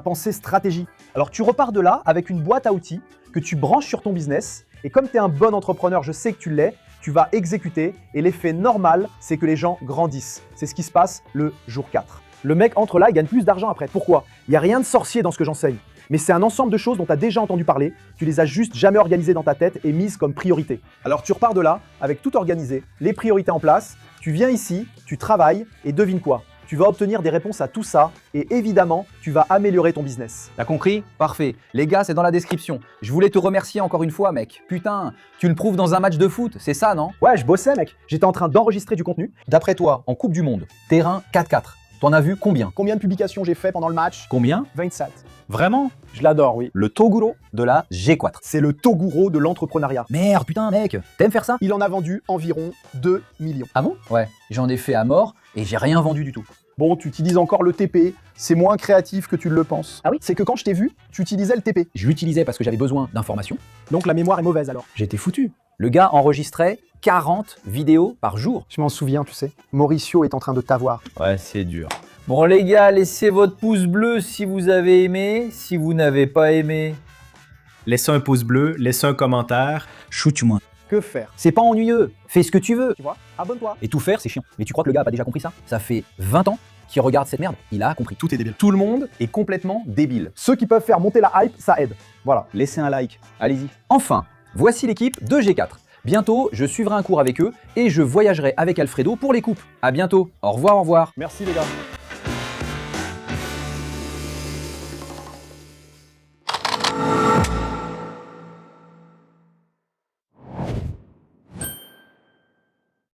penser stratégie. Alors tu repars de là avec une boîte à outils que tu branches sur ton business et comme tu es un bon entrepreneur, je sais que tu l'es, tu vas exécuter et l'effet normal, c'est que les gens grandissent. C'est ce qui se passe le jour 4. Le mec entre là, il gagne plus d'argent après. Pourquoi? Il n'y a rien de sorcier dans ce que j'enseigne. Mais c'est un ensemble de choses dont tu as déjà entendu parler, tu les as juste jamais organisées dans ta tête et mises comme priorité. Alors tu repars de là, avec tout organisé, les priorités en place, tu viens ici, tu travailles et devine quoi? Tu vas obtenir des réponses à tout ça et évidemment, tu vas améliorer ton business. T'as compris? Parfait. Les gars, c'est dans la description. Je voulais te remercier encore une fois, mec. Putain, tu le prouves dans un match de foot, c'est ça, non? Ouais, je bossais, mec. J'étais en train d'enregistrer du contenu. D'après toi, en Coupe du Monde, terrain 4-4, t'en as vu combien? Combien de publications j'ai fait pendant le match? Combien? 27. Vraiment? Je l'adore, oui. Le Toguro de la G4. C'est le Toguro de l'entrepreneuriat. Merde, putain, mec, t'aimes faire ça? Il en a vendu environ 2 millions. Ah bon? Ouais, j'en ai fait à mort et j'ai rien vendu du tout. Bon, tu utilises encore le TP, c'est moins créatif que tu le penses. Ah oui? C'est que quand je t'ai vu, tu utilisais le TP. Je l'utilisais parce que j'avais besoin d'informations. Donc la mémoire est mauvaise alors. J'étais foutu. Le gars enregistrait 40 vidéos par jour. Je m'en souviens, tu sais. Mauricio est en train de t'avoir. Ouais, c'est dur. Bon les gars, laissez votre pouce bleu si vous avez aimé. Si vous n'avez pas aimé, Laissez un pouce bleu, laissez un commentaire. shoot-moi. Que faire? C'est pas ennuyeux. Fais ce que tu veux. Tu vois? Abonne-toi. Et tout faire, c'est chiant. Mais tu crois que le gars a pas déjà compris ça? Ça fait 20 ans qu'il regarde cette merde. Il a compris. Tout est débile. Tout le monde est complètement débile. Ceux qui peuvent faire monter la hype, ça aide. Voilà. Laissez un like. Allez-y. Enfin, voici l'équipe de G4. Bientôt, je suivrai un cours avec eux et je voyagerai avec Alfredo pour les coupes. À bientôt. Au revoir, au revoir. Merci les gars.